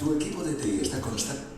Tu equipo de TI está constante.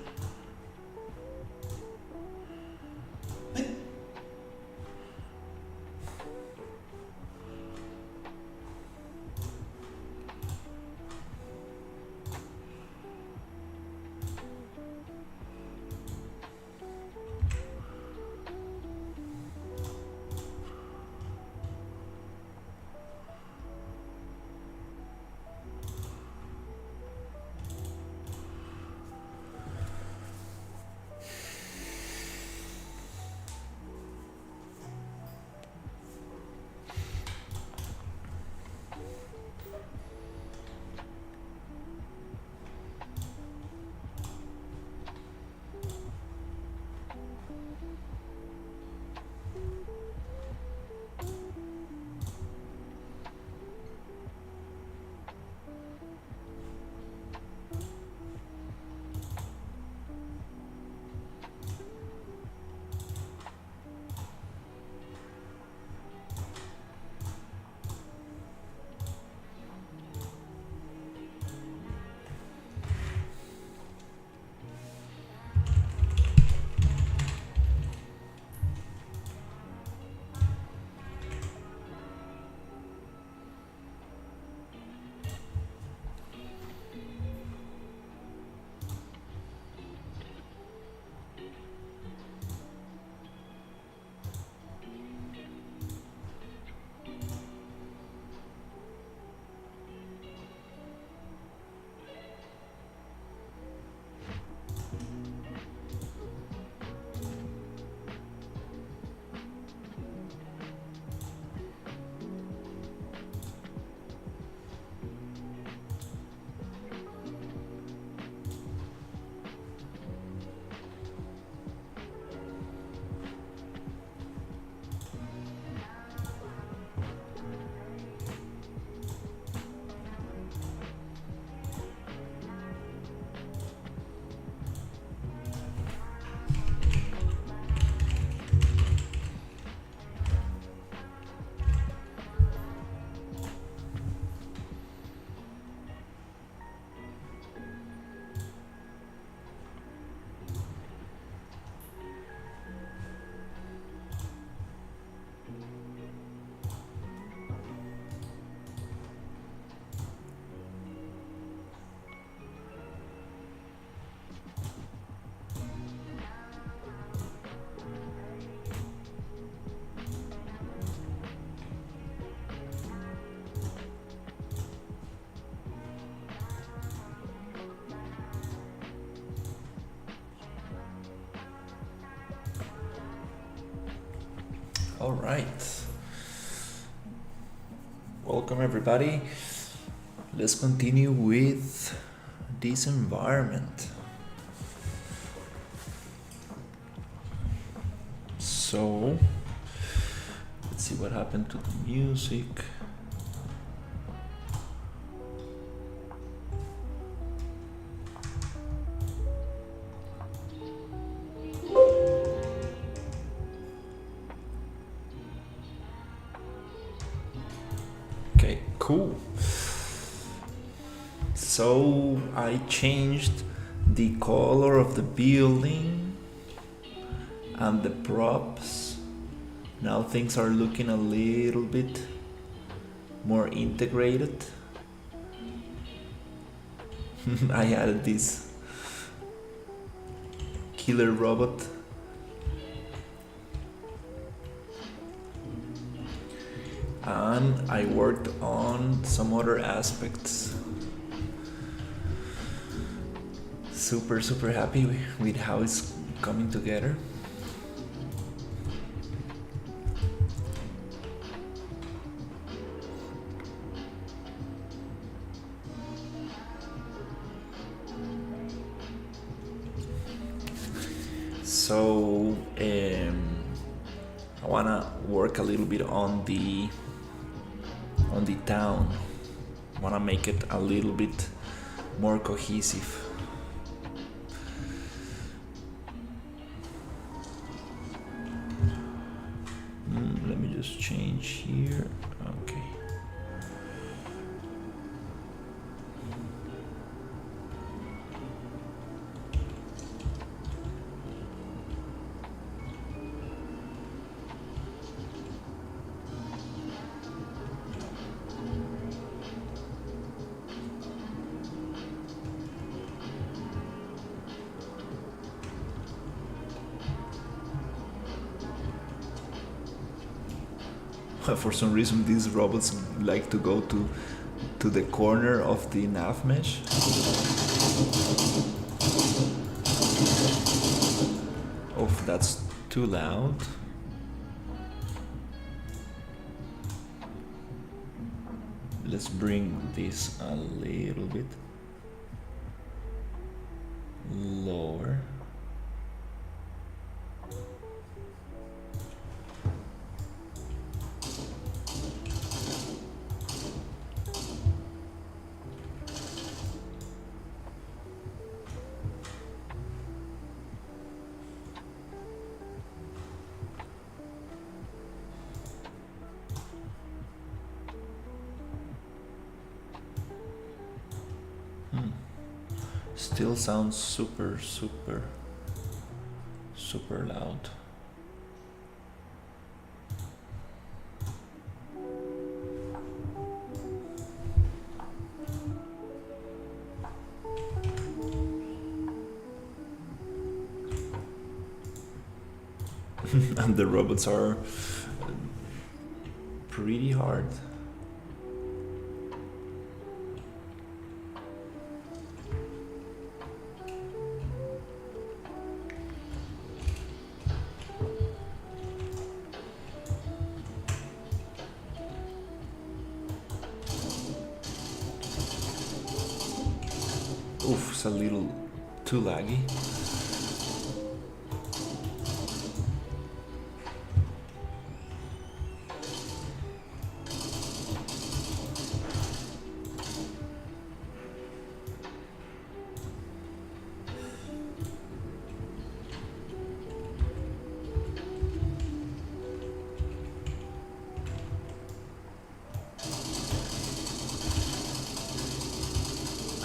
All right. Welcome everybody. Let's continue with this environment. So, let's see what happened to the music. Okay, cool. So I changed the color of the building and the props. Now things are looking a little bit more integrated. I added this killer robot. And I worked on some other aspects. Super happy with how it's coming together. So I wanna work a little bit on the town. Wanna make it a little bit more cohesive. Let me just change here. Okay. For some reason, these robots like to go to the corner of the nav mesh. Oh, that's too loud. Let's bring this a little bit lower. Still sounds super loud. And the robots are pretty hard. Oof, it's a little too laggy.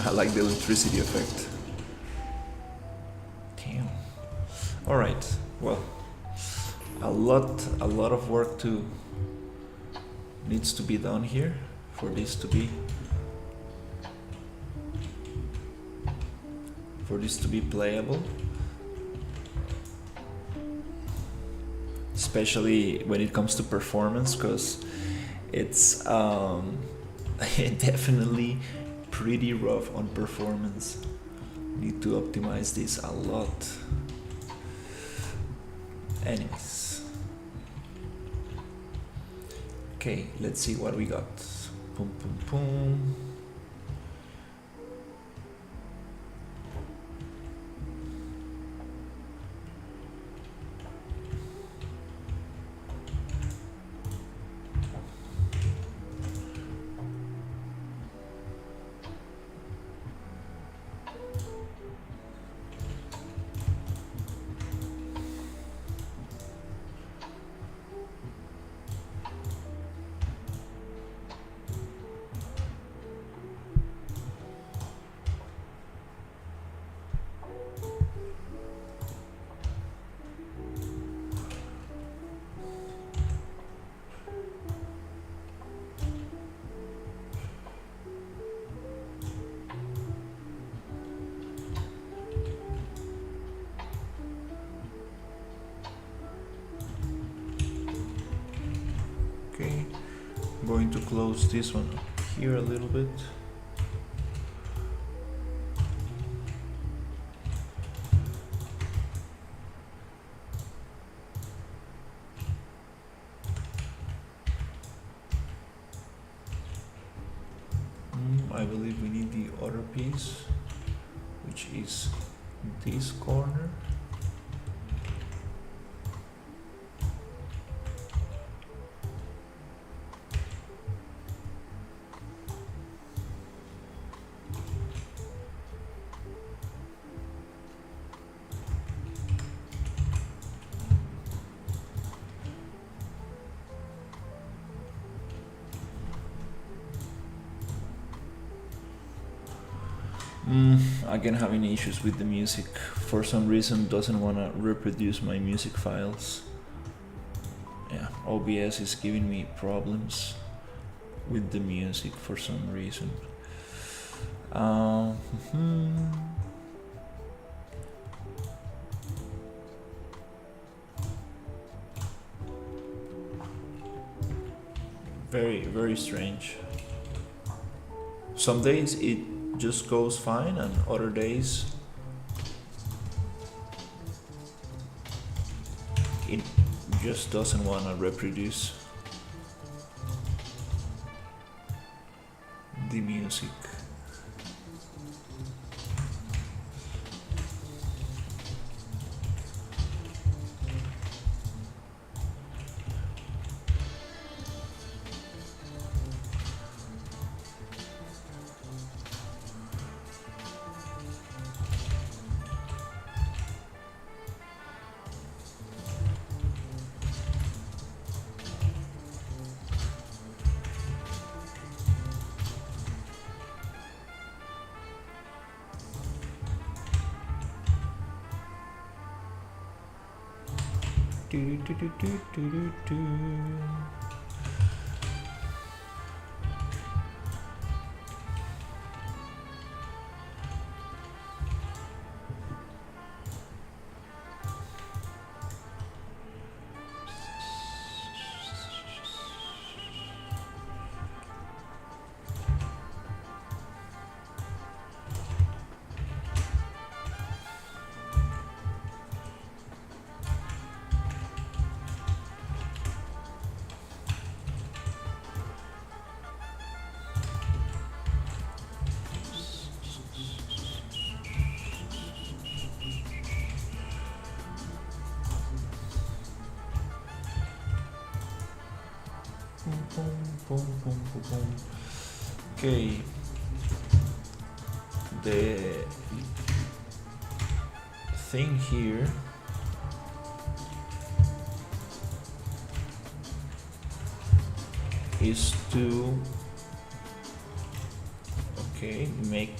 I like the electricity effect. Damn. All right. Well, a lot of work needs to be done here for this to be playable. Especially when it comes to performance, because it's definitely pretty rough on performance. Need to optimize this a lot. Anyways. Okay, let's see what we got. Boom, boom, boom. Okay, I'm going to close this one here a little bit. I believe we need the other piece, which is this corner. Again, having issues with the music. For some reason, doesn't want to reproduce my music files. Yeah, OBS is giving me problems with the music for some reason. Very, very strange. Some days it just goes fine, and other days it just doesn't want to reproduce the music. Do, do, do, do, do, do, do. Okay. The thing here is to make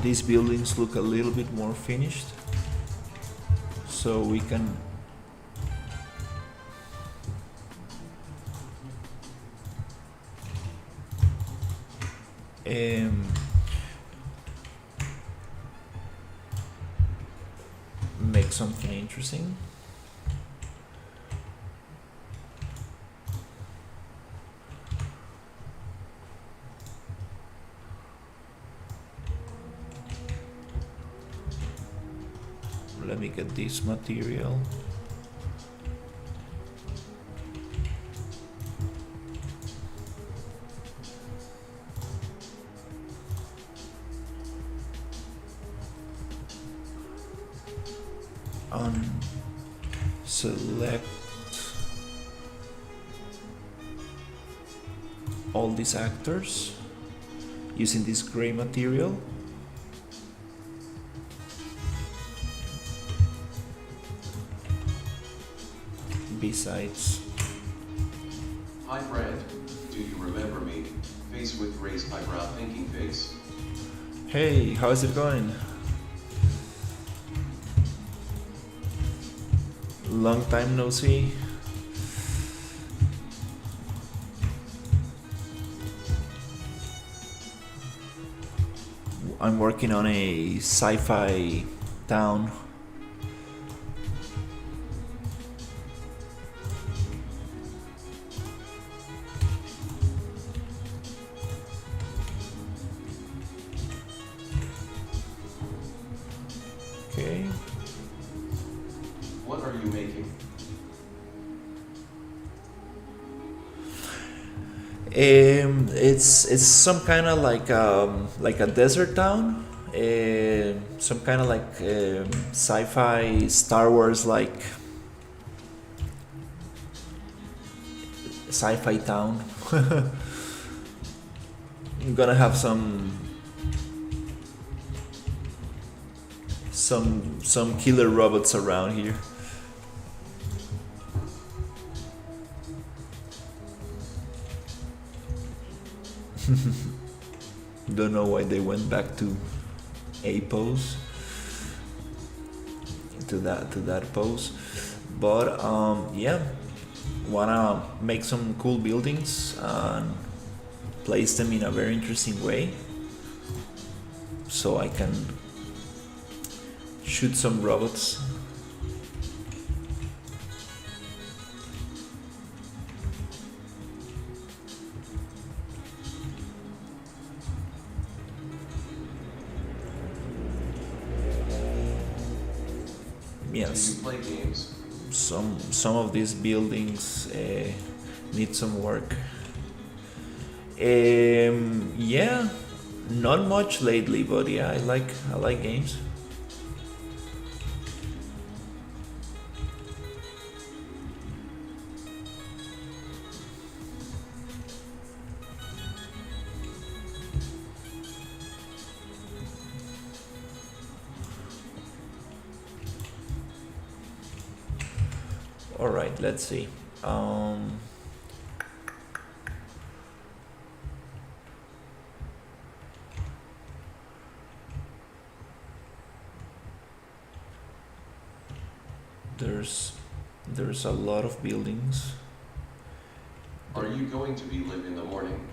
these buildings look a little bit more finished, so we can make something interesting. Let me get this material. Select all these actors using this gray material. Besides, hi Brad, do you remember me? Face with raised eyebrow thinking face. Hey, how's it going? Long time no see. I'm working on a sci-fi town. Okay. What are you making? It's some kind of like a desert town, some kind of like sci-fi Star Wars like sci-fi town. I'm gonna have some killer robots around here. Don't know why they went back to a pose, to that pose, but yeah, wanna make some cool buildings and place them in a very interesting way, so I can shoot some robots. Do yes, you play games? some of these buildings need some work. Yeah, not much lately, but yeah, I like games. All right, let's see. Um, there's there's a lot of buildings. Are you going to be live in the morning?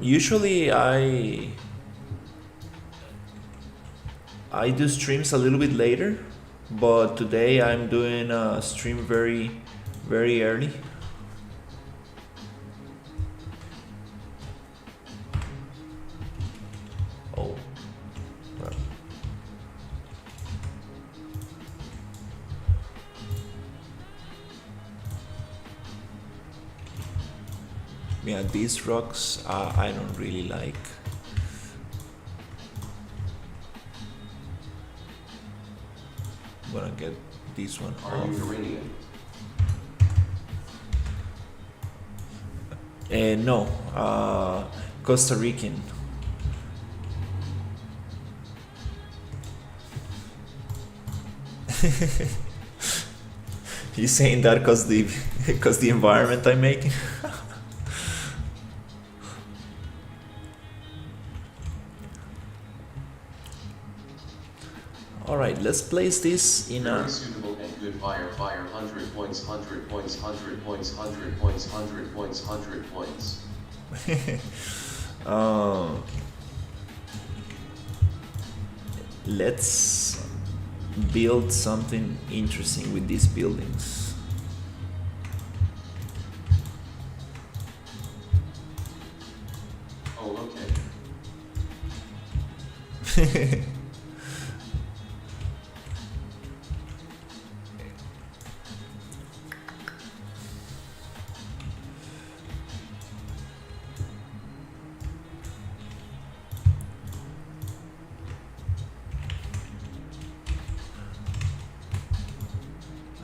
Usually I do streams a little bit later, but today I'm doing a stream very early. Oh, well. Yeah, these rocks I don't really like. I'm gonna get this one Are off. you Iranian? No, Costa Rican. You saying that cause the environment I'm making? All right, let's place this in Very a. suitable and good fire. 100 points, 100 points, 100 points, 100 points, 100 points, 100 points. uh, let's build something interesting with these buildings. Oh, okay.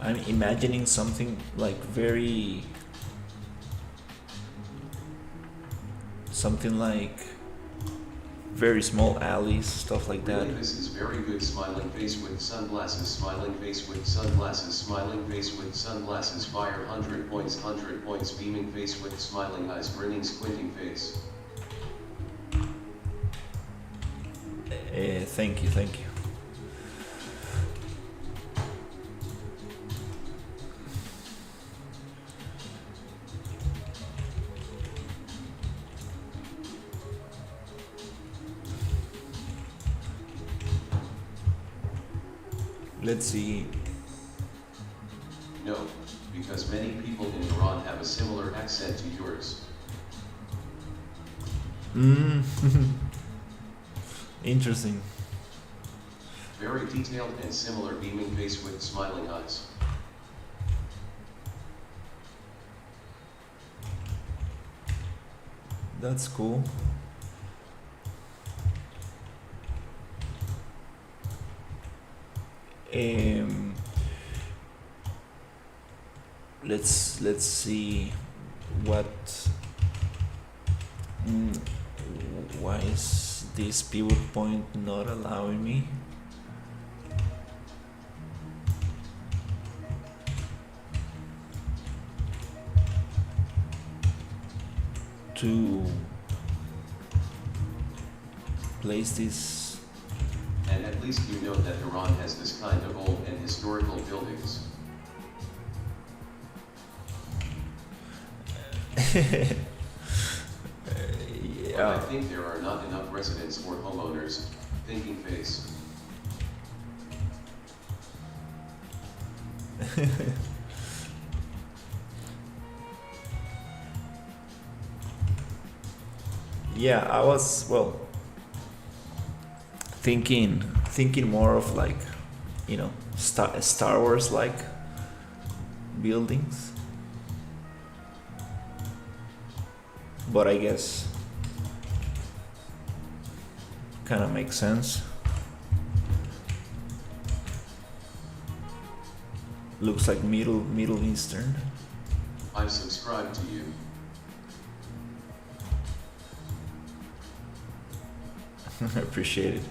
I'm imagining something like something like very small alleys, stuff like that. Really, this is very good. Smiling face with sunglasses, smiling face with sunglasses, smiling face with sunglasses. Fire 100 points, 100 points. Beaming face with smiling eyes, grinning, squinting face. Thank you, thank you. Let's see. No, because many people in Iran have a similar accent to yours. Interesting. Very detailed and similar. Beaming face with smiling eyes. That's cool. Let's see what. Why is this pivot point not allowing me? To place this. And at least you know that Iran has this kind of old and historical buildings. But I think there are not enough residents or homeowners. Thinking face. Yeah, I was, well, thinking thinking more of like, Star Wars like buildings. But I guess kind of makes sense. Looks like Middle Eastern. I've subscribed to you. I appreciate it.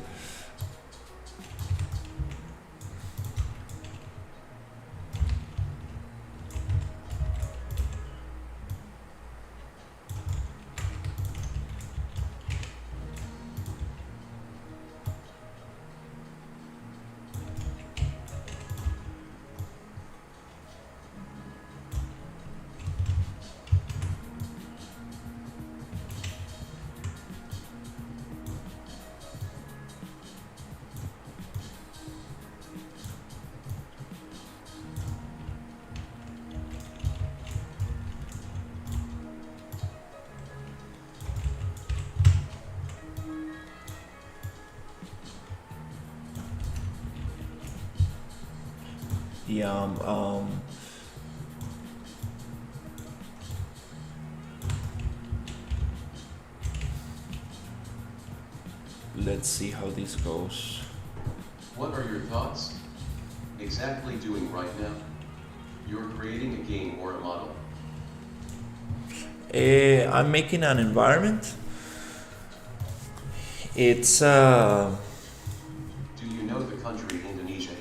Yeah, let's see how this goes. What are your thoughts? Exactly doing right now? You're creating a game or a model. I'm making an environment. It's Do you know the country Indonesia?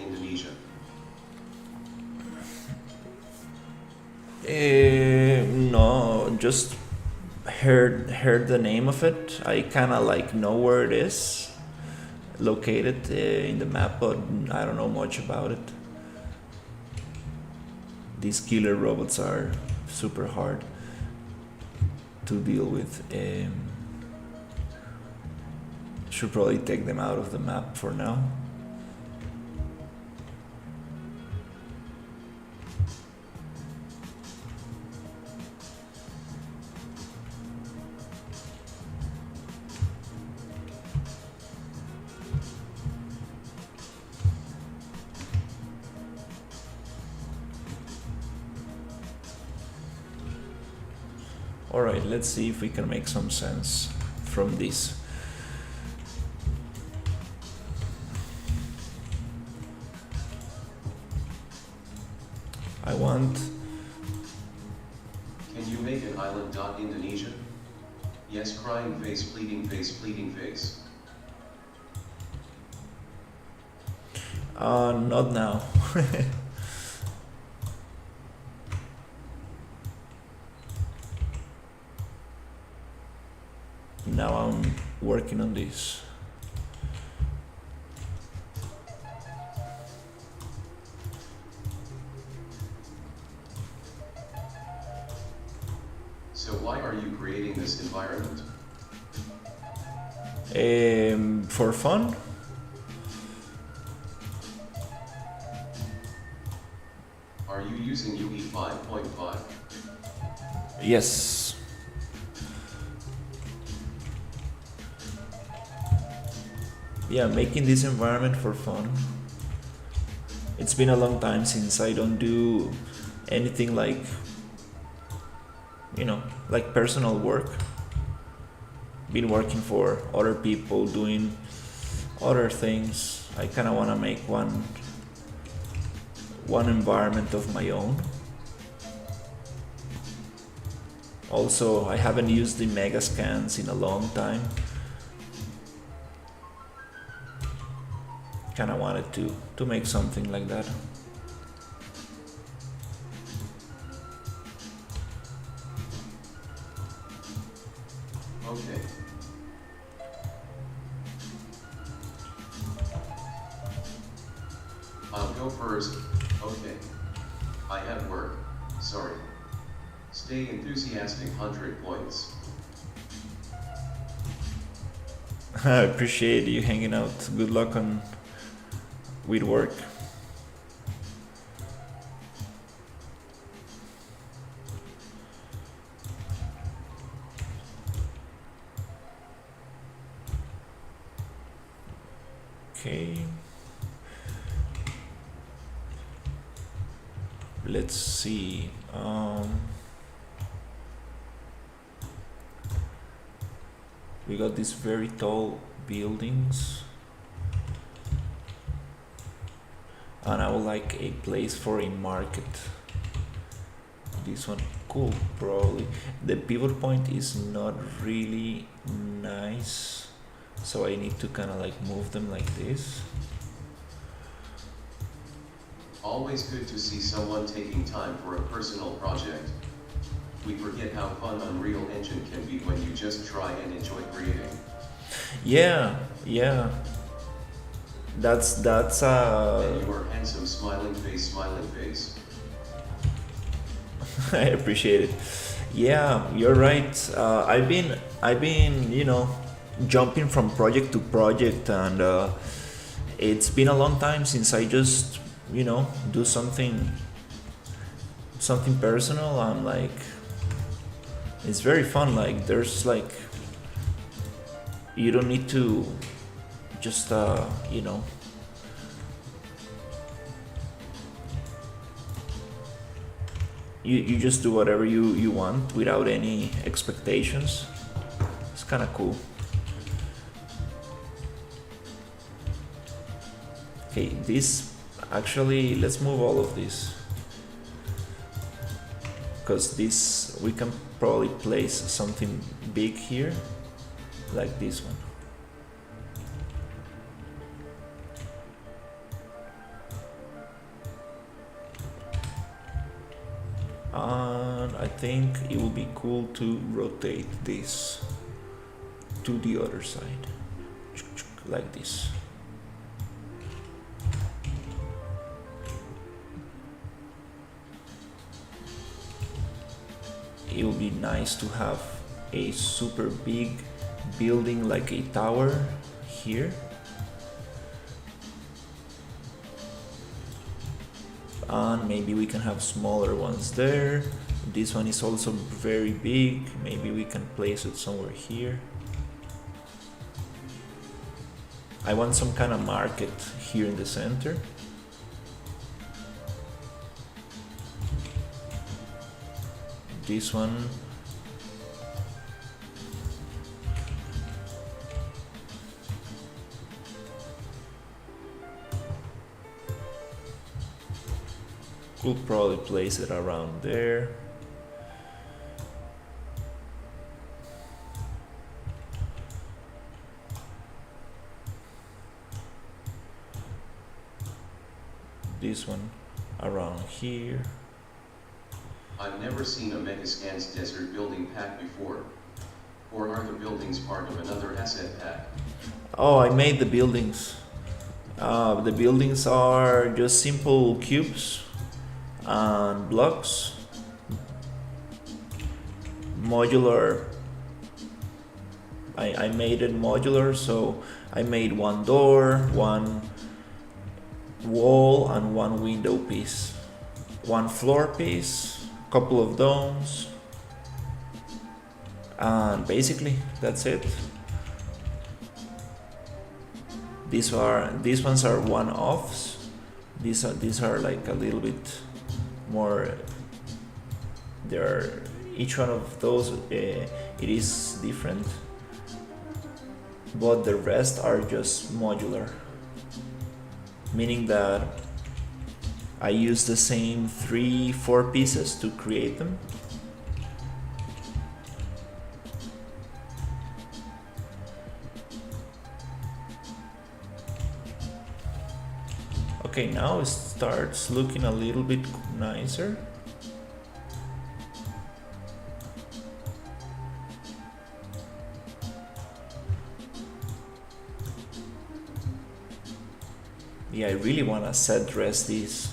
no, just heard the name of it. I kind of like know where it is located in the map, but I don't know much about it. These killer robots are super hard to deal with. Should probably take them out of the map for now. Alright, let's see if we can make some sense from this. I want... Can you make an island? Indonesia? Yes, crying face, pleading face, pleading face. Not now. Now I'm working on this. So why are you creating this environment? For fun. Are you using UE 5.5? Yes. Yeah, making this environment for fun. It's been a long time since I don't do anything like, like personal work. Been working for other people, doing other things. I kind of want to make one environment of my own. Also, I haven't used the mega scans in a long time. Kind of wanted to make something like that. Okay. I'll go first. Okay. I have work. Sorry. Stay enthusiastic. 100 points. I appreciate you hanging out. Good luck on with work. Okay. Let's see. We got these very tall buildings, and I would like a place for a market. This one, cool, probably. The pivot point is not really nice, so I need to kind of like move them like this. Always good to see someone taking time for a personal project. We forget how fun Unreal Engine can be when you just try and enjoy creating. Yeah, yeah. That's And your handsome smiling face. I appreciate it. Yeah, you're right. I've been, jumping from project to project, and it's been a long time since I just, do something personal. I'm like, it's very fun. Like, there's like, you don't need to just, you just do whatever you want without any expectations. It's kind of cool. Okay, this actually, let's move all of this, because this, we can probably place something big here, like this one. And I think it will be cool to rotate this to the other side, like this. It would be nice to have a super big building like a tower here. And maybe we can have smaller ones there. This one is also very big. Maybe we can place it somewhere here. I want some kind of market here in the center. This one, could probably place it around there. This one around here. I've never seen a Megascans desert building pack before. Or are the buildings part of another asset pack? Oh, I made the buildings. The buildings are just simple cubes and blocks. Modular. I made it modular, so I made one door, one wall, and one window piece. One floor piece, couple of domes, and basically that's it. These ones are one-offs. These are like a little bit more. Each one of those it is different, but the rest are just modular, meaning that I use the same 3-4 pieces to create them. Okay, now it starts looking a little bit nicer. Yeah, I really want to set dress these,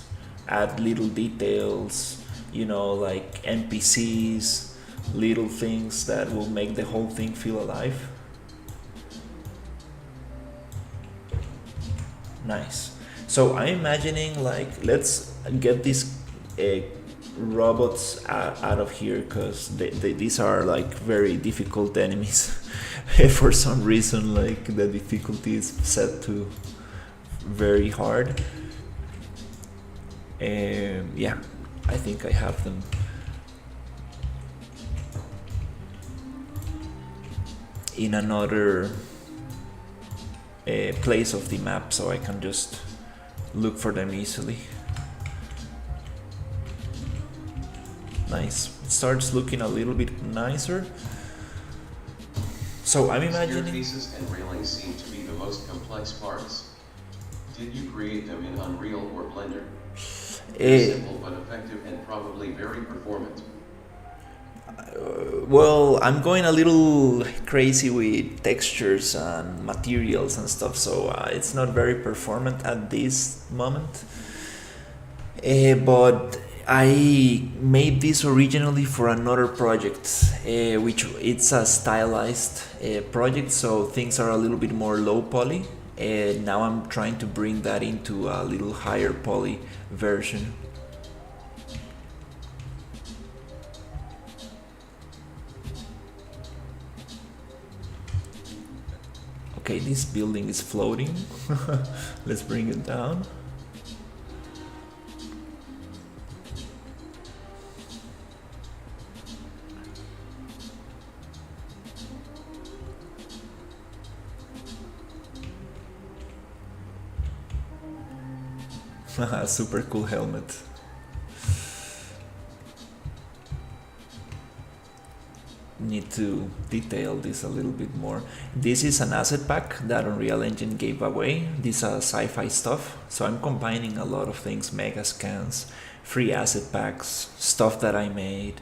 add little details, like NPCs, little things that will make the whole thing feel alive. Nice. So I'm imagining, like, let's get these robots out of here, because these are like very difficult enemies. For some reason, like, the difficulty is set to very hard. Yeah, I think I have them. In another place of the map, so I can just look for them easily. Nice. It starts looking a little bit nicer. So I'm imagining... Staircases and railings seem to be the most complex parts. Did you create them in Unreal or Blender? Simple but effective and probably very performant. Well, I'm going a little crazy with textures and materials and stuff, so it's not very performant at this moment. But I made this originally for another project, which it's a stylized project, so things are a little bit more low poly. Now I'm trying to bring that into a little higher poly version. Okay, this building is floating. Let's bring it down. Super cool helmet. Need to detail this a little bit more. This is an asset pack that Unreal Engine gave away. These are sci-fi stuff, so I'm combining a lot of things: mega scans, free asset packs, stuff that I made.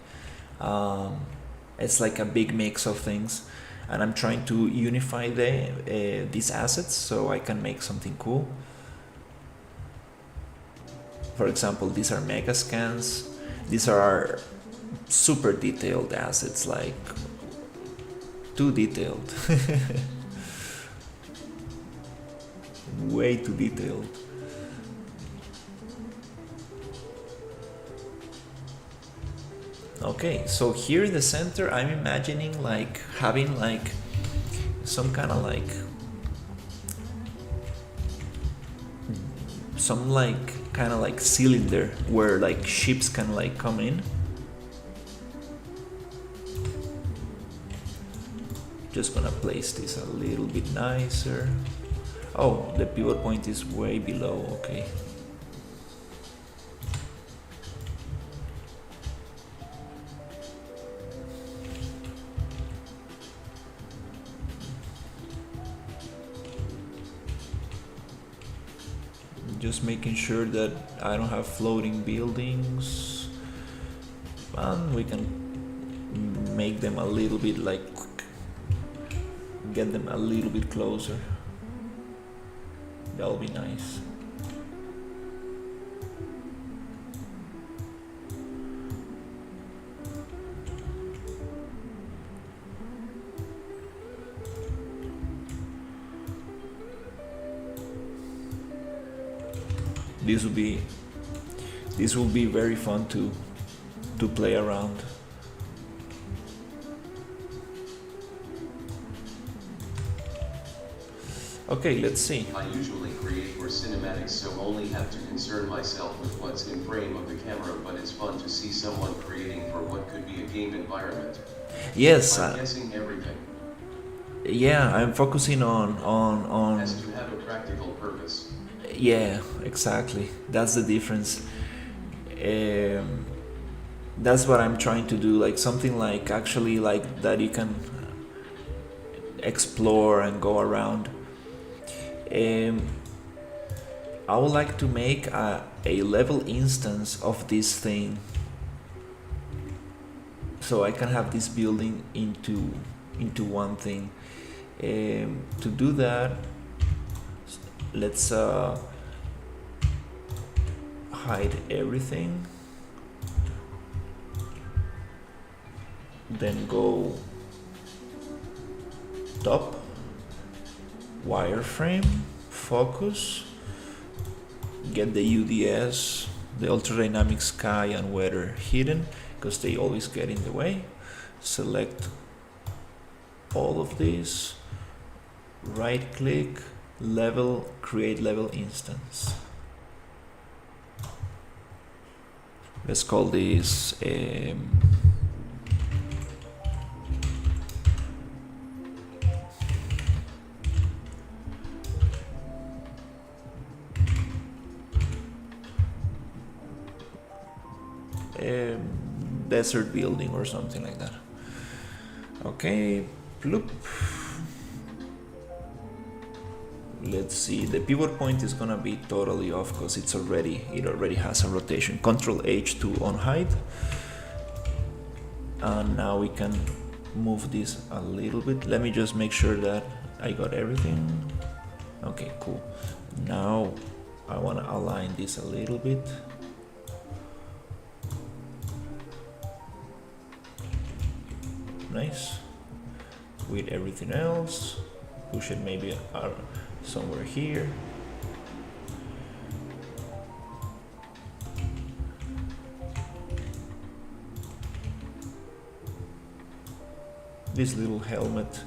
It's like a big mix of things, and I'm trying to unify these assets so I can make something cool. For example, these are mega scans. These are super detailed assets, like too detailed. Way too detailed. Okay, so here in the center, I'm imagining like having like some kind of like cylinder where like ships can like come in. Just gonna place this a little bit nicer. Oh, the pivot point is way below. Okay. Just making sure that I don't have floating buildings, and we can make them a little bit like, get them a little bit closer. That'll be nice. This will be very fun to play around. Okay, let's see. I usually create for cinematics, so only have to concern myself with what's in frame of the camera, but it's fun to see someone creating for what could be a game environment. Yes. I'm guessing everything. Yeah, I'm focusing on has to have a practical purpose. Yeah, exactly. That's the difference. That's what I'm trying to do, like something like actually like that you can explore and go around. I would like to make a level instance of this thing, so I can have this building into one thing. To do that, let's hide everything, then go top, wireframe, focus, get the UDS, the ultra dynamic sky and weather hidden, because they always get in the way. Select all of these, right click, level, create level instance. Let's call this desert building or something like that. Okay, bloop. Let's see, the pivot point is gonna be totally off because it already has a rotation. Control H to unhide. And now we can move this a little bit. Let me just make sure that I got everything. Okay, cool. Now I wanna align this a little bit. Nice. With everything else, push it maybe somewhere here. This little helmet,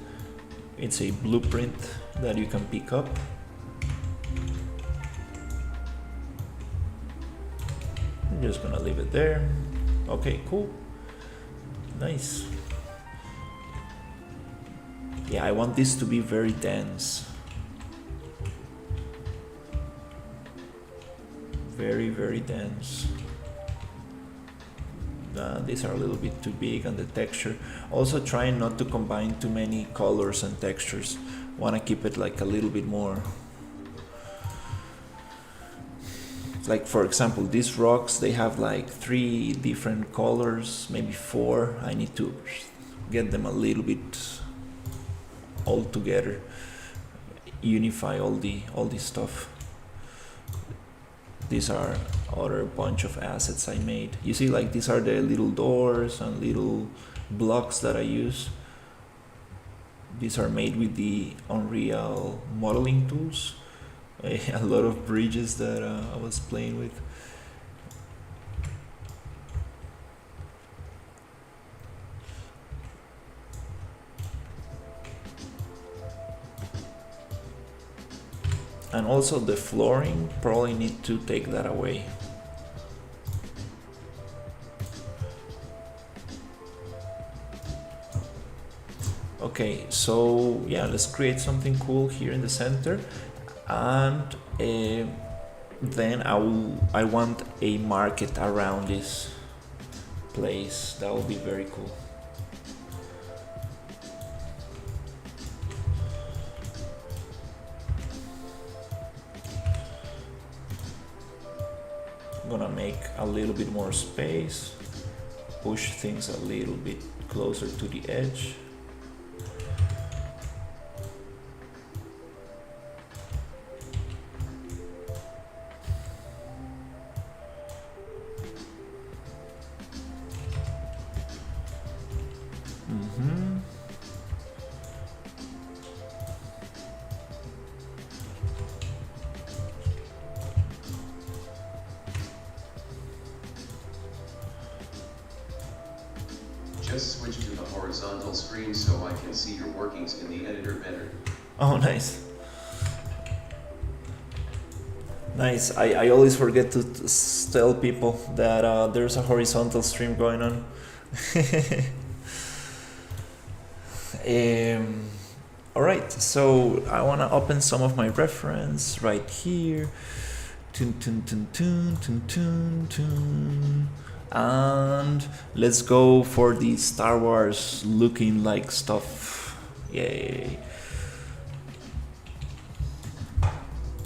it's a blueprint that you can pick up. I'm just gonna leave it there. Okay, cool. Nice. Yeah, I want this to be very dense. Very, very dense. These are a little bit too big on the texture. Also trying not to combine too many colors and textures. Wanna keep it like a little bit more. Like for example, these rocks, they have like 3 different colors, maybe 4. I need to get them a little bit all together, unify all this stuff. These are other bunch of assets I made. You see, like these are the little doors and little blocks that I use. These are made with the Unreal modeling tools. A lot of bridges that I was playing with. And also the flooring, probably need to take that away. Okay, so yeah, let's create something cool here in the center, and then I want a market around this place. That will be very cool. I'm gonna make a little bit more space, push things a little bit closer to the edge. Just switch to the horizontal screen so I can see your workings in the editor better. Oh, nice. Nice. I always forget to tell people that there's a horizontal stream going on. Alright, so I want to open some of my reference right here. Tun, tun, tun, tun, tun, tun, tun. And let's go for the Star Wars looking like stuff. Yay.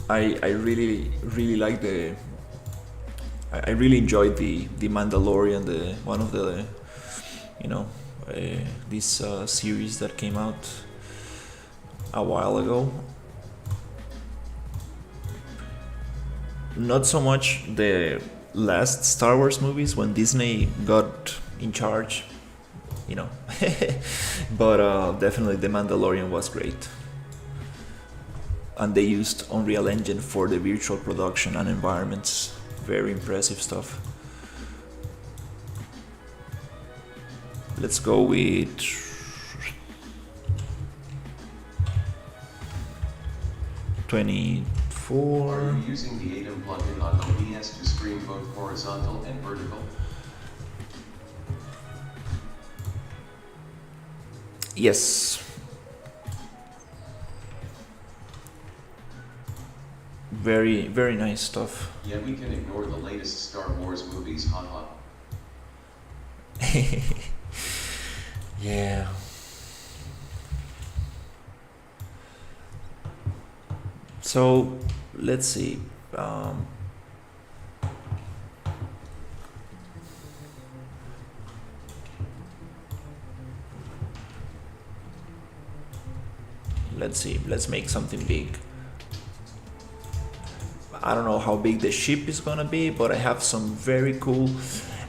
I really like I really enjoyed the Mandalorian, one of the this series that came out a while ago. Not so much the last Star Wars movies when Disney got in charge, but definitely the Mandalorian was great. And they used Unreal Engine for the virtual production and environments. Very impressive stuff. Let's go with 24. Are you using the ATEM plugin on OBS to stream both horizontal and vertical? Yes. Very, very nice stuff. Yeah, we can ignore the latest Star Wars movies, haha. Yeah. So let's see. Let's see. Let's make something big. I don't know how big the ship is gonna be, but I have some very cool.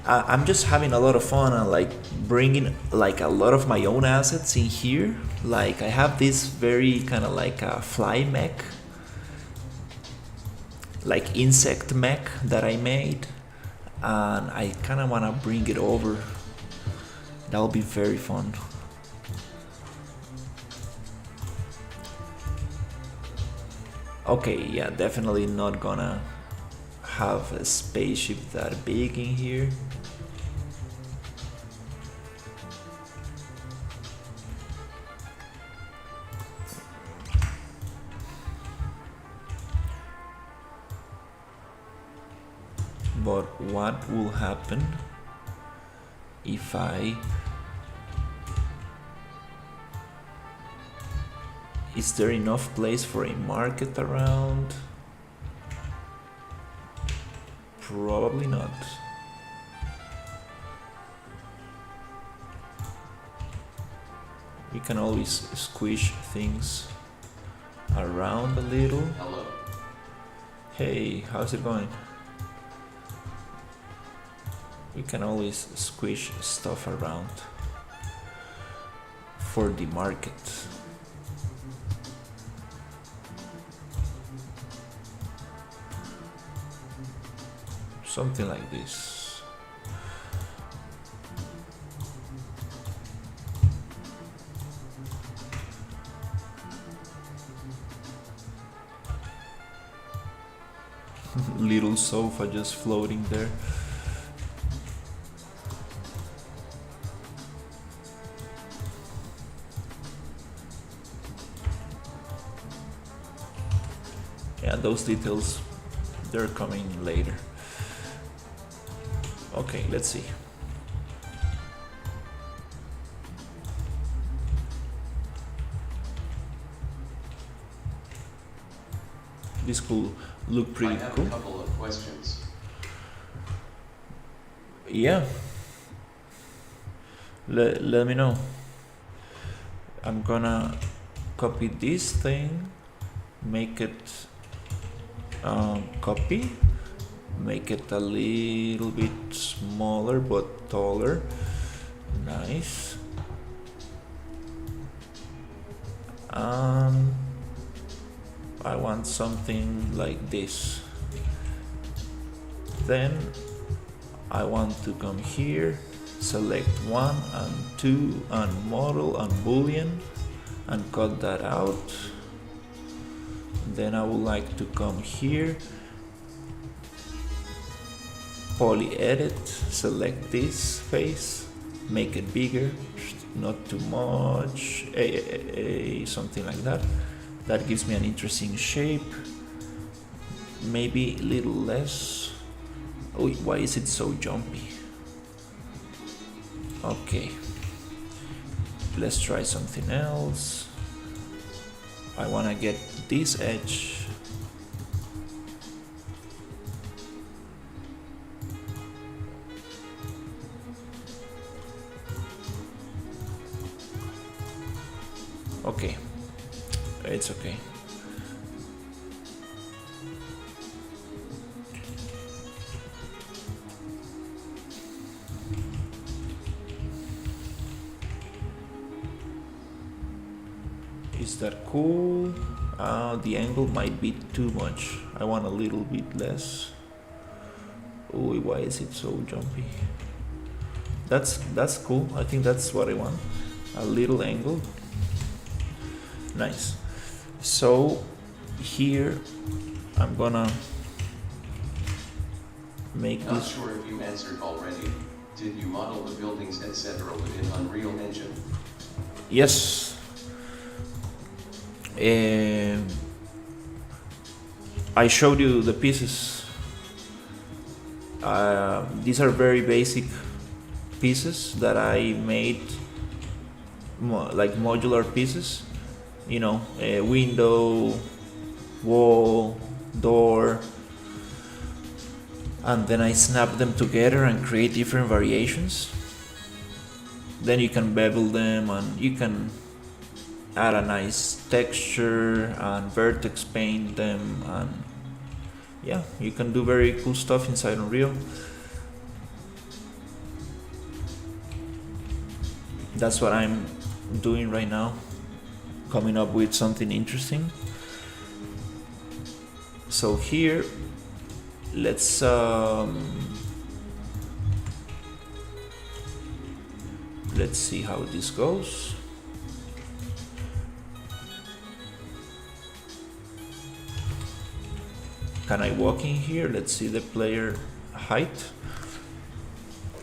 I'm just having a lot of fun and like bringing like a lot of my own assets in here. Like I have this very kind of like a fly mech, like insect mech that I made, and I kind of want to bring it over. That'll be very fun. Okay, yeah, definitely not gonna have a spaceship that big in here. But what will happen if is there enough place for a market around? Probably not. We can always squish things around a little. Hello. Hey, how's it going? We can always squish stuff around for the market. Something like this. Little sofa just floating there. Yeah, those details, they're coming later. Okay, let's see. This could look pretty cool. I have a couple of questions. Yeah. Let me know. I'm gonna copy this thing, make it copy, make it a little bit smaller but taller. Nice. I want something like this. Then I want to come here, select 1 and 2 and model and boolean and cut that out. Then I would like to come here, poly edit, select this face, make it bigger, not too much, something like that. That gives me an interesting shape. Maybe a little less. Oh, why is it so jumpy? Okay, let's try something else. I want to get this edge. Okay, it's okay. Is that cool? The angle might be too much. I want a little bit less. Oh, why is it so jumpy? That's cool. I think that's what I want. A little angle. Nice. So here I'm gonna make Not this. sure if you answered already. Did you model the buildings etc. within Unreal Engine? Yes. I showed you the pieces. These are very basic pieces that I made, like modular pieces. You know, a window, wall, door, and then I snap them together and create different variations. Then you can bevel them and you can add a nice texture and vertex paint them, and yeah, you can do very cool stuff inside Unreal. That's what I'm doing right now, coming up with something interesting. So here, let's see how this goes. Can I walk in here? Let's see the player height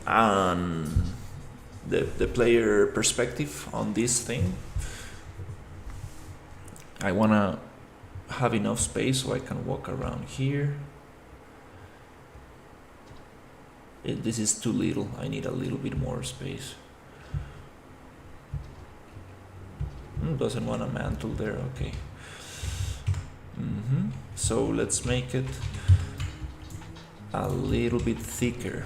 and the player perspective on this thing. I wanna have enough space so I can walk around here. This is too little. I need a little bit more space. Doesn't want a mantle there. Okay. So let's make it a little bit thicker.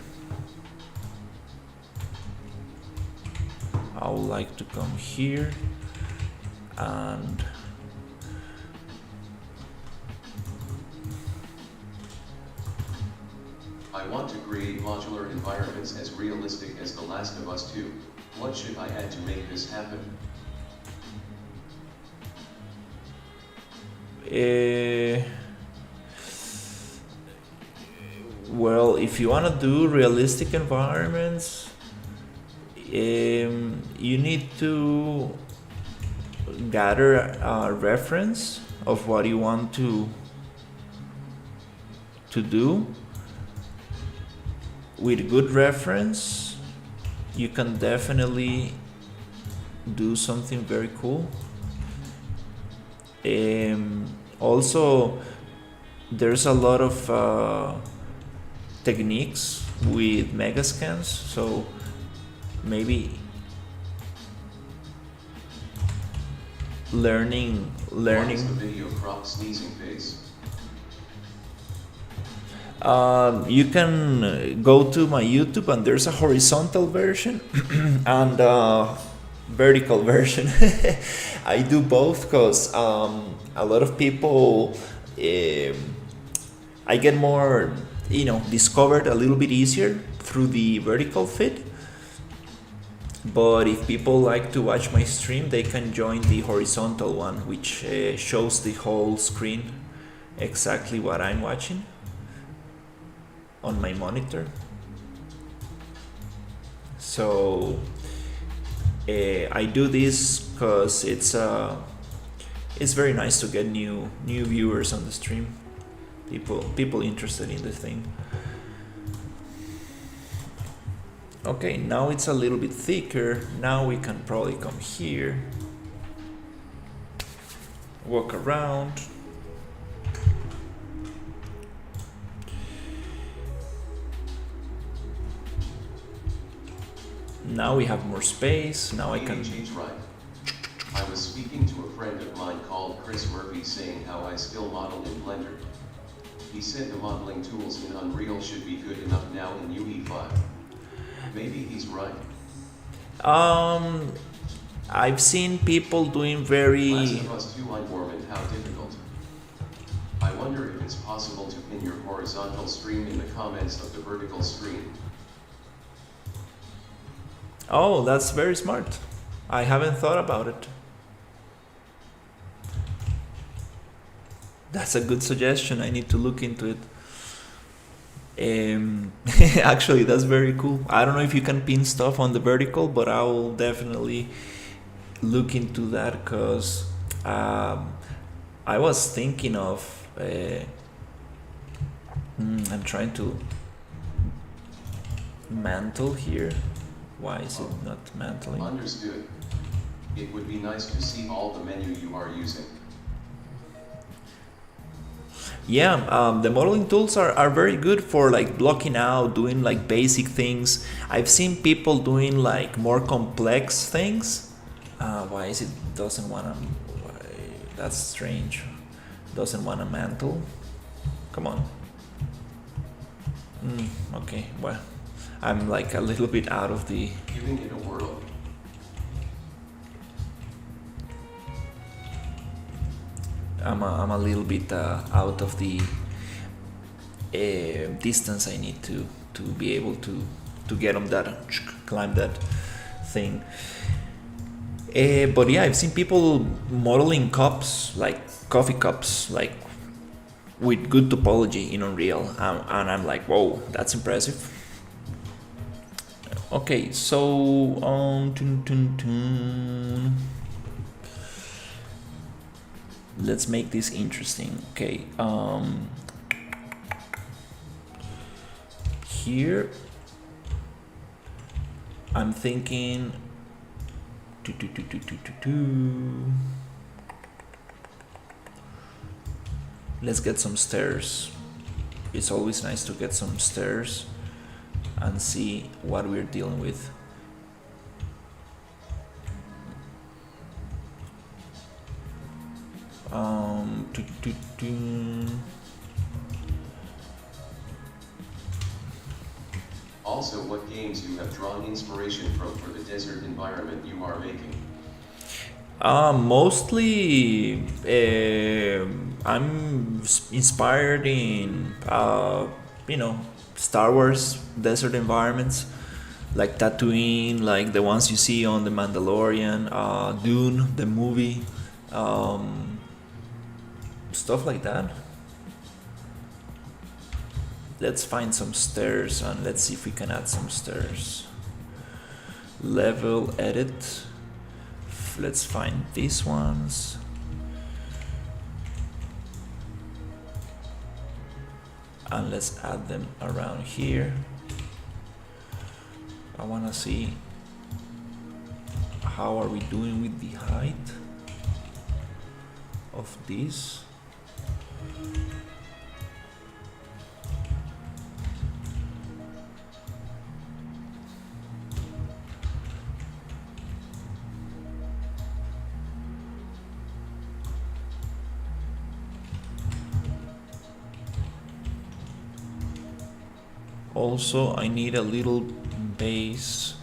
I would like to come here and I want to create modular environments as realistic as The Last of Us 2. What should I add to make this happen? Well, if you want to do realistic environments, you need to gather a reference of what you want to do. With good reference, you can definitely do something very cool. Also, there's a lot of techniques with megascans, so maybe learning. Why is the video crop sneezing face? You can go to my YouTube and there's a horizontal version and a vertical version. I do both because a lot of people, I get more, discovered a little bit easier through the vertical feed. But if people like to watch my stream, they can join the horizontal one, which shows the whole screen, exactly what I'm watching on my monitor. So I do this because it's very nice to get new viewers on the stream, people interested in the thing. Okay, now it's a little bit thicker. Now we can probably come here, walk around. Now we have more space. Now I can. Right. I was speaking to a friend of mine called Chris Murphy saying how I still model in Blender. He said the modeling tools in Unreal should be good enough now in UE5. Maybe he's right. I've seen people doing very. Last of Us 2 Unwarmed, how difficult. I wonder if it's possible to pin your horizontal stream in the comments of the vertical stream. Oh, that's very smart. I haven't thought about it. That's a good suggestion. I need to look into it. Actually, that's very cool. I don't know if you can pin stuff on the vertical, but I will definitely look into that because I was thinking of I'm trying to mantle here. Why is it not mantling? Understood. It would be nice to see all the menu you are using. Yeah, the modeling tools are very good for like blocking out, doing like basic things. I've seen people doing like more complex things. Why is it doesn't wanna? That's strange. Doesn't wanna mantle. Come on. Okay, well, I'm like a little bit out of the. Giving it a whirl. I'm a little bit out of the distance I need to be able to get on that, climb that thing. But yeah, I've seen people modeling cups, like coffee cups, like with good topology in Unreal, and I'm like, whoa, that's impressive. Okay, so let's make this interesting. Okay, here I'm thinking let's get some stairs. It's always nice to get some stairs and see what we're dealing with. Also, what games you have drawn inspiration from for the desert environment you are making? Mostly, I'm inspired in, Star Wars desert environments, like Tatooine, like the ones you see on The Mandalorian, Dune, the movie, stuff like that. Let's find some stairs and let's see if we can add some stairs. Level edit. Let's find these ones. And let's add them around here. I want to see how are we doing with the height of this. Also, I need a little base,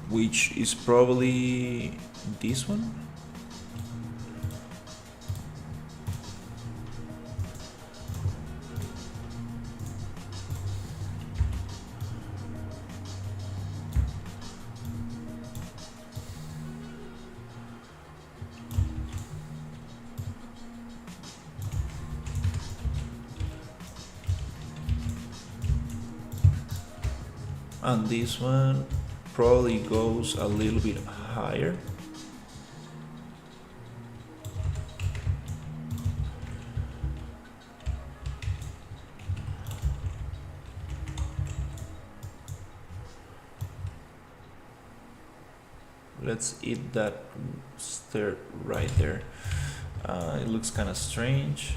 which is probably this one. And this one probably goes a little bit higher. Let's eat that stair right there. It looks kind of strange.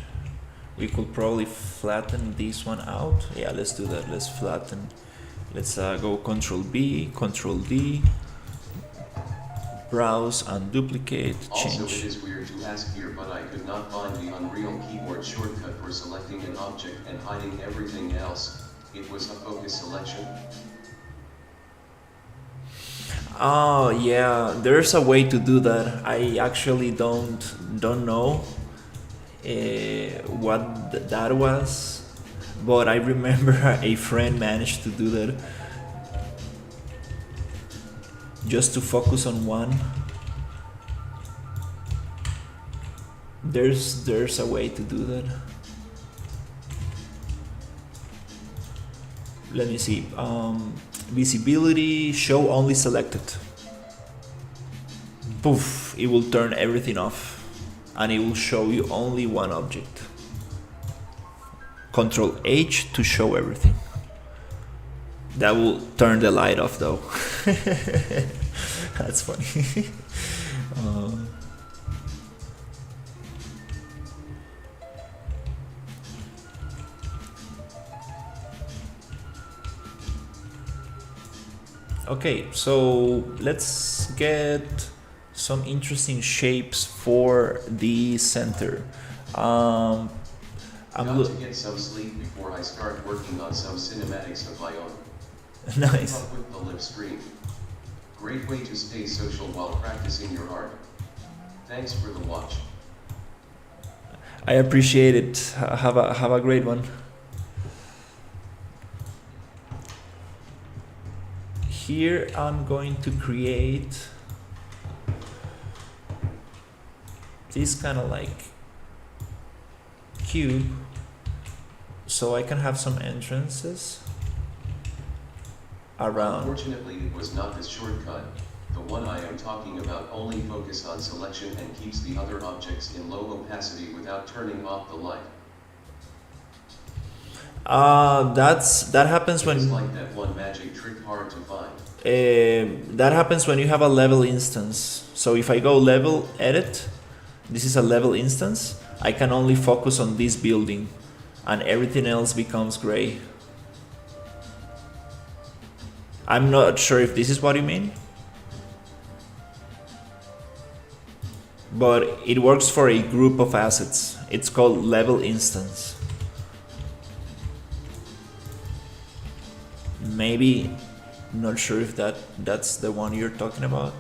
We could probably flatten this one out. Yeah, let's do that. Let's flatten. Let's go Control B, Control D, browse and duplicate, change. Also, it is weird to ask here, but I could not find the Unreal keyboard shortcut for selecting an object and hiding everything else. It was a focus selection. Oh yeah, there's a way to do that. I actually don't know what that was. But I remember a friend managed to do that, just to focus on one. There's a way to do that. Let me see. Visibility, show only selected. Poof, it will turn everything off. and it will show you only one object. Control H to show everything. That will turn the light off though. That's funny. Okay, so let's get some interesting shapes for the center. Got to get some sleep before I start working on some cinematics of my own. Nice. Keep up with the live stream. Great way to stay social while practicing your art. Thanks for the watch. I appreciate it. Have a great one. Here I'm going to create this kind of like cube, so I can have some entrances around. Unfortunately, it was not this shortcut. The one I am talking about only focuses on selection and keeps the other objects in low opacity without turning off the light. That happens when. It's like that one magic trick hard to find. That happens when you have a level instance. So if I go level edit, this is a level instance. I can only focus on this building, and everything else becomes gray. I'm not sure if this is what you mean, but it works for a group of assets. It's called level instance. Maybe, not sure if that's the one you're talking about.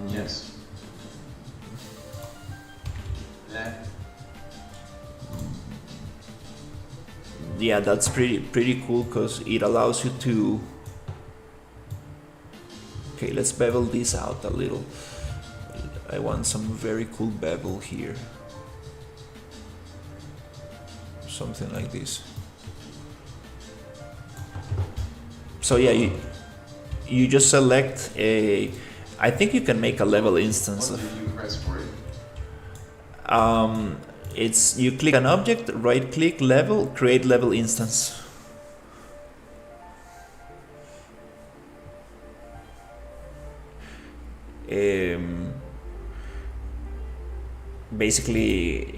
Yes. That. Yeah, that's pretty cool because it allows you to. Okay, let's bevel this out a little. I want some very cool bevel here. Something like this. So yeah, you just select a. I think you can make a level instance. What did you press for it? It's you click an object, right click, level, create level instance. Basically,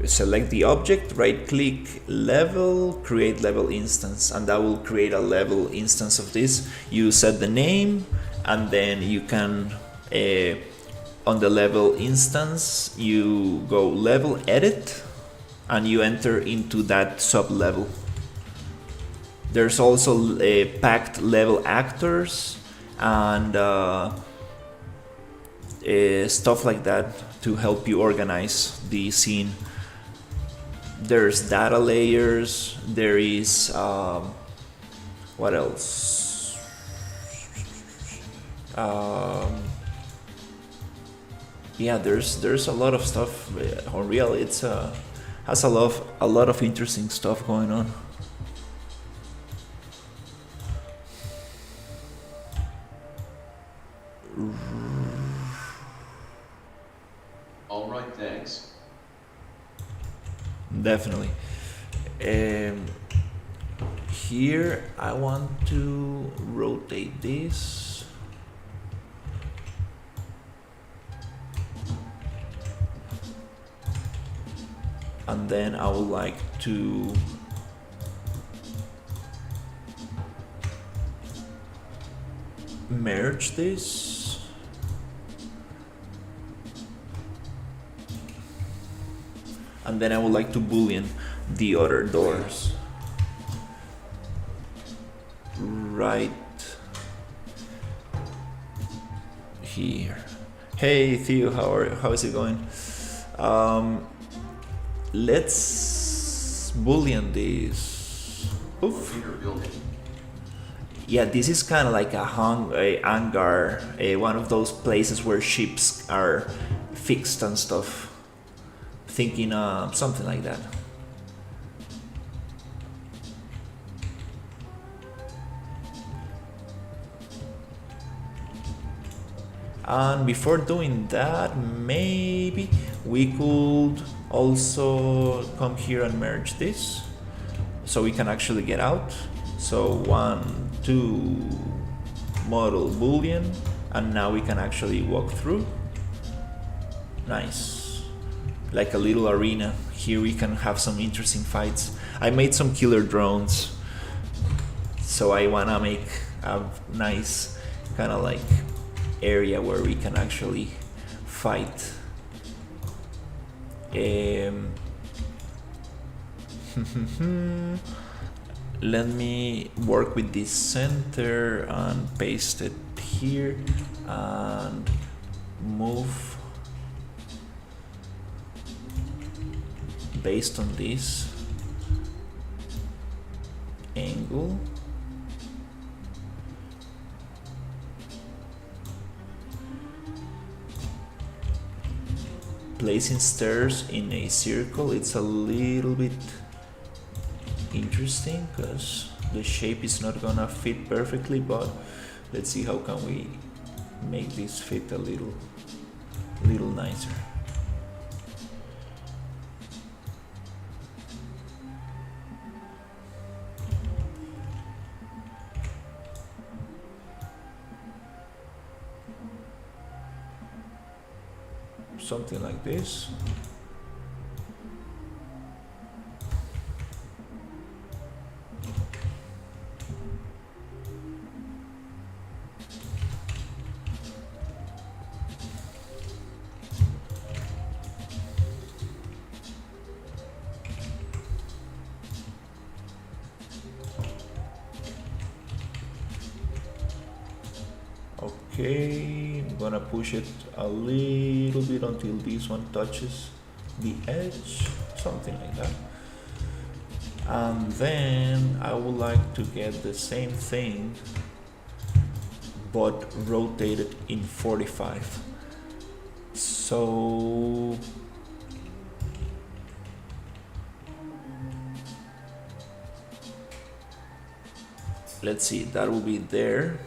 select the object, right click, level, create level instance, and that will create a level instance of this. You set the name, and then you can on the level instance you go level edit, and you enter into that sub level. There's also packed level actors and stuff like that to help you organize the scene. There's data layers. There is what else? Yeah, there's a lot of stuff. Unreal, it's has a lot of interesting stuff going on. All right, thanks. Definitely. Here I want to rotate this. And then I would like to merge this. And then I would like to boolean the other doors. Right here. Hey Theo, how is it going? Let's boolean this. Oof. Yeah, this is kind of like a hangar, one of those places where ships are fixed and stuff. Thinking something like that. And before doing that, maybe we could also come here and merge this so we can actually get out. So 1, 2, model boolean, and now we can actually walk through. Nice. Like a little arena. Here we can have some interesting fights. I made some killer drones, so I wanna make a nice kind of like area where we can actually fight. Let me work with this center and paste it here and move based on this angle. Placing stairs in a circle, it's a little bit interesting because the shape is not gonna fit perfectly, but let's see how can we make this fit a little nicer. Something like this. Okay, I'm gonna push it a little bit until this one touches the edge, something like that. And then I would like to get the same thing but rotated in 45. So let's see, that will be there.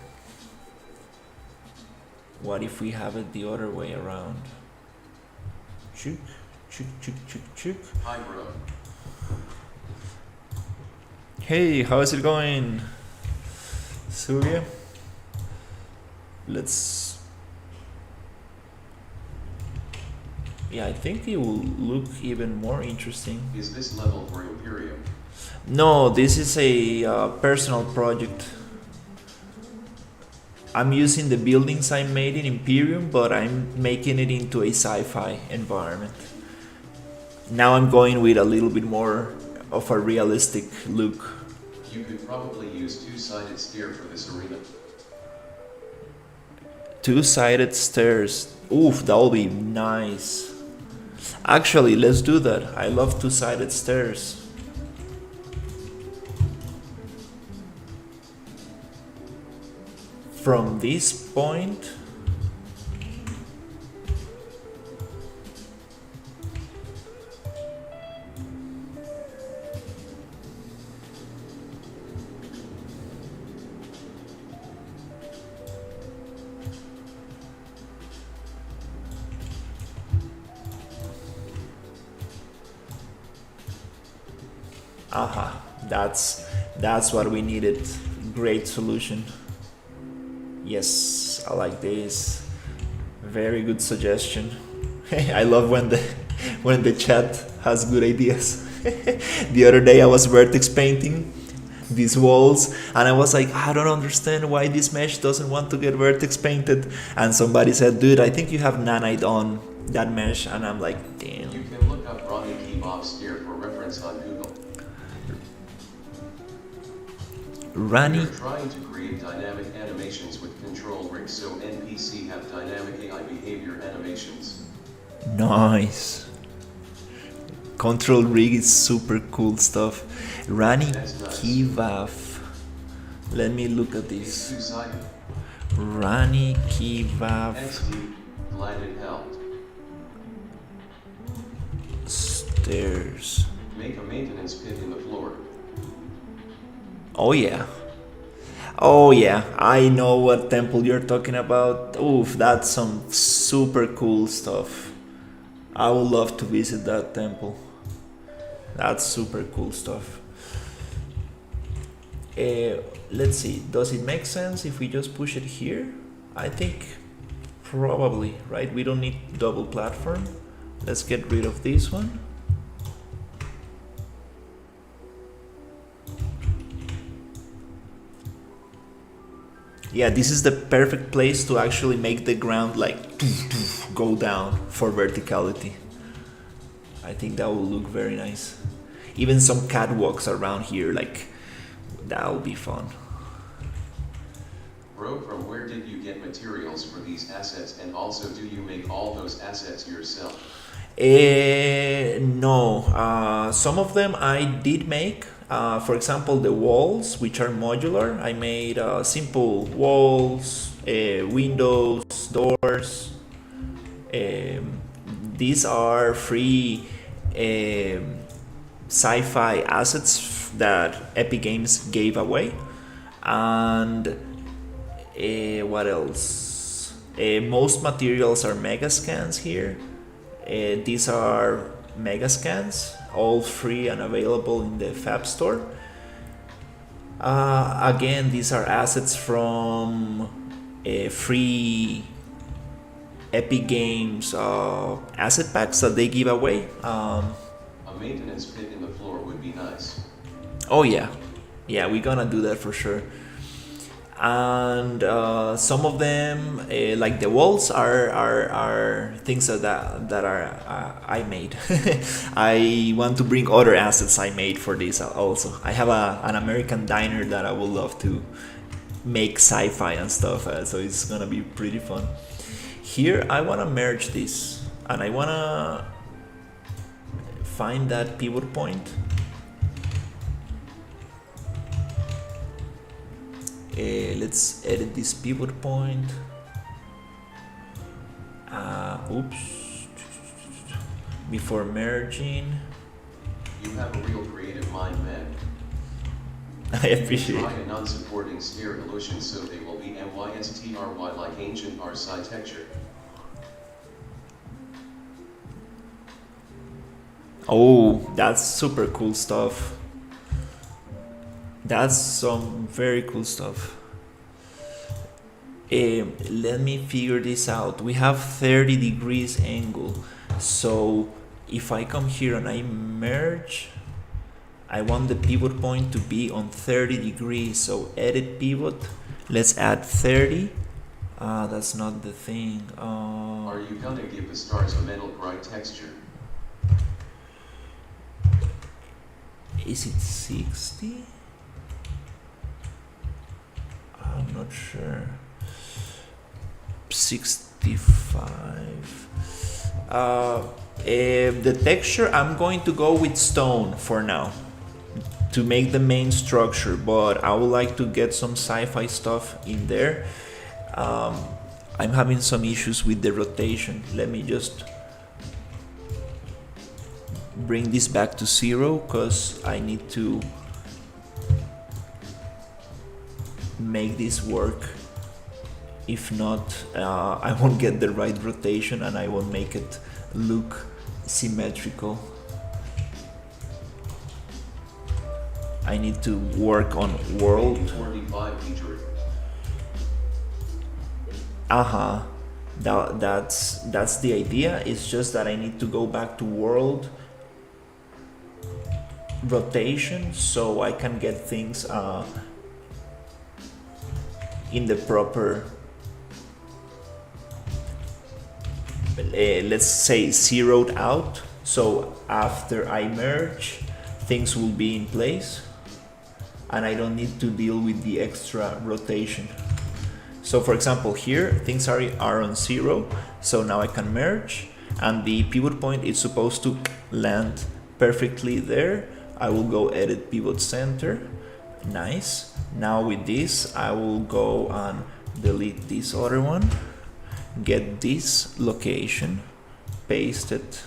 What if we have it the other way around? Chook, chook, chook, chook, chook. Hi, bro. Hey, how is it going, Surya? Let's... Yeah, I think it will look even more interesting. Is this level for Imperium? No, this is a personal project. I'm using the buildings I made in Imperium, but I'm making it into a sci-fi environment. Now I'm going with a little bit more of a realistic look. You could probably use two-sided stair for this arena. Two-sided stairs. Oof, that'll be nice. Actually, let's do that. I love two-sided stairs. From this point, aha, that's what we needed. Great solution. Yes, I like this. Very good suggestion. I love when the chat has good ideas. The other day I was vertex painting these walls and I was like, I don't understand why this mesh doesn't want to get vertex painted. And somebody said, dude, I think you have nanite on that mesh. And I'm like, damn. You can look up Ronnie Kebab stair for reference on Google. Rani. We're trying to create dynamic animations with control rigs so NPC have dynamic AI behavior animations. Nice. Control rig is super cool stuff. Rani That's nice. Kivaf. Let me look at It's this. two-sided. Rani Kivaf XD, glad it helped. stairs. Make a maintenance pit in the floor. Oh yeah. Oh yeah, I know what temple you're talking about. Oof, that's some super cool stuff. I would love to visit that temple. That's super cool stuff. Let's see, does it make sense if we just push it here? I think probably, right? We don't need double platform. Let's get rid of this one. Yeah, this is the perfect place to actually make the ground like go down for verticality. I think that will look very nice. Even some catwalks around here, like, that'll be fun. Bro, from where did you get materials for these assets, and also do you make all those assets yourself? No, some of them I did make. For example, the walls, which are modular, I made simple walls, windows, doors. These are free sci-fi assets that Epic Games gave away. And what else? Most materials are mega scans here. These are mega scans, all free and available in the Fab Store. Again, these are assets from free Epic Games asset packs that they give away. A maintenance pit in the floor would be nice. Oh yeah, we're gonna do that for sure. And some of them, like the walls, are things that are I made. I want to bring other assets I made for this also. I have an American diner that I would love to make sci-fi and stuff, so it's gonna be pretty fun. Here I want to merge this, and I want to find that pivot point. Let's edit this pivot point. Oops. Before merging. You have a real creative mind, man. I appreciate Try it. a non-supporting sphere illusion so they will be MYSTRY like ancient architecture. Oh, that's super cool stuff. That's some very cool stuff. Let me figure this out. We have 30 degrees angle. So if I come here and I merge, I want the pivot point to be on 30 degrees. So edit pivot. Let's add 30. That's not the thing. Are you gonna give the stars a metal bright texture? Is it 60? I'm not sure. 65. The texture, I'm going to go with stone for now to make the main structure, but I would like to get some sci-fi stuff in there. I'm having some issues with the rotation. Let me just bring this back to 0 because I need to make this work. If not, I won't get the right rotation and I won't make it look symmetrical. I need to work on world. 25 feature. That's the idea. It's just that I need to go back to world rotation so I can get things in the proper, let's say, zeroed out. So after I merge, things will be in place and I don't need to deal with the extra rotation. So for example, here things are on 0, so now I can merge and the pivot point is supposed to land perfectly there. I will go edit pivot center. Nice. Now with this I will go and delete this other one, get this location, paste it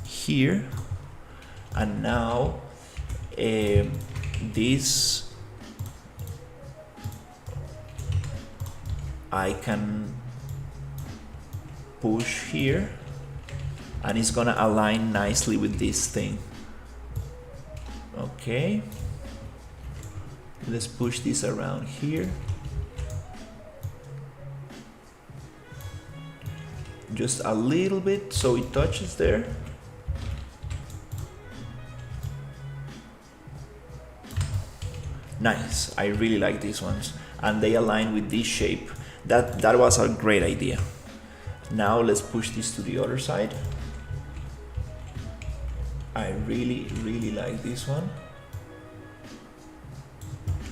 here, and now this I can push here and it's gonna align nicely with this thing. Okay, let's push this around here. Just a little bit so it touches there. Nice, I really like these ones and they align with this shape. That was a great idea. Now let's push this to the other side. I really like this one.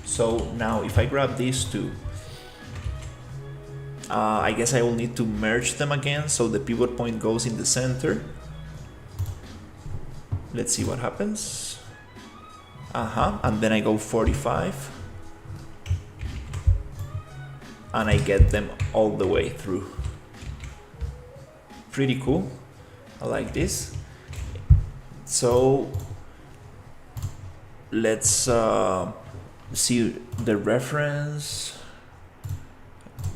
So now if I grab these two, I guess I will need to merge them again so the pivot point goes in the center. Let's see what happens. And then I go 45 and I get them all the way through. Pretty cool. I like this. So let's see the reference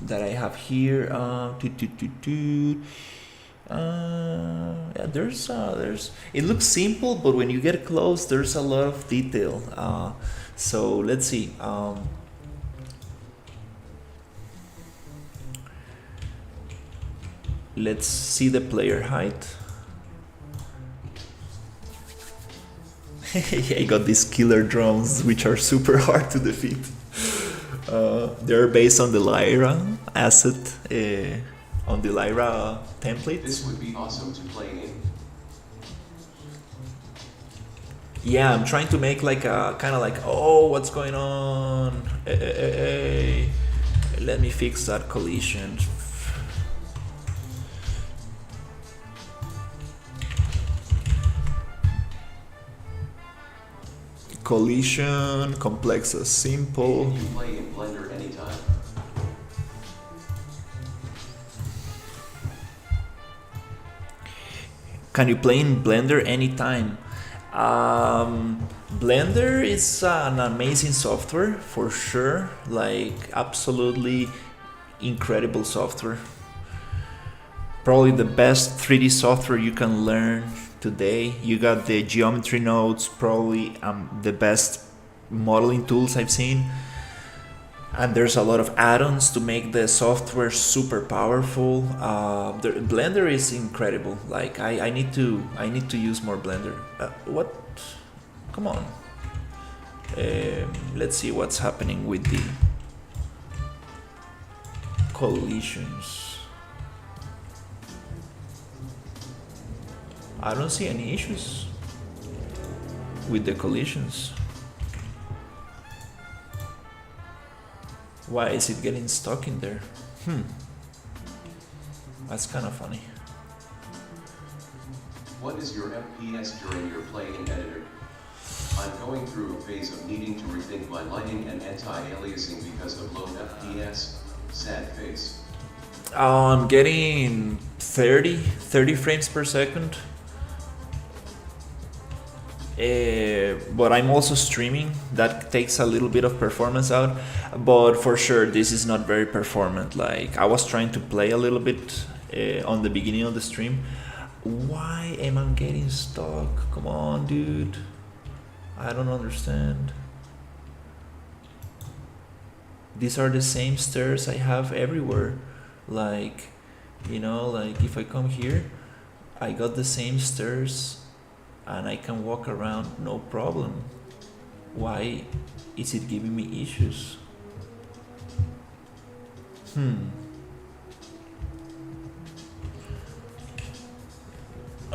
that I have here. Yeah, there's it looks simple, but when you get close there's a lot of detail. So let's see. Let's see the player height. I got these killer drones which are super hard to defeat. They're based on the Lyra asset, on the Lyra template. This would be awesome to play in. Yeah, I'm trying to make like a kind of like, oh, what's going on? Let me fix that collision. Collision, complex as simple. Can you play in Blender anytime? Can you play in Blender anytime? Blender is an amazing software for sure, like absolutely incredible software. Probably the best 3D software you can learn today. You got the geometry nodes, probably the best modeling tools I've seen. And there's a lot of add-ons to make the software super powerful. Blender is incredible. Like I need to use more Blender. What? Come on. Let's see what's happening with the collisions. I don't see any issues with the collisions. Why is it getting stuck in there? That's kind of funny. What is your FPS during your play in editor? I'm going through a phase of needing to rethink my lighting and anti-aliasing because of low FPS. Sad face. I'm getting 30 frames per second. But I'm also streaming. That takes a little bit of performance out, but for sure this is not very performant. Like I was trying to play a little bit on the beginning of the stream. Why am I getting stuck? Come on, dude. I don't understand. These are the same stairs I have everywhere. Like, you know, like if I come here, I got the same stairs and I can walk around no problem. Why is it giving me issues?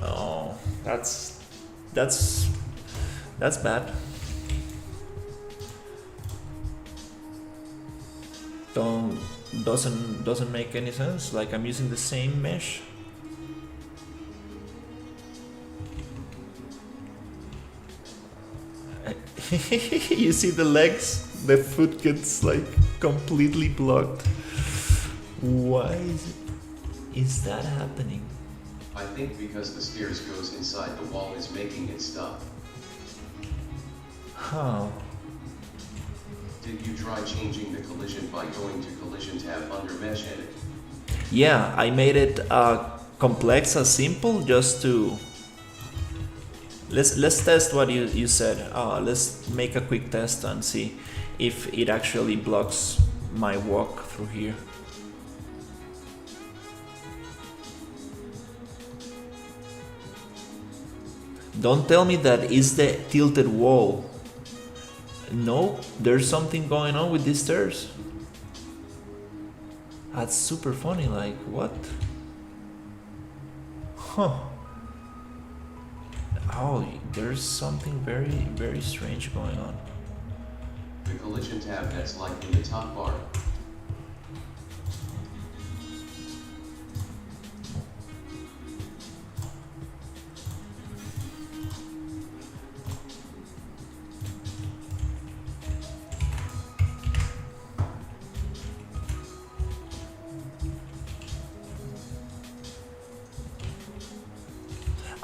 Oh, that's bad. Doesn't make any sense. Like I'm using the same mesh. You see the legs? The foot gets like completely blocked. Why is that happening? I think because the stairs goes inside the wall is making it stop. Huh. Did you try changing the collision by going to collision tab under mesh edit? Yeah, I made it complex as simple just to let's test what you said. Let's make a quick test and see if it actually blocks my walk through here. Don't tell me that is the tilted wall. No, there's something going on with these stairs. That's super funny, like what? Huh. Oh, there's something very, very strange going on. The collision tab that's like in the top bar.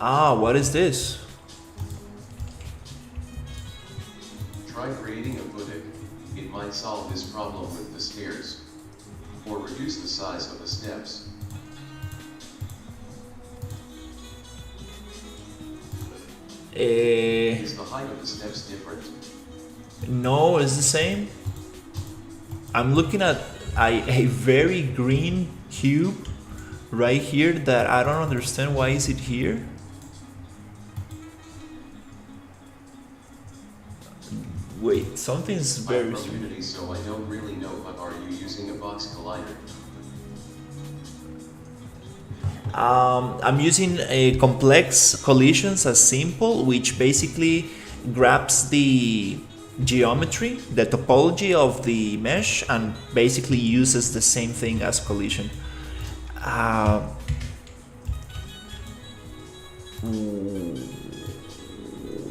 Ah, what is this? Try creating a footing. It might solve this problem with the stairs. Or reduce the size of the steps. Is the height of the steps different? No, it's the same. I'm looking at a very green cube right here that I don't understand why is it here. Wait, something's very I'm from strange. Unity, so I don't really know, but are you using a box collider? I'm using a complex collisions as simple, which basically grabs the geometry, the topology of the mesh, and basically uses the same thing as collision.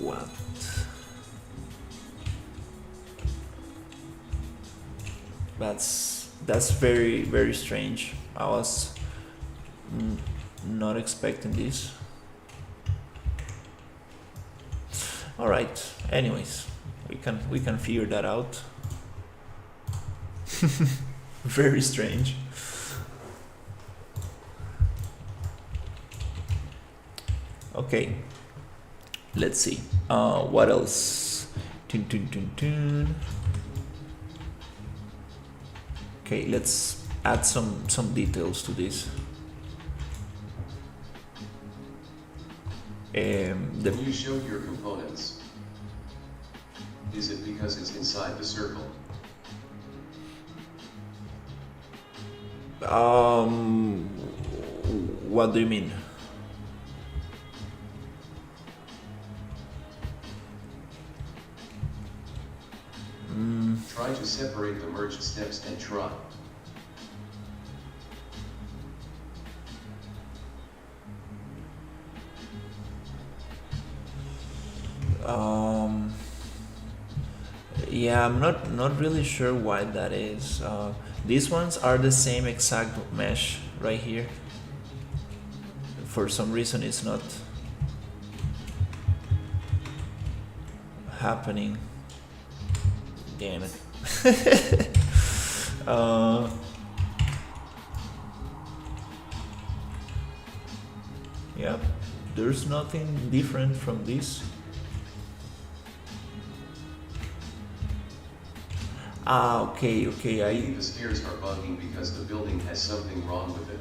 What? That's very, very strange. I was not expecting this. All right. Anyways, we can figure that out. Very strange. Okay. Let's see. What else? Tun, tun, tun, tun. Okay, let's add some details to this. When you showed your components, is it because it's inside the circle? What do you mean? Try to separate the merged steps and try. Yeah, I'm not really sure why that is. These ones are the same exact mesh right here. For some reason it's not happening. Damn it. Yep, there's nothing different from this. Okay, Maybe the stairs are bugging because the building has something wrong with it.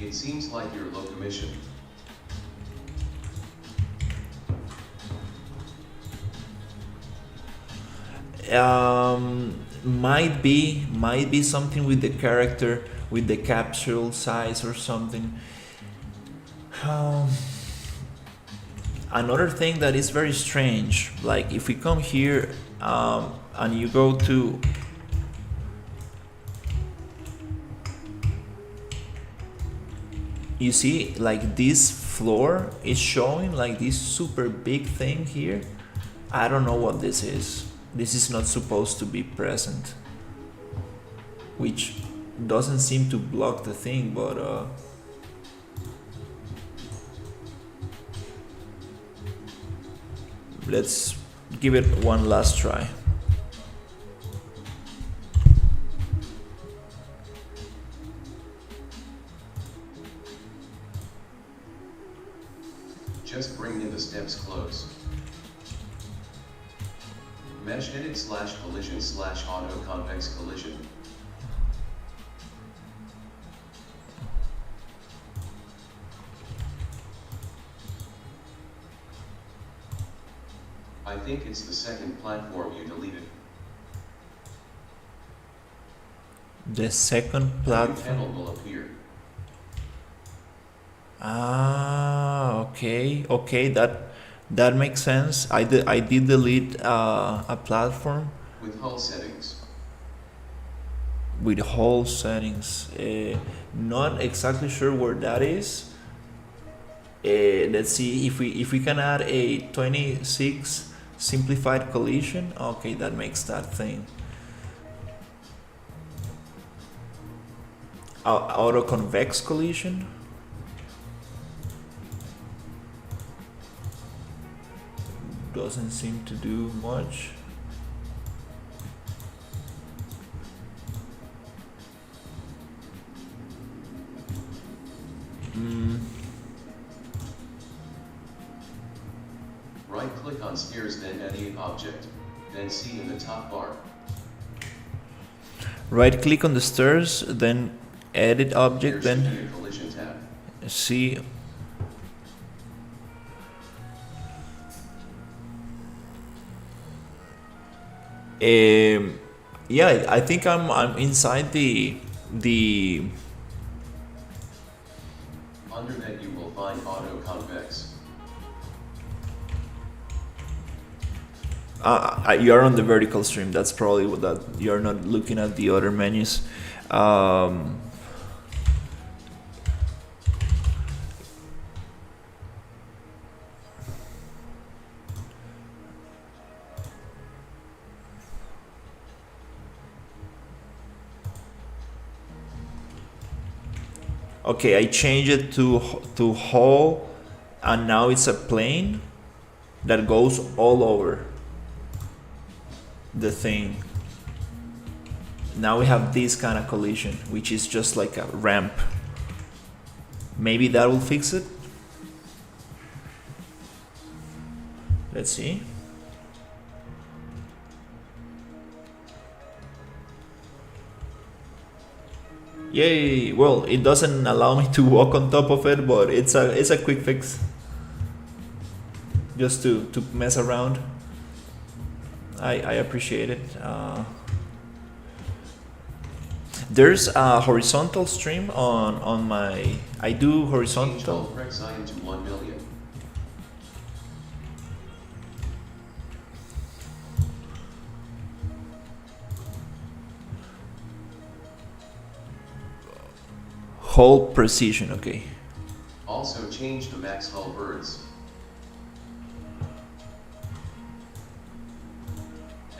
It seems like you're low commission. Might be something with the character, with the capsule size or something. Another thing that is very strange, like if we come here and you go to you see like this floor is showing like this super big thing here. I don't know what this is. This is not supposed to be present, which doesn't seem to block the thing, but Let's give it one last try. Just bring in the steps close. Mesh edit / collision / auto convex collision. I think it's the second platform you deleted. The second platform. Panel will appear. Ah, okay, that makes sense. I did delete a platform With hull settings. with whole settings. Not exactly sure where that is. Let's see if we can add a 26 simplified collision. Okay, that makes that thing. Auto convex collision. Doesn't seem to do much. Right click on steers, then edit object, then see in the top bar. Right click on the stairs, then edit object, There should then be a collision tab. see. Yeah, I think I'm inside the Under that you will find auto convex. you're on the vertical stream. That's probably what that you're not looking at the other menus. Okay, I changed it to whole, and now it's a plane that goes all over the thing. Now we have this kind of collision, which is just like a ramp. Maybe that will fix it. Let's see. Yay! Well, it doesn't allow me to walk on top of it, but it's a quick fix. Just to mess around. I appreciate it. There's a horizontal stream on my. I do Change horizontal. all correct sign to 1 million. Hull precision. Okay. Also change the max hull birds.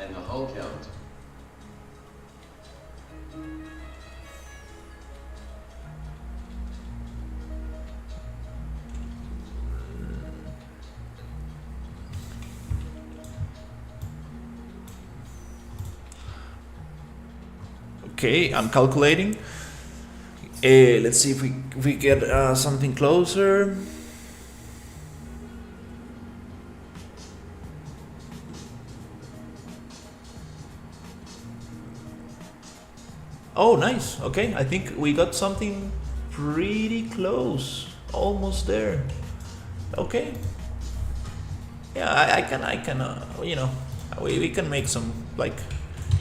And the hull count. Okay, I'm calculating. Let's see if we get something closer. Oh, nice. Okay, I think we got something pretty close. Almost there. Okay. Yeah, I can, you know, we can make some like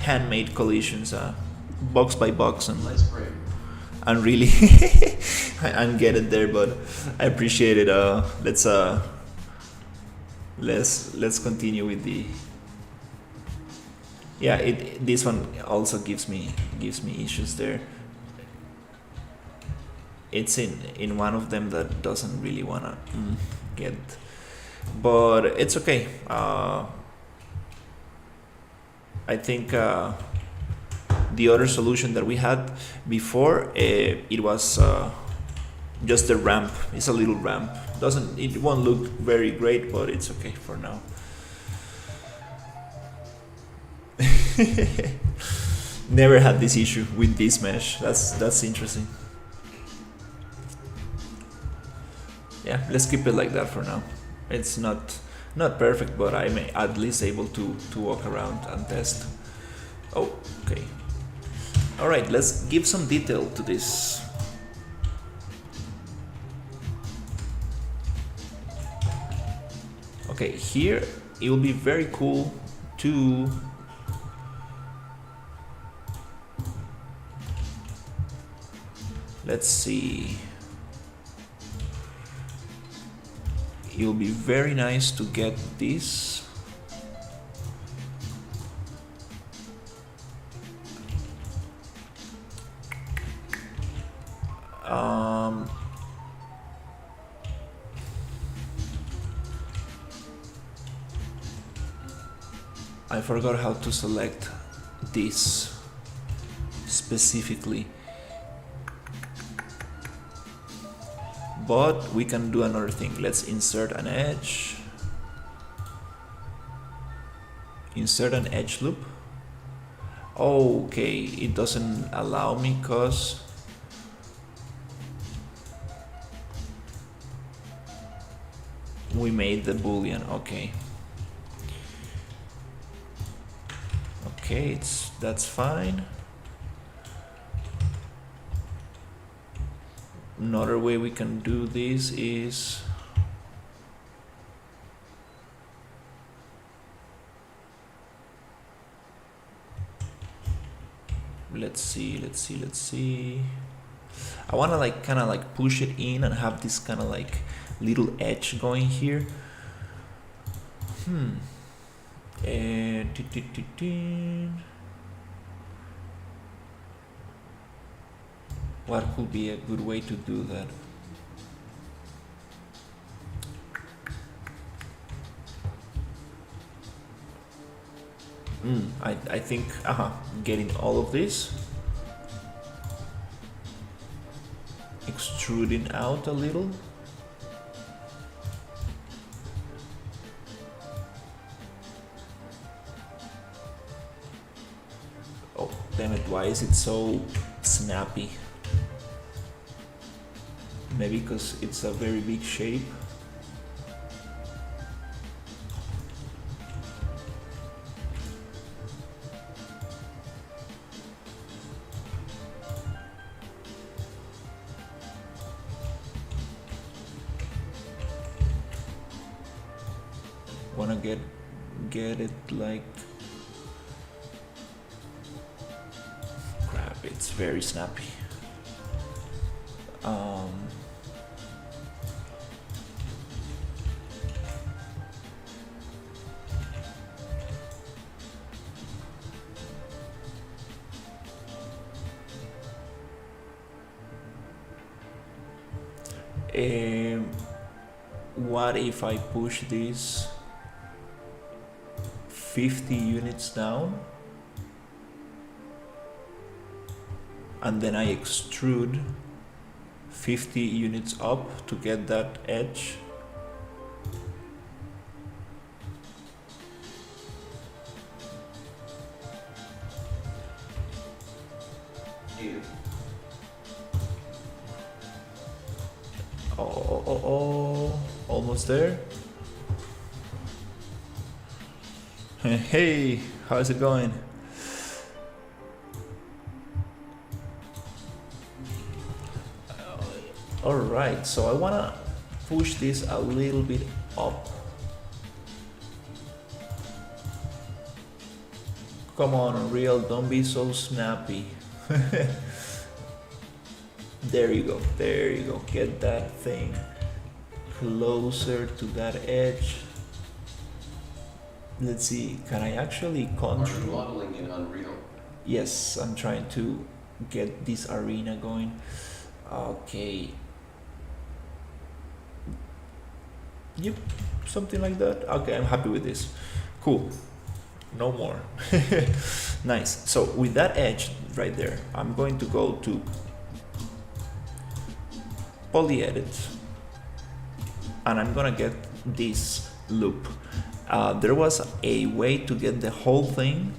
handmade collisions, box by box, Let's pray. and really and get it there. But I appreciate it. Let's continue with the. Yeah, this one also gives me issues there. It's in one of them that doesn't really wanna get, but it's okay. I think the other solution that we had before, it was just a ramp. It's a little ramp. It won't look very great, but it's okay for now. Never had this issue with this mesh. That's interesting. Yeah, let's keep it like that for now. It's not perfect, but I'm at least able to walk around and test. Oh, okay. All right, let's give some detail to this. Okay, here it will be very cool to let's see. It will be very nice to get this. I forgot how to select this specifically, but we can do another thing. Let's insert an edge. Insert an edge loop. Okay, it doesn't allow me because we made the boolean. Okay, that's fine. Another way we can do this is let's see. I want to kind of push it in and have this kind of little edge going here. What could be a good way to do that? I think getting all of this, extruding out a little. Oh, damn it, why is it so snappy? Maybe because it's a very big shape. Wanna get it crap, it's very snappy. What if I push this 50 units down and then I extrude 50 units up to get that edge? Oh, almost there. Hey, how's it going? All right, so I wanna push this a little bit up. Come on, Unreal, don't be so snappy. There you go, get that thing closer to that edge. Let's see, can I actually control? Are you modeling in Unreal? Yes, I'm trying to get this arena going. Okay. Yep, something like that. Okay, I'm happy with this. Cool. No more. Nice. So with that edge right there, I'm going to go to poly edit and I'm gonna get this loop. There was a way to get the whole thing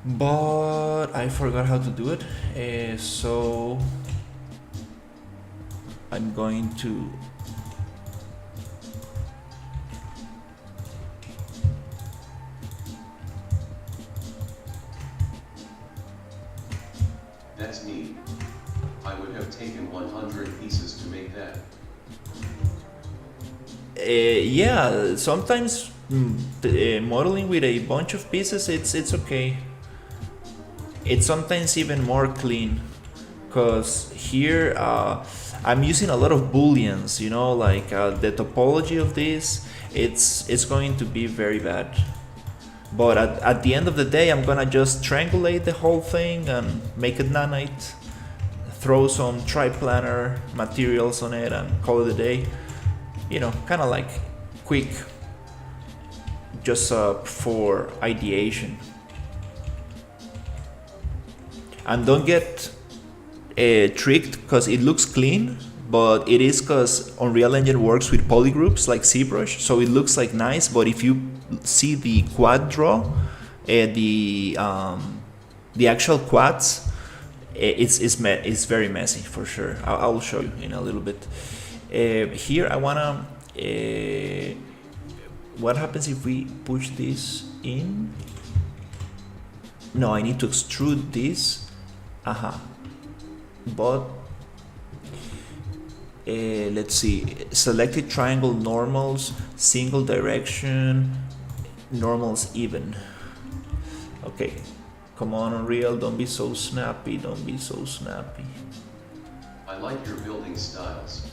but I forgot how to do it. So I'm going to That's neat. I would have taken 100 pieces to make that. yeah, sometimes modeling with a bunch of pieces, it's okay. It's sometimes even more clean, because here I'm using a lot of booleans. You know, like the topology of this, it's going to be very bad. But at the end of the day, I'm gonna just triangulate the whole thing and make it nanite, throw some triplanar materials on it, and call it a day. You know, kind of like quick, just for ideation. And don't get tricked, because it looks clean, but it is because Unreal Engine works with polygroups like ZBrush, so it looks like nice. But if you see the quad draw, the actual quads, it's very messy for sure. I'll show you in a little bit. Here I wanna. What happens if we push this in? No, I need to extrude this. But let's see. Selected triangle normals, single direction, normals even. Okay, come on, Unreal, don't be so snappy. Don't be so snappy. I like your building styles.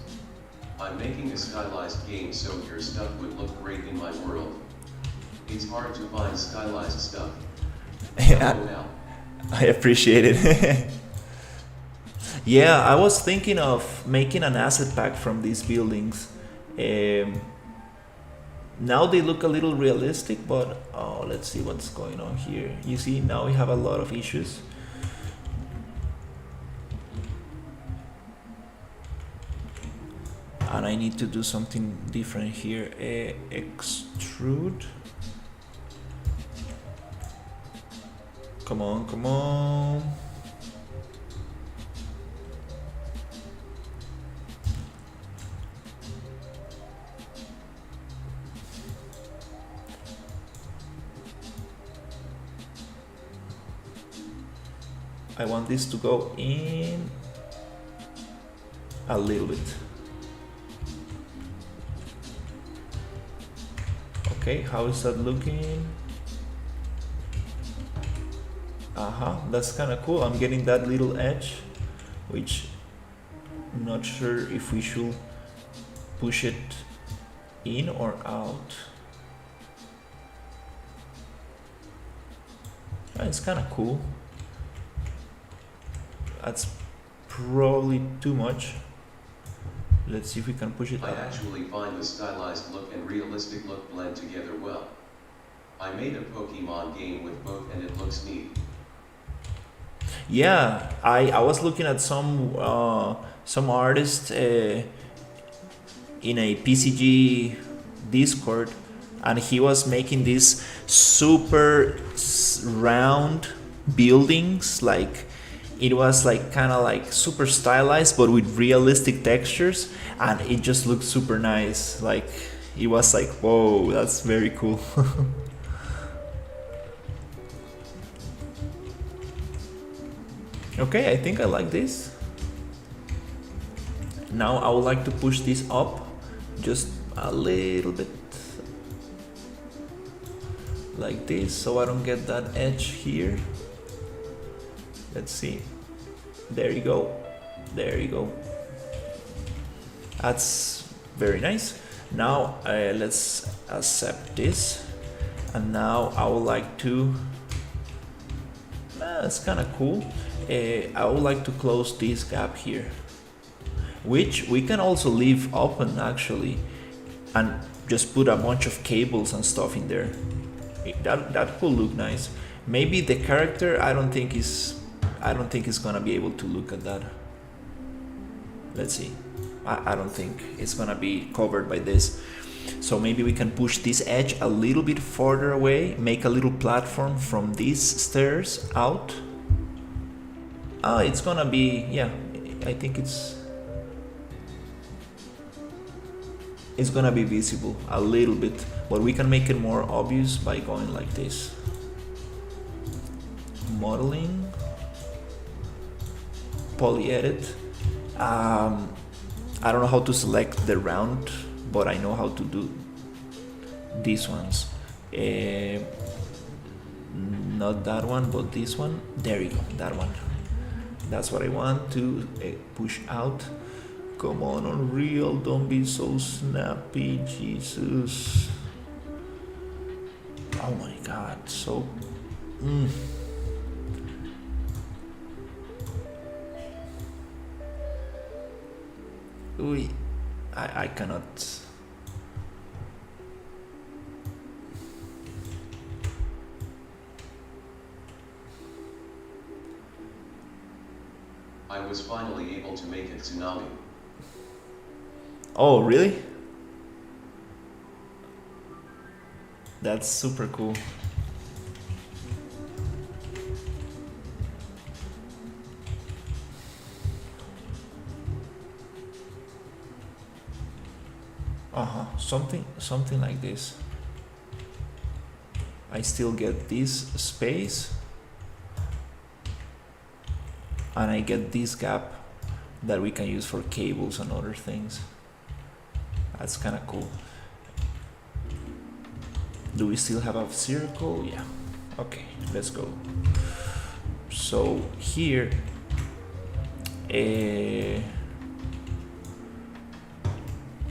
I'm making a stylized game so your stuff would look great in my world. It's hard to find stylized stuff. I appreciate it. Yeah, I was thinking of making an asset pack from these buildings. Now they look a little realistic, but oh, let's see what's going on here. You see, now we have a lot of issues. And I need to do something different here. Extrude. Come on, come on. I want this to go in a little bit. Okay, how is that looking? That's kind of cool. I'm getting that little edge, which I'm not sure if we should push it in or out. It's kind of cool. That's probably too much. Let's see if we can push it I up. actually find the stylized look and realistic look blend together well. I made a Pokemon game with both and it looks neat. Yeah, I was looking at some artist in a PCG Discord, and he was making these super round buildings. Like, it was like kind of like super stylized, but with realistic textures, and it just looked super nice. Like, it was like, whoa, that's very cool. Okay, I think I like this. Now I would like to push this up just a little bit, like this, so I don't get that edge here. Let's see. There you go. There you go. That's very nice. Now let's accept this. And now I would like to... That's kind of cool. I would like to close this gap here, which we can also leave open actually, and just put a bunch of cables and stuff in there. That could look nice. Maybe the character, I don't think is gonna be able to look at that. Let's see. I don't think it's gonna be covered by this. So maybe we can push this edge a little bit further away, make a little platform from these stairs out. Oh, it's gonna be, yeah, I think it's gonna be visible a little bit, but we can make it more obvious by going like this. Modeling, poly edit. I don't know how to select the round, but I know how to do these ones. Not that one, but this one. There you go, that one. That's what I want to push out. Come on, Unreal, don't be so snappy, Jesus. Oh my God, so... I cannot... I was finally able to make it tsunami. Oh, really? That's super cool. Something like this. I still get this space, and I get this gap that we can use for cables and other things. That's kind of cool. Do we still have a circle? Yeah. Okay, let's go. So here,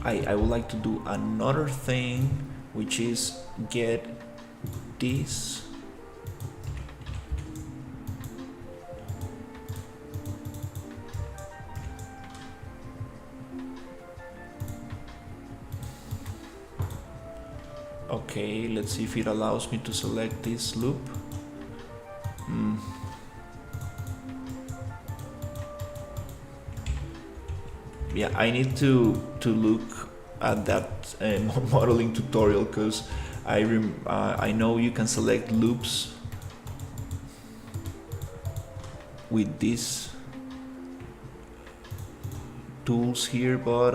I would like to do another thing, which is get this okay, let's see if it allows me to select this loop. Yeah, I need to look at that modeling tutorial, because I know you can select loops with these tools here, but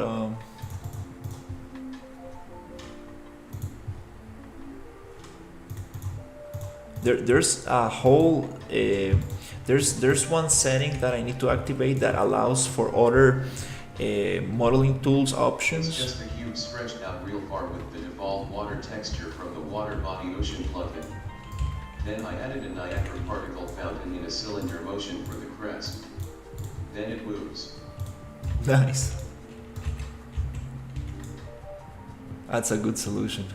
there's a whole there's one setting that I need to activate that allows for other modeling tools options. It's just a cube stretched out real far with the default water texture from the water body ocean plugin. Then I added a Niagara particle fountain in a cylinder motion for the crest. Then it moves. Nice. That's a good solution.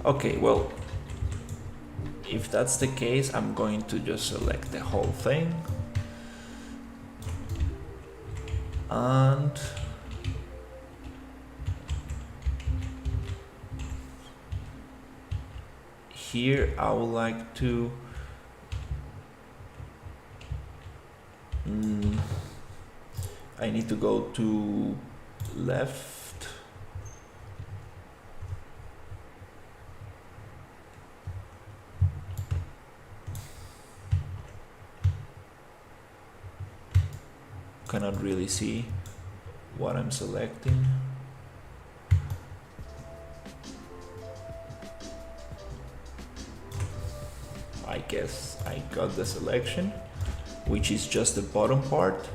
Okay, well, if that's the case, I'm going to just select the whole thing. And here I would like to I need to go to left. Cannot really see what I'm selecting. I guess I got the selection, which is just the bottom part.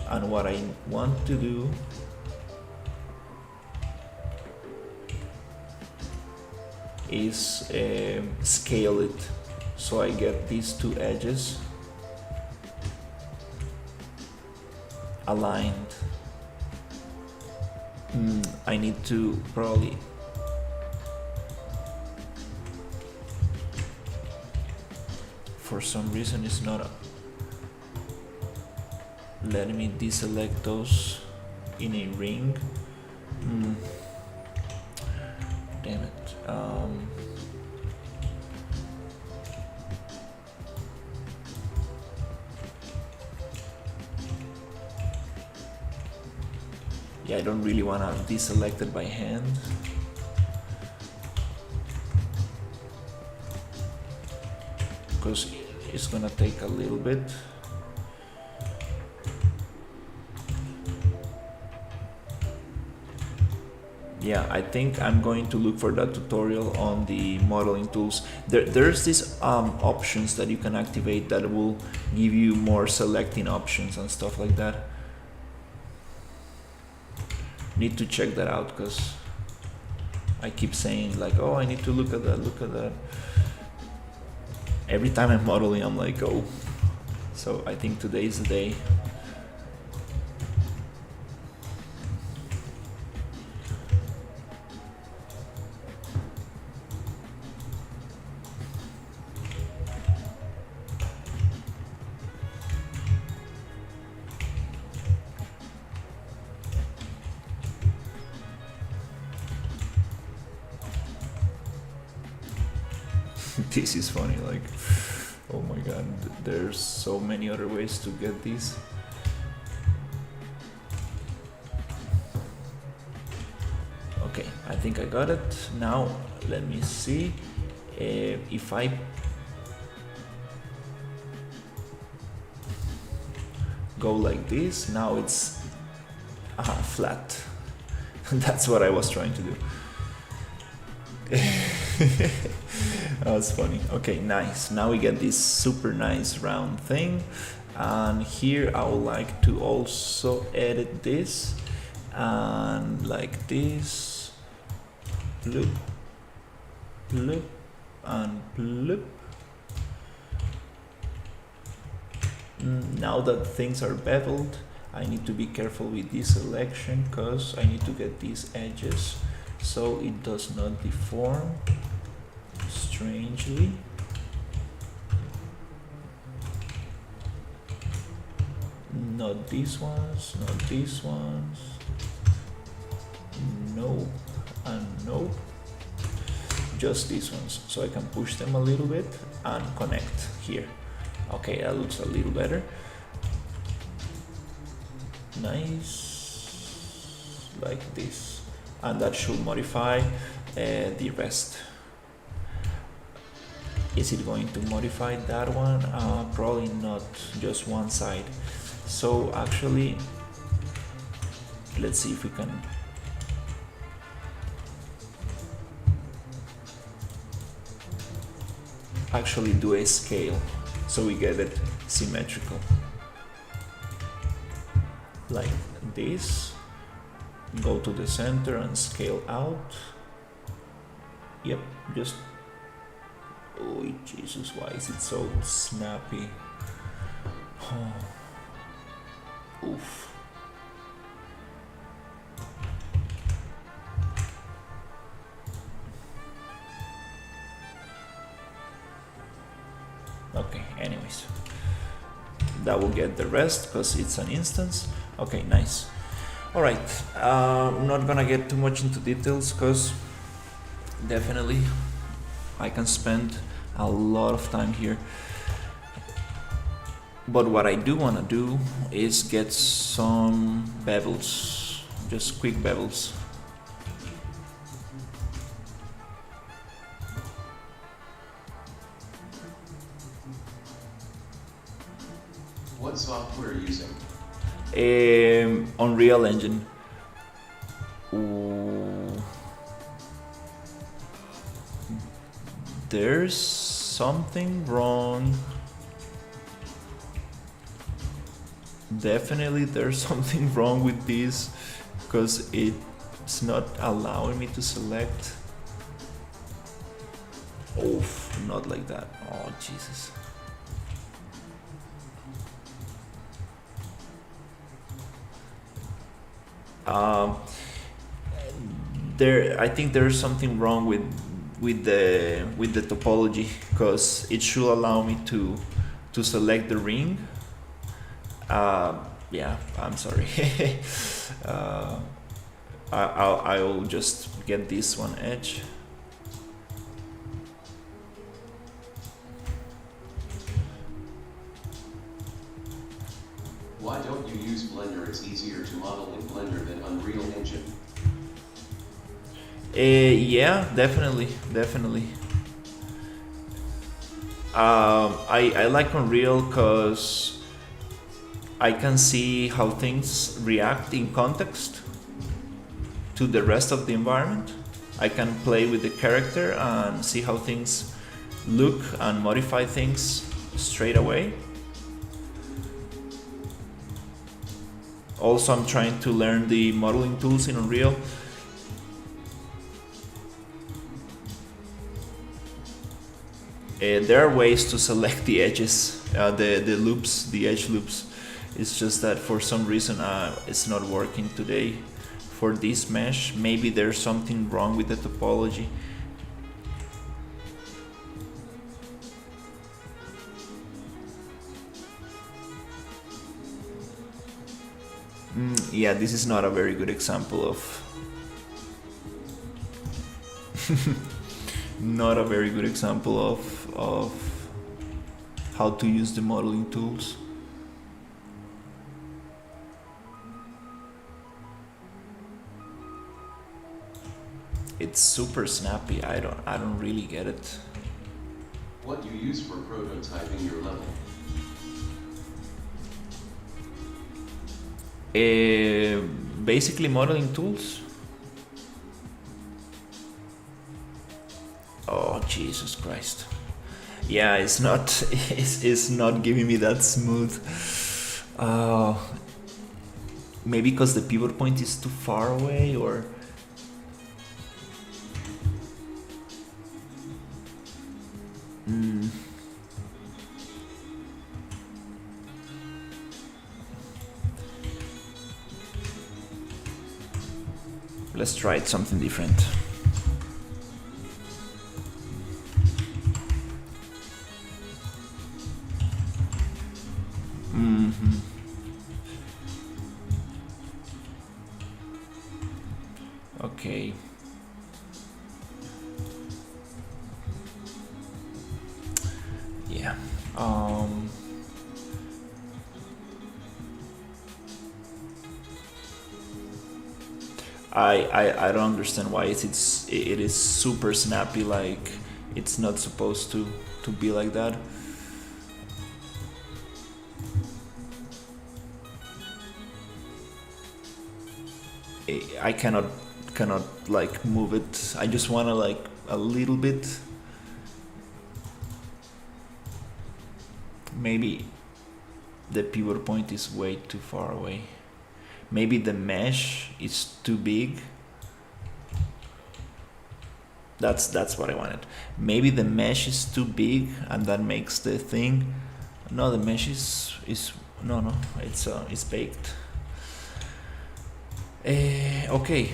And what I want to do is scale it, so I get these two edges aligned. I need to probably for some reason it's not letting me deselect those in a ring. Damn it. Yeah, I don't really want to deselect it by hand. Because it's gonna take a little bit. Yeah, I think I'm going to look for that tutorial on the modeling tools. There's these options that you can activate that will give you more selecting options and stuff like that. Need to check that out because I keep saying like, oh, I need to look at that. Every time I'm modeling, I'm like, oh. So I think today is the day. This is funny, like, oh my god, there's so many other ways to get these. Okay, I think I got it. Now, let me see if I go like this, now it's flat. That's what I was trying to do. That's funny. Okay, nice. Now we get this super nice round thing, and here I would like to also edit this, and like this, bloop, bloop, and bloop. Now that things are beveled, I need to be careful with this selection because I need to get these edges so it does not deform strangely. Not these ones, not these ones. Nope, and nope. Just these ones. So I can push them a little bit and connect here. Okay, that looks a little better. Nice, like this. And that should modify the rest. Is it going to modify that one? Probably not, just one side. So actually, let's see if we can actually do a scale so we get it symmetrical. Like this. Go to the center and scale out. Yep, just, oh Jesus, why is it so snappy? Oh. Oof. Okay, anyways, that will get the rest because it's an instance. Okay, nice. All right, I'm not gonna get too much into details because definitely I can spend a lot of time here. But what I do want to do is get some bevels, just quick bevels. What software are you using? Unreal Engine. Ooh. There's something wrong. Definitely there's something wrong with this because it's not allowing me to select. Oh, not like that. Oh, Jesus. I think there's something wrong with the topology because it should allow me to select the ring. Yeah, I'm sorry. I'll just get this one edge. Why don't you use Blender? It's easier to model in Blender than Unreal Yeah, definitely, definitely. I like Unreal because I can see how things react in context to the rest of the environment. I can play with the character and see how things look and modify things straight away. Also, I'm trying to learn the modeling tools in Unreal. There are ways to select the edges, the loops, the edge loops. It's just that for some reason it's not working today for this mesh. Maybe there's something wrong with the topology. Yeah, this is not a very good example of not a very good example of how to use the modeling tools. It's super snappy. I don't really get it. What you use for prototyping your level? Basically modeling tools. Oh Jesus Christ! Yeah, it's not it's not giving me that smooth. Maybe because the pivot point is too far away, or let's try it something different. Okay. Yeah. I don't understand why it is super snappy. Like it's not supposed to be like that. I cannot like move it. I just wanna like a little bit. Maybe the pivot point is way too far away. Maybe the mesh is too big. That's what I wanted. Maybe the mesh is too big and that makes the thing. No, the mesh is no, it's baked. Okay.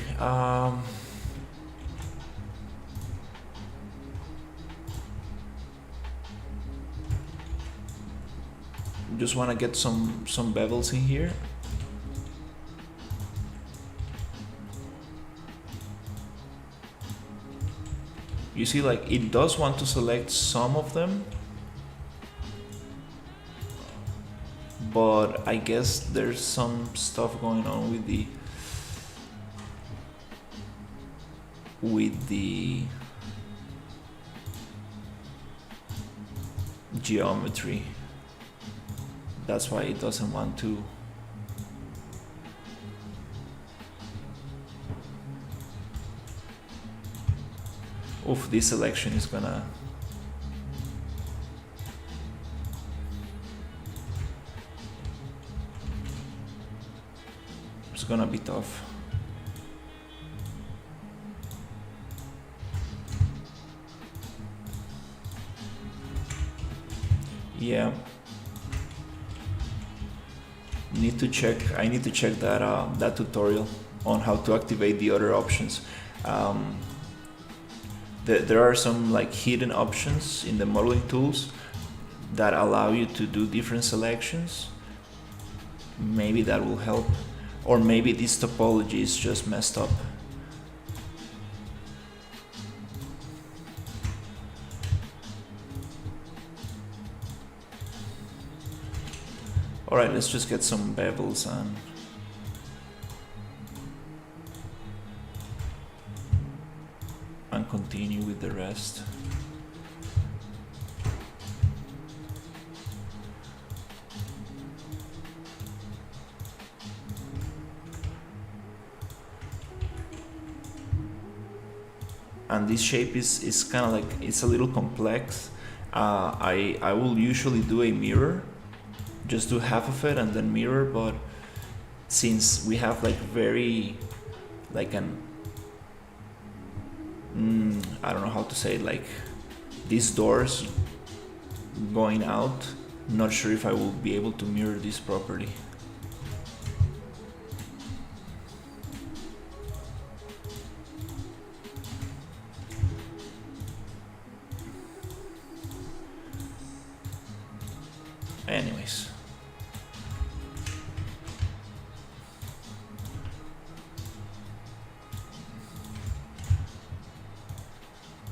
Just want to get some bevels in here. You see, like it does want to select some of them, but I guess there's some stuff going on with the geometry. That's why it doesn't want to. Oof, this selection is gonna. It's gonna be tough. Yeah. I need to check that that tutorial on how to activate the other options. There are some like hidden options in the modeling tools that allow you to do different selections. Maybe that will help, or maybe this topology is just messed up. Alright, let's just get some bevels and continue with the rest. And this shape is kind of like, it's a little complex. I will usually do a mirror, just do half of it and then mirror, but since we have like very, like an, I don't know how to say it, like these doors going out, not sure if I will be able to mirror this properly. Anyways,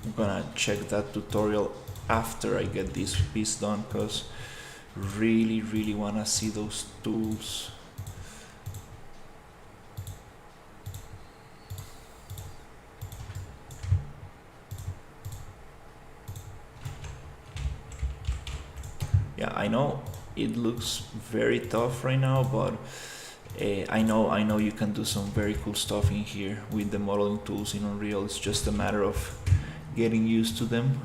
I'm gonna check that tutorial after I get this piece done, because really wanna see those tools. Yeah, I know it looks very tough right now, but I know you can do some very cool stuff in here with the modeling tools in Unreal. It's just a matter of getting used to them,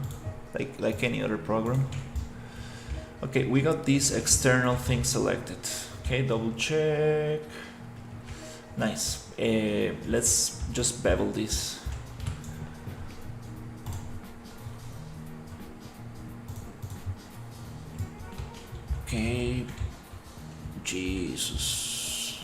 like any other program. Okay, we got these external things selected. Okay, double check. Nice. Let's just bevel this. Okay, Jesus.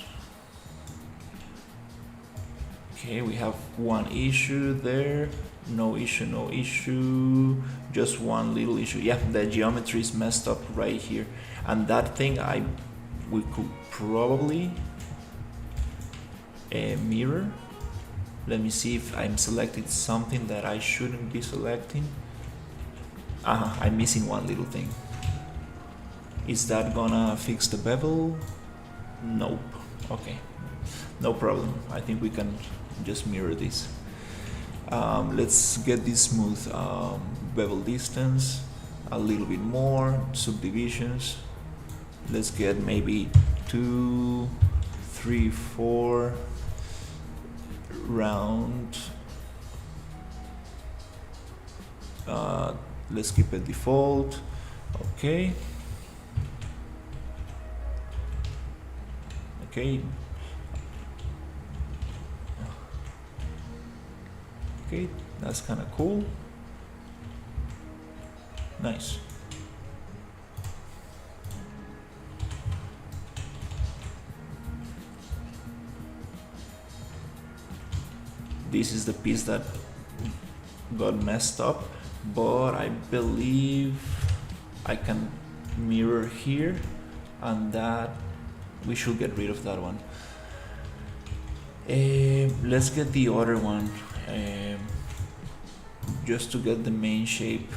Okay, we have one issue there. No issue, just one little issue. Yeah, the geometry is messed up right here. And that thing, we could probably mirror. Let me see if I'm selecting something that I shouldn't be selecting. I'm missing one little thing. Is that gonna fix the bevel? Nope. Okay, no problem. I think we can just mirror this. Let's get this smooth. Bevel distance a little bit more. Subdivisions, let's get maybe 2, 3, 4. Round. Let's keep it default. Okay. Okay. Okay, that's kind of cool. Nice. This is the piece that got messed up, but I believe I can mirror here, and that we should get rid of that one. Let's get the other one, just to get the main shape.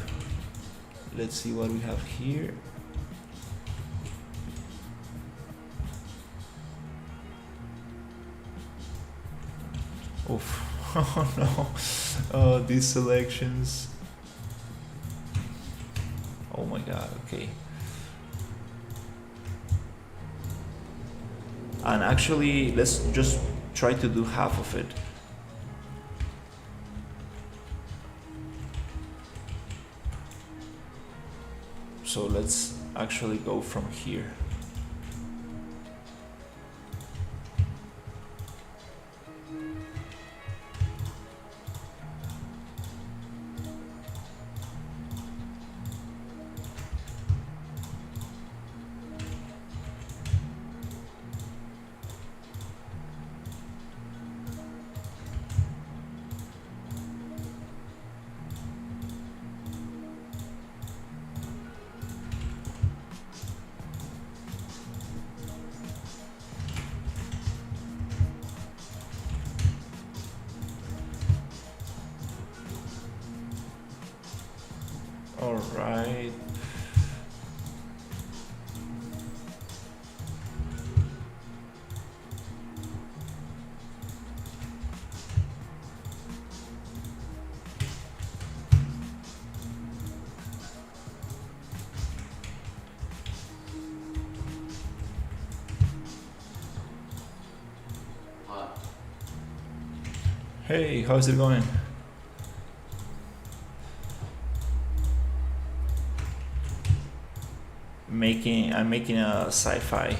Let's see what we have here. Oof. Oh no. Oh, these selections. Oh my god, okay. And actually, let's just try to do half of it. So let's actually go from here. All right. Hey, how's it going? I'm making a sci-fi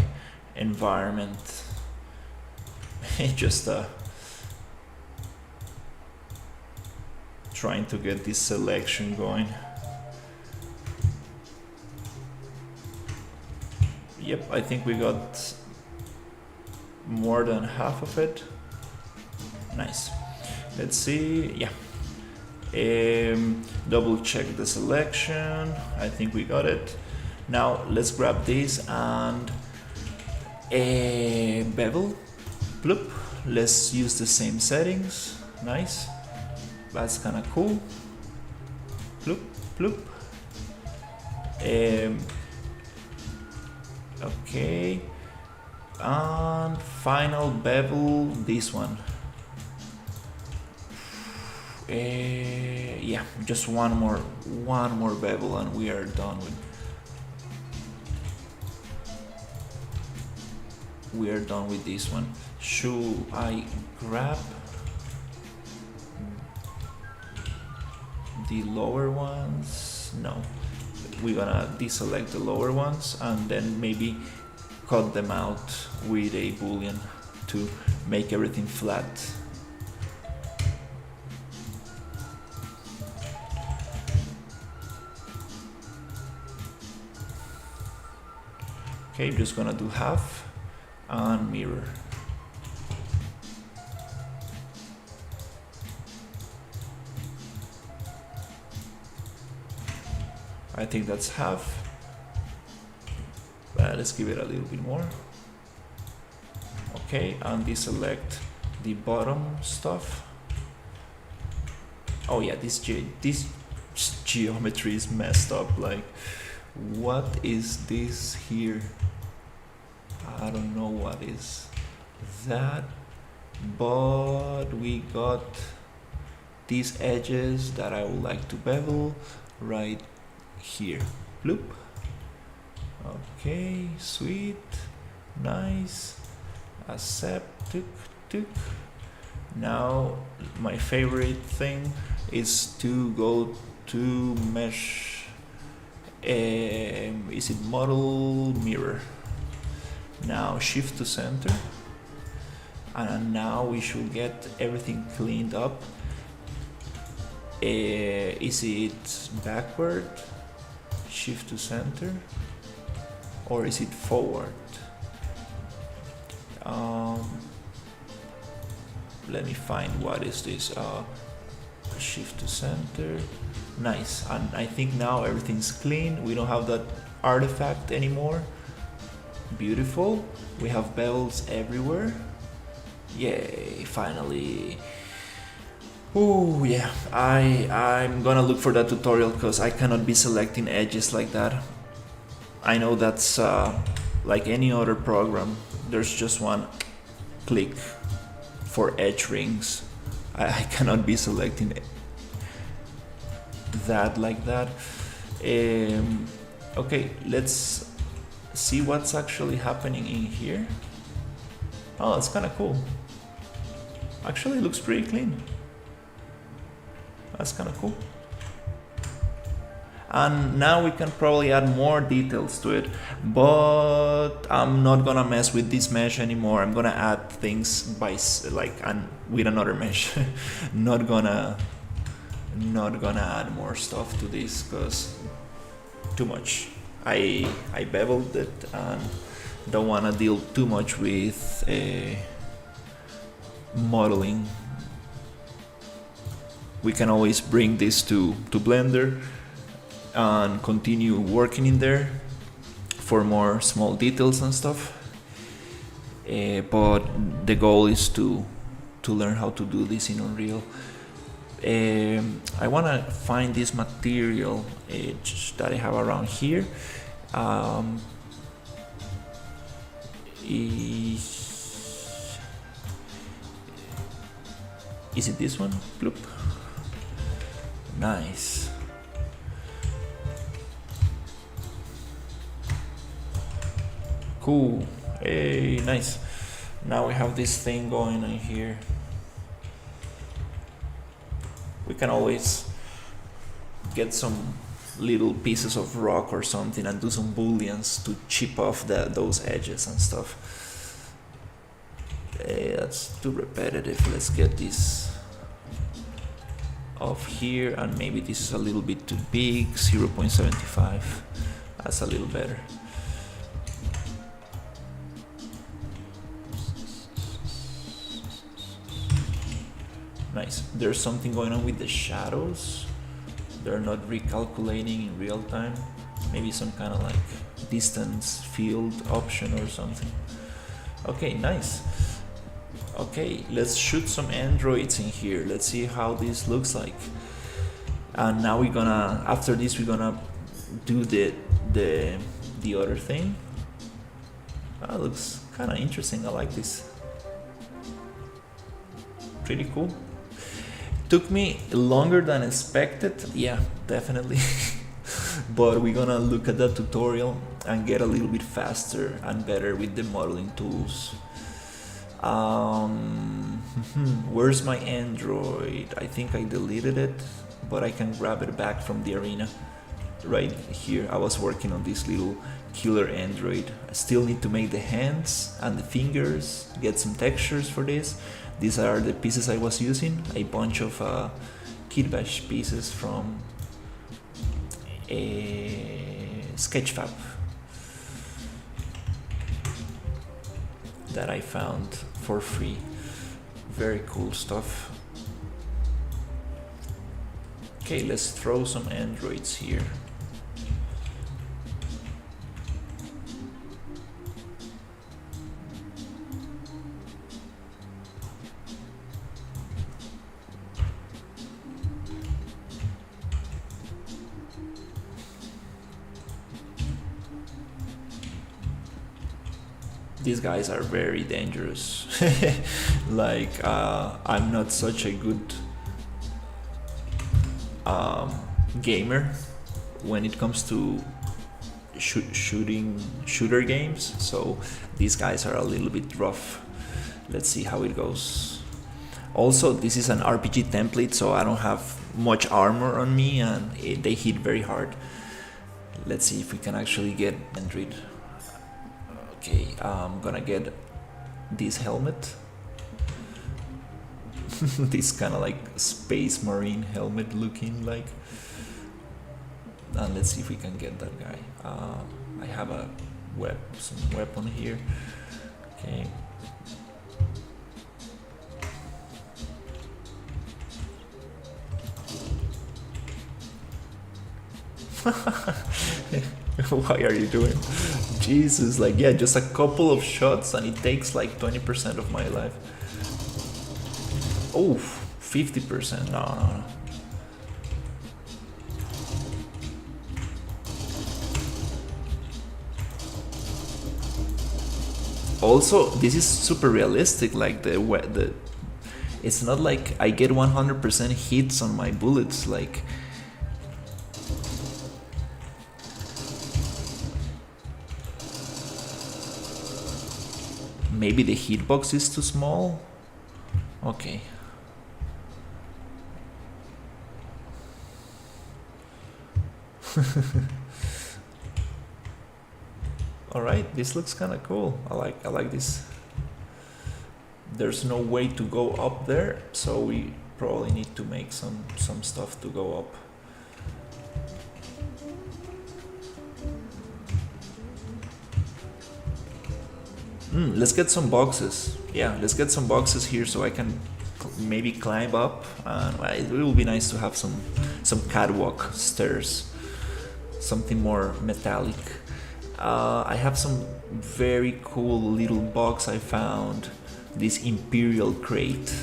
environment. Just trying to get this selection going. Yep, I think we got more than half of it. Nice. Let's see. Yeah. Double check the selection. I think we got it. Now let's grab this and bevel. Bloop. Let's use the same settings. Nice. That's kind of cool. Bloop, bloop. Okay. And final bevel, this one. Yeah, just one more bevel and we are done with this one. Should I grab the lower ones? No, we're gonna deselect the lower ones and then maybe cut them out with a boolean to make everything flat. Okay, I'm just gonna do half and mirror. I think that's half. Let's give it a little bit more. Okay, and deselect the bottom stuff. Oh yeah, this geometry is messed up. Like, what is this here? I don't know what is that, but we got these edges that I would like to bevel right here. Bloop. Okay, sweet, nice. Accept. Tuk, tuk. Now my favorite thing is to go to mesh. Is it model mirror? Now shift to center, and now we should get everything cleaned up. Is it backward? Shift to center, or is it forward? Let me find what is this. Shift to center. Nice. And I think now everything's clean. We don't have that artifact anymore. Beautiful. We have bevels everywhere. Yay, finally. Oh yeah, I'm gonna look for that tutorial because I cannot be selecting edges like that. I know that's like any other program. There's just one click for edge rings. I cannot be selecting that like that. Okay, let's see what's actually happening in here. Oh, that's kind of cool. Actually, it looks pretty clean. That's kind of cool. And now we can probably add more details to it, but I'm not gonna mess with this mesh anymore. I'm gonna add things by with another mesh. not gonna add more stuff to this because too much. I beveled it and don't wanna deal too much with modeling. We can always bring this to Blender and continue working in there for more small details and stuff. But the goal is to learn how to do this in Unreal. I want to find this material edge that I have around here. Is it this one? Bloop. Nice. Cool. Hey, nice. Now we have this thing going in here. We can always get some little pieces of rock or something and do some booleans to chip off those edges and stuff. That's too repetitive. Let's get this off here, and maybe this is a little bit too big. 0.75. That's a little better. Nice. There's something going on with the shadows. They're not recalculating in real time. Maybe some kind of like distance field option or something. Okay, nice. Okay, let's shoot some androids in here. Let's see how this looks like. And now we're gonna, after this, we're gonna do the other thing. That looks kind of interesting. I like this. Pretty cool. Took me longer than expected. Yeah, definitely. But we're gonna look at that tutorial and get a little bit faster and better with the modeling tools. Where's my Android? I think I deleted it, but I can grab it back from the arena. Right here, I was working on this little killer Android. I still need to make the hands and the fingers, get some textures for this. These are the pieces I was using, a bunch of Kitbash pieces from a Sketchfab that I found for free. Very cool stuff. Okay, let's throw some androids here. These guys are very dangerous. Like, I'm not such a good gamer when it comes to shooter games, so these guys are a little bit rough. Let's see how it goes. Also, this is an RPG template, so I don't have much armor on me, and they hit very hard. Let's see if we can actually get Android. Okay, I'm gonna get this helmet. This kind of like space marine helmet looking like. And let's see if we can get that guy. I have some weapon here. Okay. Why are you doing? Jesus, like, yeah, just a couple of shots and it takes like 20% of my life. Oh, 50%. No. Also, this is super realistic. Like the it's not like I get 100% hits on my bullets. Like, maybe the hitbox is too small. Okay. All right, this looks kind of cool. I like this. There's no way to go up there, so we probably need to make some stuff to go up. Let's get some boxes. Yeah, let's get some boxes here so I can maybe climb up. It will be nice to have some catwalk stairs, something more metallic. I have some very cool little box I found. This Imperial crate.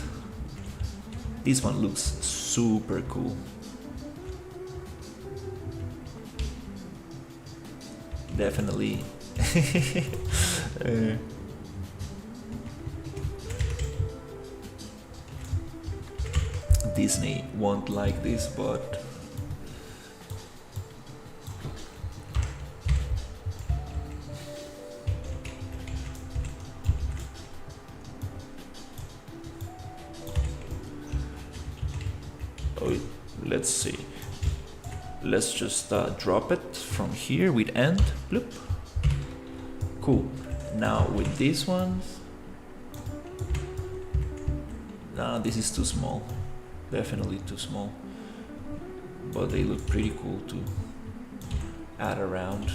This one looks super cool. Definitely. Disney won't like this, but Oh, let's see. Let's just drop it from here with end. Bloop. Cool. Now with these ones, this is too small. Definitely too small. But they look pretty cool to add around.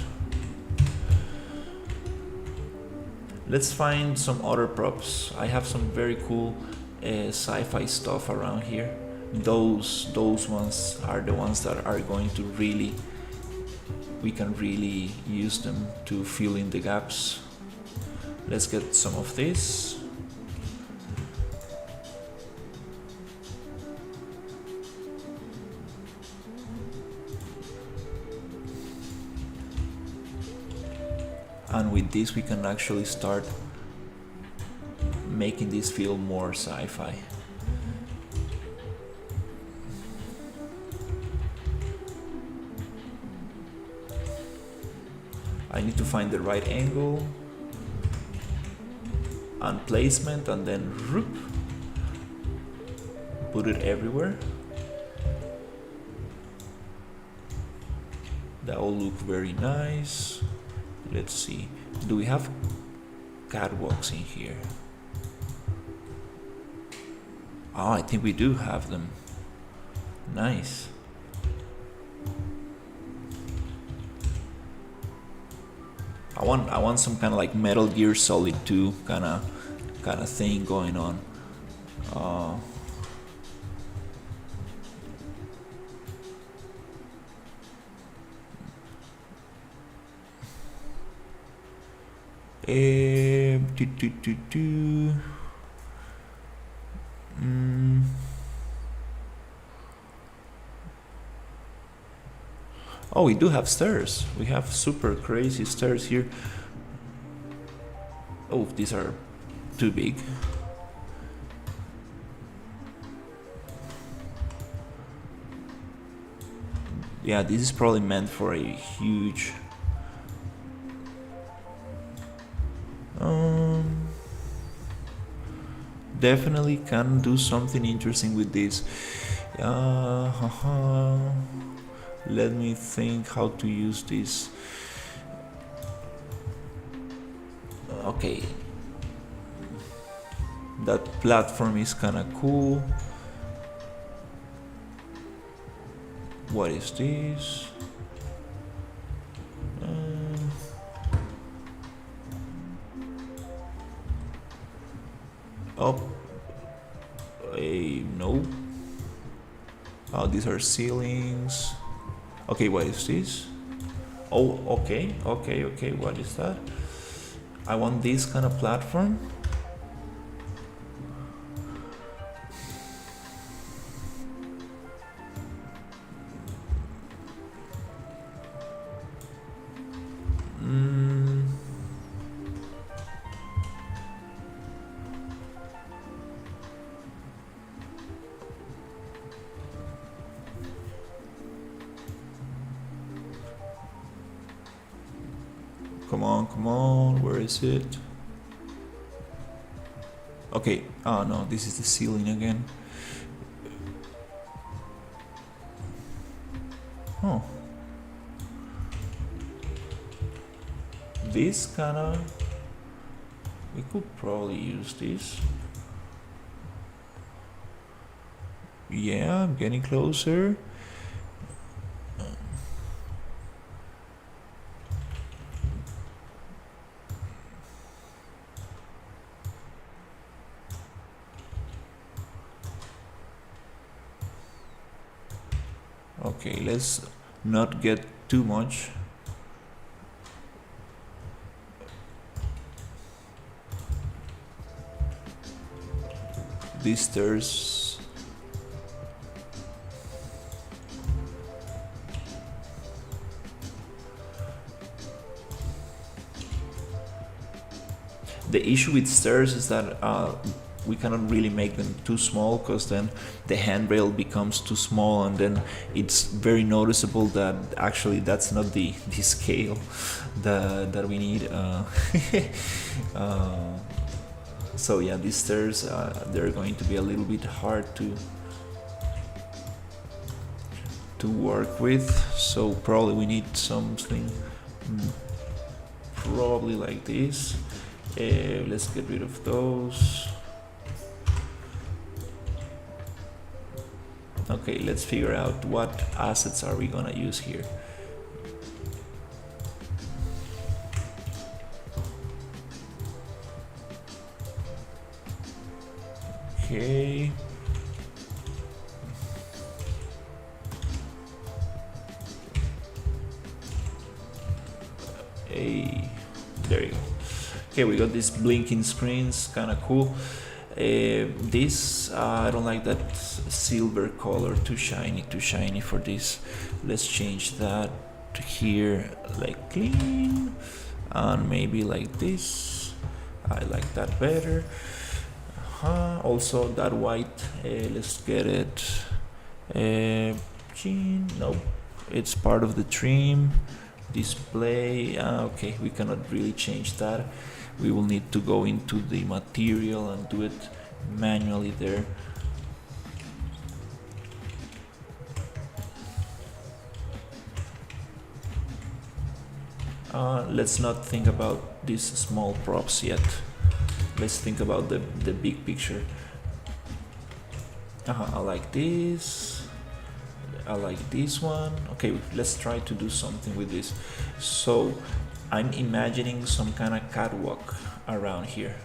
Let's find some other props. I have some very cool sci-fi stuff around here. Those ones are the ones that are going to we can really use them to fill in the gaps. Let's get some of this. And with this we can actually start making this feel more sci-fi. I need to find the right angle and placement, and then put it everywhere. That will look very nice. Let's see, do we have catwalks in here? Oh, I think we do have them. Nice. I want some kind of like Metal Gear Solid 2 kind of thing going on. Oh, we do have stairs. We have super crazy stairs here. Oh, these are too big. Yeah, this is probably meant for a huge... definitely can do something interesting with this. Let me think how to use this. Okay, that platform is kind of cool. What is this? Oh, no. Oh, these are ceilings. Okay, what is this? Oh, okay, what is that? I want this kind of platform. Come on, where is it? Okay, oh no, this is the ceiling again. Oh. This kinda... we could probably use this. Yeah, I'm getting closer. Okay, let's not get too much. These stairs. The issue with stairs is that we cannot really make them too small, because then the handrail becomes too small, and then it's very noticeable that actually that's not the scale that we need. So yeah, these stairs, they're going to be a little bit hard to work with, so probably we need something probably like this. Let's get rid of those. Okay, let's figure out what assets are we gonna use here. Okay. Hey, there you go. Okay, we got these blinking screens, kind of cool. This I don't like that silver color, too shiny for this. Let's change that to here, like clean, and maybe like this. I like that better. Also that white, let's get it. No, it's part of the trim. Display. Okay, we cannot really change that. We will need to go into the material and do it manually there. Let's not think about these small props yet. Let's think about the big picture. I like this. I like this one. Okay, let's try to do something with this. So I'm imagining some kind of catwalk around here.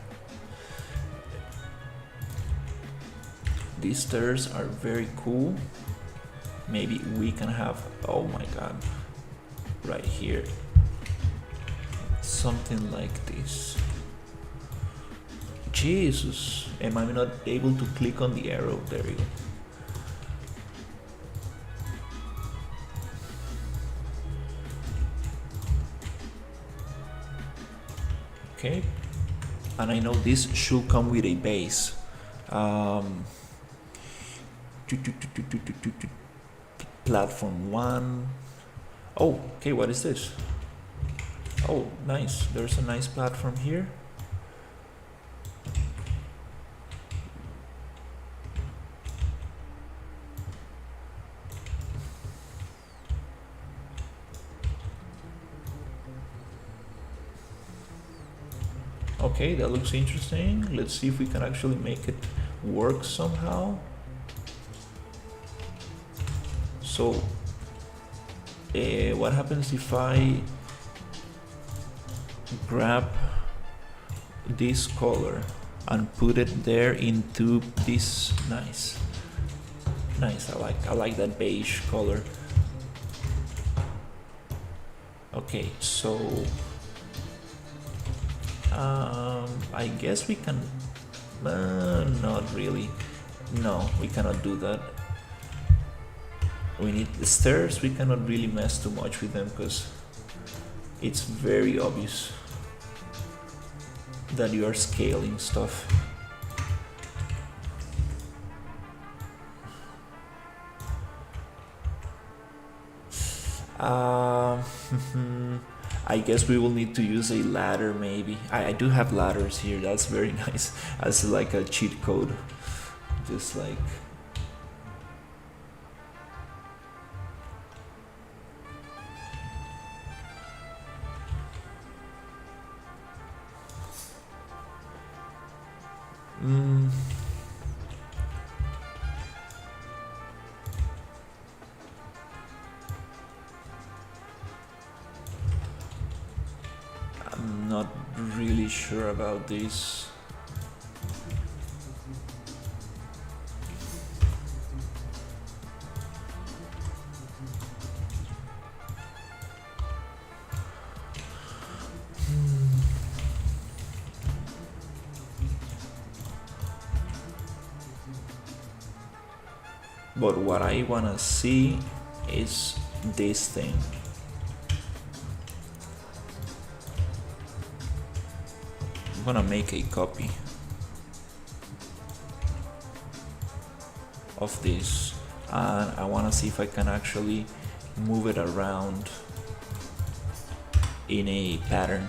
These stairs are very cool. Maybe we can have, oh my god, right here, something like this. Jesus, am I not able to click on the arrow? There you go. Okay, and I know this should come with a base. Platform 1. Oh, okay, what is this? Oh, nice. There's a nice platform here. Okay, that looks interesting. Let's see if we can actually make it work somehow. So, what happens if I grab this color and put it there into this? Nice. I like that beige color. Okay, so I guess we can. Not really. No, we cannot do that. We need the stairs. We cannot really mess too much with them because it's very obvious that you are scaling stuff. I guess we will need to use a ladder maybe. I do have ladders here. That's very nice. As like a cheat code. Just like... I'm not really sure about this. But what I wanna see is this thing. I'm gonna make a copy of this and I wanna see if I can actually move it around in a pattern.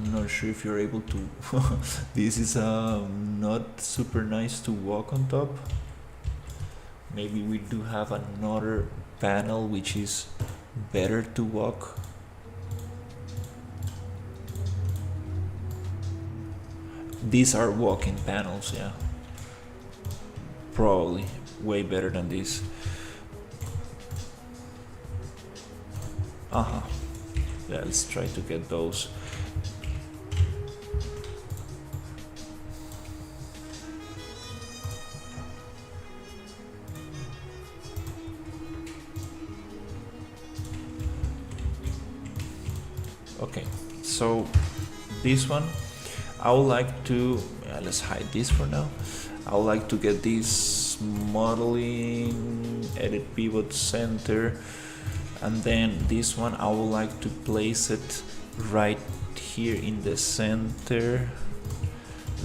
I'm not sure if you're able to this is not super nice to walk on top. Maybe we do have another panel which is better to walk. These are walking panels, yeah. Probably way better than this. Yeah, let's try to get those. Okay, so this one I would like to let's hide this for now. I would like to get this modeling, edit pivot center, and then this one I would like to place it right here in the center,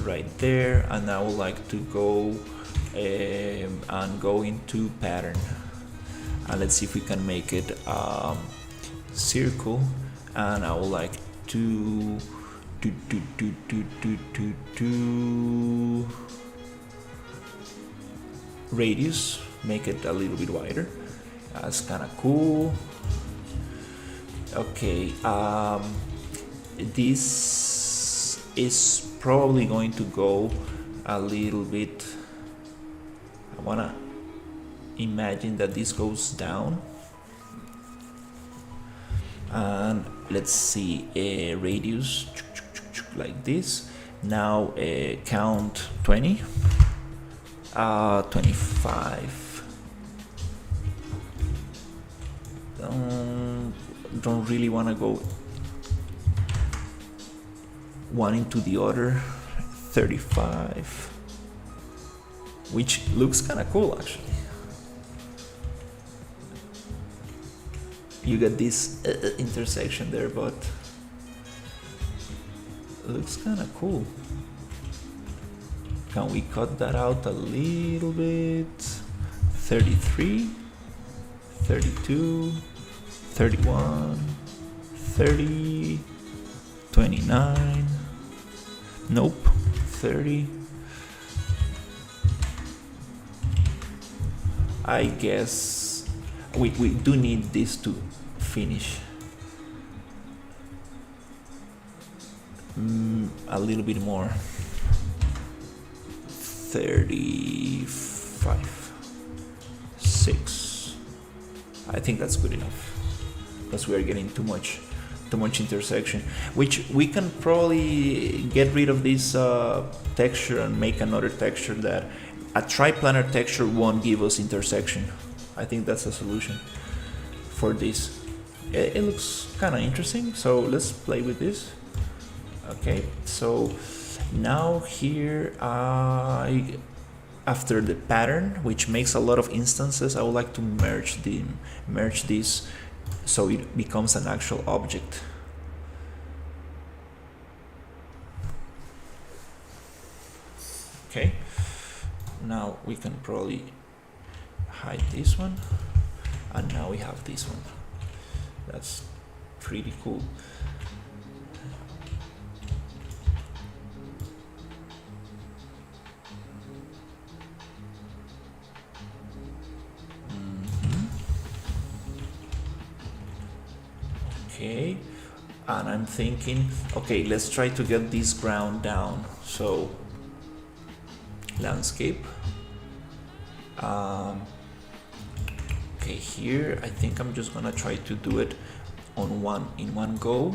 right there, and I would like to go and go into pattern, and let's see if we can make it circle, and I would like to radius, make it a little bit wider. That's kind of cool. Okay, this is probably going to go a little bit. I wanna imagine that this goes down, and let's see, a radius like this. Now count 20, 25. Don't really want to go one into the other. 35, which looks kind of cool actually. You get this intersection there, but it looks kind of cool. Can we cut that out a little bit? 33, 32, 31, 30, 29, nope, 30. I guess we do need this to finish. A little bit more. 35, 6. I think that's good enough, because we are getting too much intersection, which we can probably get rid of this texture and make another texture that a triplanar texture won't give us intersection. I think that's a solution for this. It looks kind of interesting, so let's play with this. Okay, so now here after the pattern, which makes a lot of instances, I would like to merge this so it becomes an actual object. Okay, now we can probably hide this one, and now we have this one. That's pretty cool. Okay, and I'm thinking, okay, let's try to get this ground down. So landscape. Okay, here I think I'm just gonna try to do it in one go.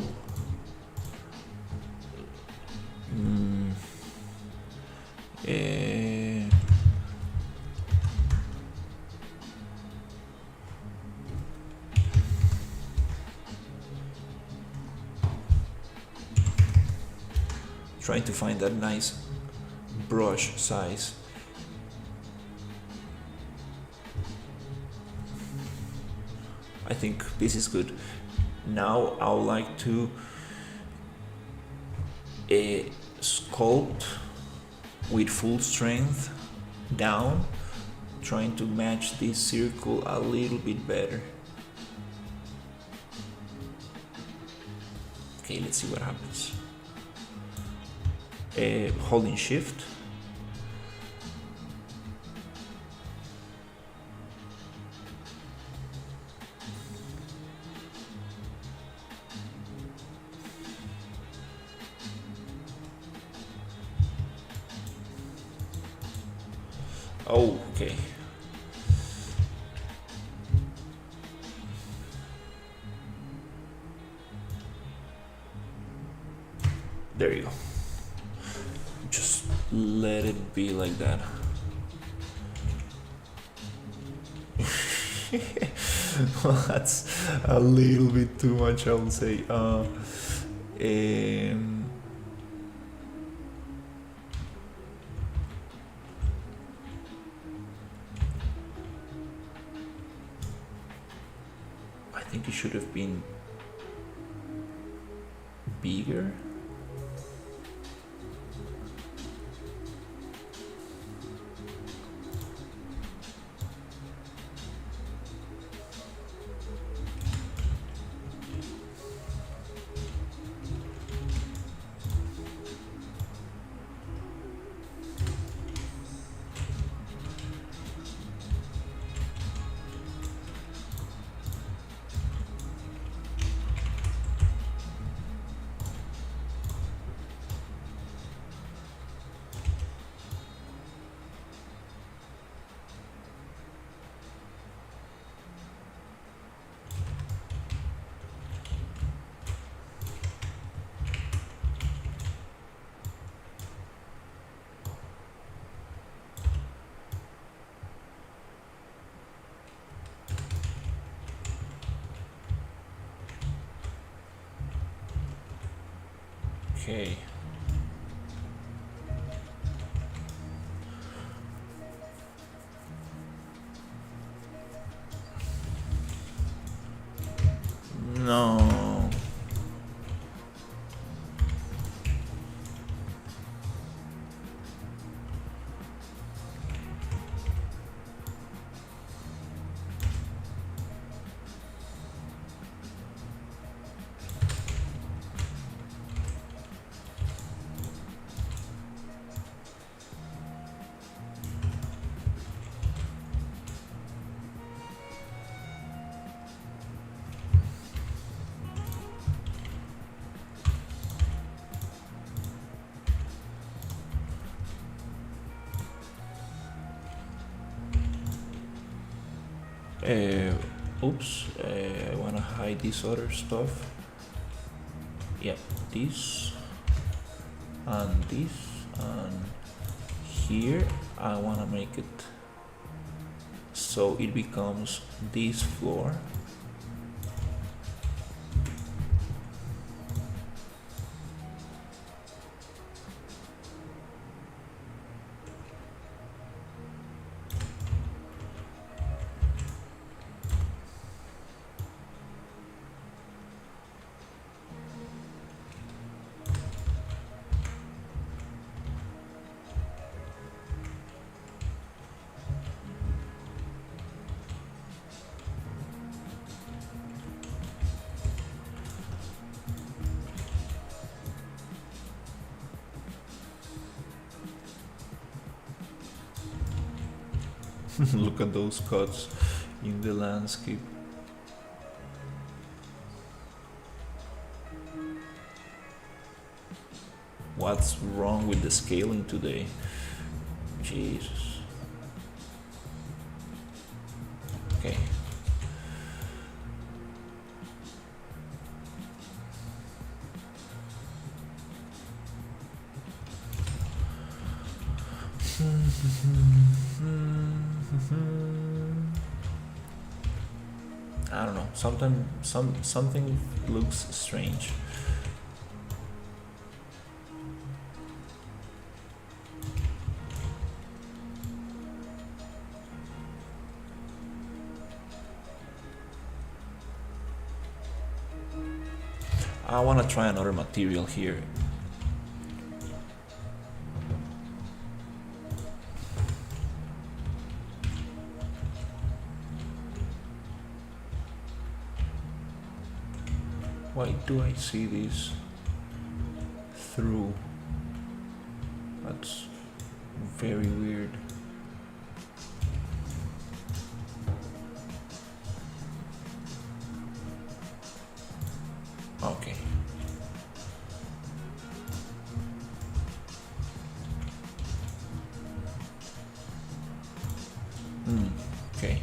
Trying to find that nice brush size. I think this is good. Now I would like to sculpt with full strength down, trying to match this circle a little bit better. Okay, let's see what happens. holding shift. Oh, okay. There you go. Just let it be like that. Well, that's a little bit too much, I would say. I think it should have been bigger. Okay. No. Oops, I want to hide this other stuff. Yeah, this and this, and here I want to make it so it becomes this floor. Look at those cuts in the landscape. What's wrong with the scaling today? Jesus. Okay. I don't know. Sometimes something looks strange. I want to try another material here. Why do I see this through? That's very weird. Okay. Okay.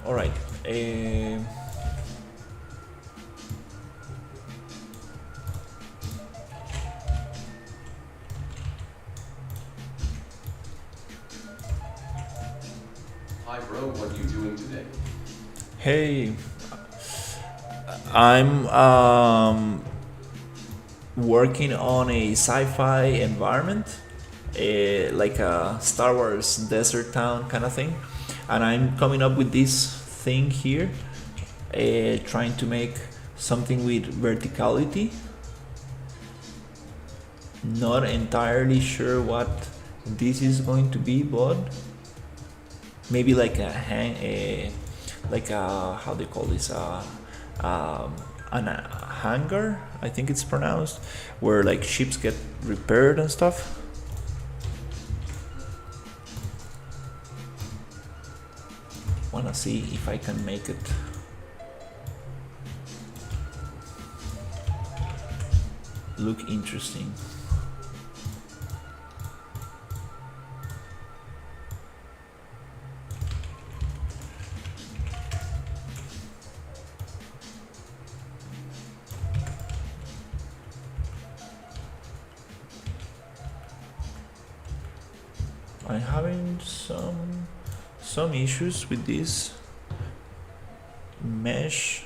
All right. Hi bro, what you doing today? Hey, I'm working on a sci-fi environment, like a Star Wars desert town kind of thing, and I'm coming up with this thing here, trying to make something with verticality. Not entirely sure what this is going to be, but maybe like like a, how do you call this, an hangar, I think it's pronounced, where like ships get repaired and stuff. Wanna see if I can make it look interesting. I'm having some issues with this mesh,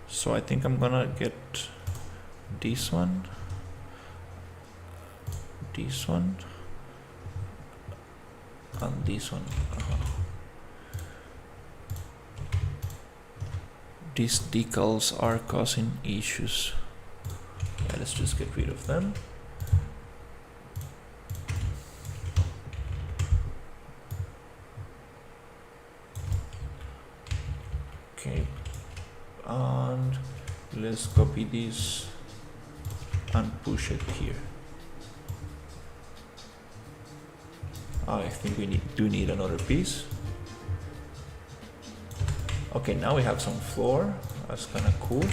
so I think I'm gonna get this one, and this one. These decals are causing issues. Yeah, let's just get rid of them. Okay, and let's copy this and push it here. I think we do need another piece. Okay, now we have some floor. That's kind of cool.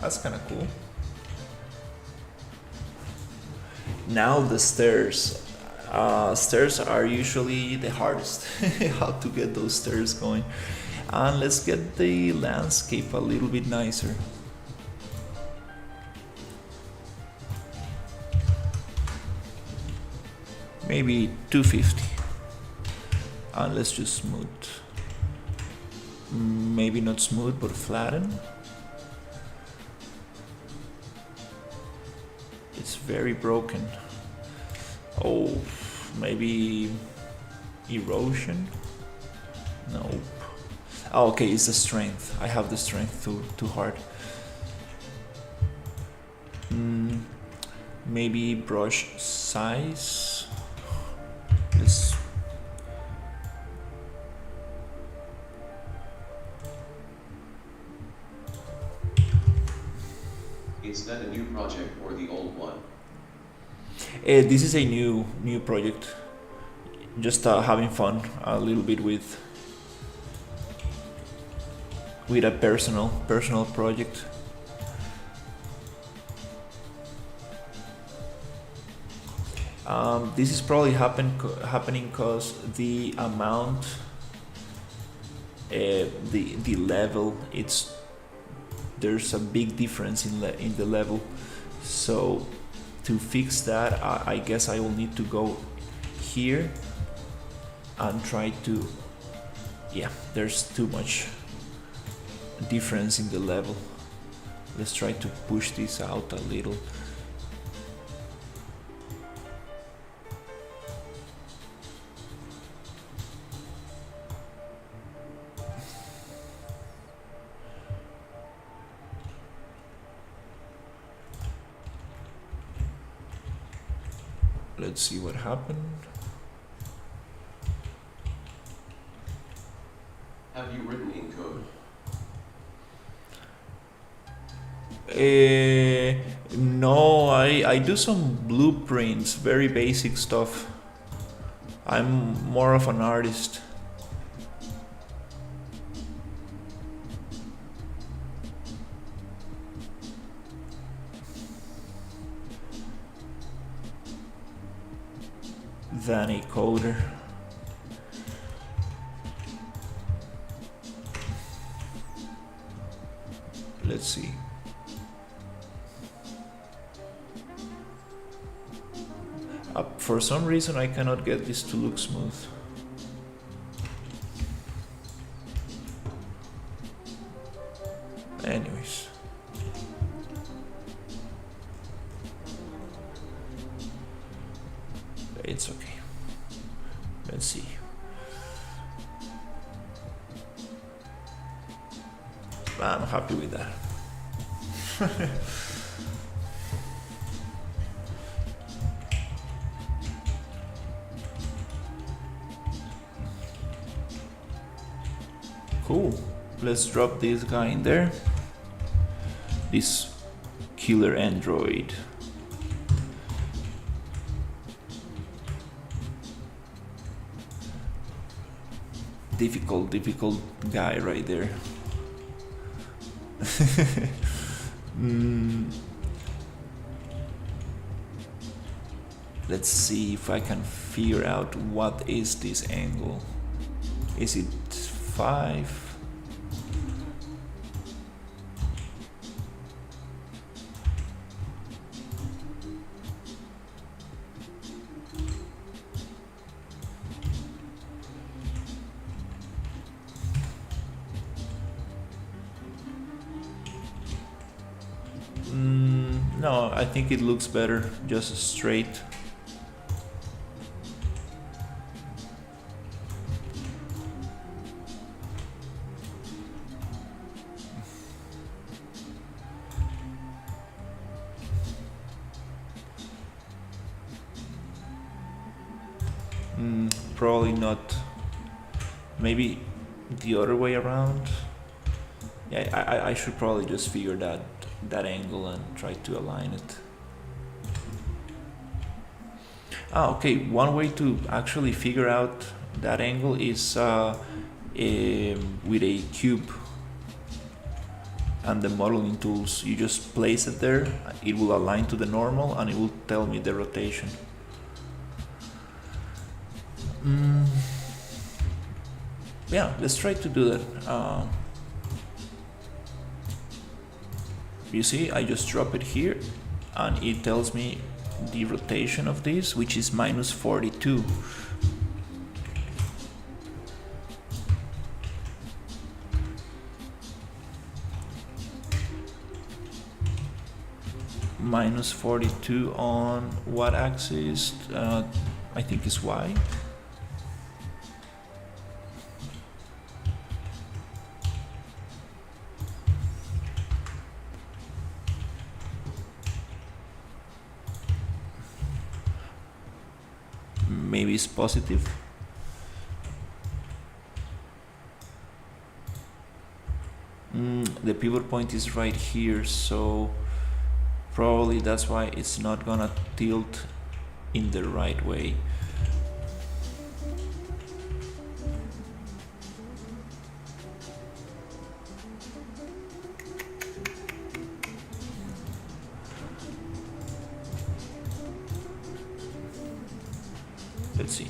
That's kind of cool. Now the stairs. Stairs are usually the hardest. How to get those stairs going. And let's get the landscape a little bit nicer. Maybe 250. And let's just smooth. Maybe not smooth, but flatten. It's very broken. Oh, maybe erosion? Nope. Oh, okay, it's the strength. I have the strength too hard. Maybe brush size. Let's. Is that a new project or the old one? This is a new project. Just having fun a little bit with a personal project. This is probably happening because the amount, the level, there's a big difference in the level. So to fix that, I guess I will need to go here and try to, yeah, there's too much difference in the level. Let's try to push this out a little. Let's see what happened. Have you written in code? No, I do some blueprints, very basic stuff. I'm more of an artist. Than a coder. Let's see. For some reason I cannot get this to look smooth. Anyways. It's okay. Let's see. I'm happy with that. Cool. Let's drop this guy in there. This killer android. Difficult guy right there. Let's see if I can figure out what is this angle. Is it 5? No, I think it looks better just straight. Probably not. Maybe the other way around. Yeah, I should probably just figure that angle and try to align it. Okay, one way to actually figure out that angle is with a cube and the modeling tools. You just place it there, it will align to the normal and it will tell me the rotation. Yeah, let's try to do that. You see, I just drop it here and it tells me the rotation of this, which is minus 42. Minus 42 on what axis? I think is Y. Maybe it's positive. The pivot point is right here, so probably that's why it's not gonna tilt in the right way. Let's see.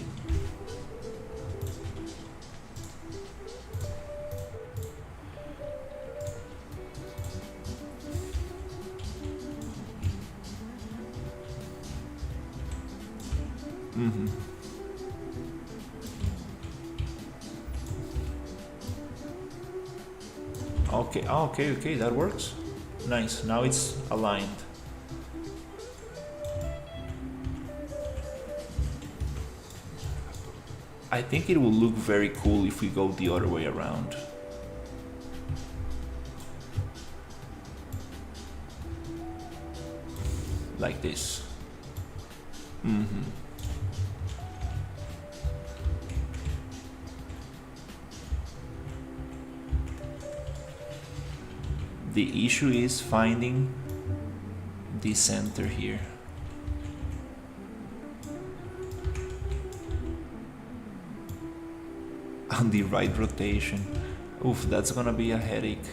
Okay, okay, that works. Nice, now it's aligned. I think it will look very cool if we go the other way around. Like this. The issue is finding the center here. On the right rotation. Oof, that's gonna be a headache.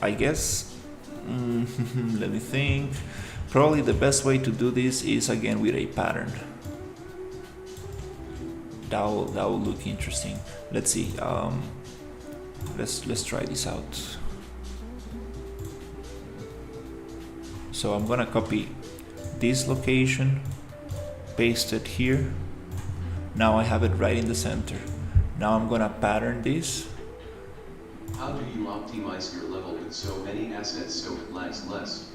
I guess, let me think. Probably the best way to do this is again with a pattern. That will look interesting. Let's see. Let's try this out. So I'm gonna copy this location, paste it here. Now I have it right in the center. Now I'm gonna pattern this. How do you optimize your level with so many assets so it lags less?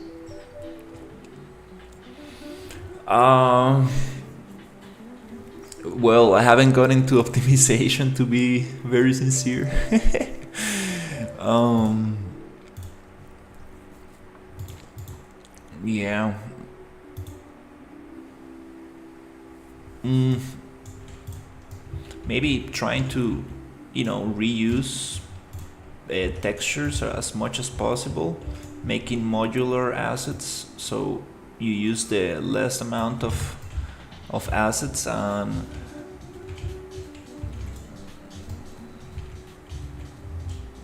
Well, I haven't got into optimization, to be very sincere. Yeah. Maybe trying to, reuse textures as much as possible, making modular assets, so you use the less amount of assets, and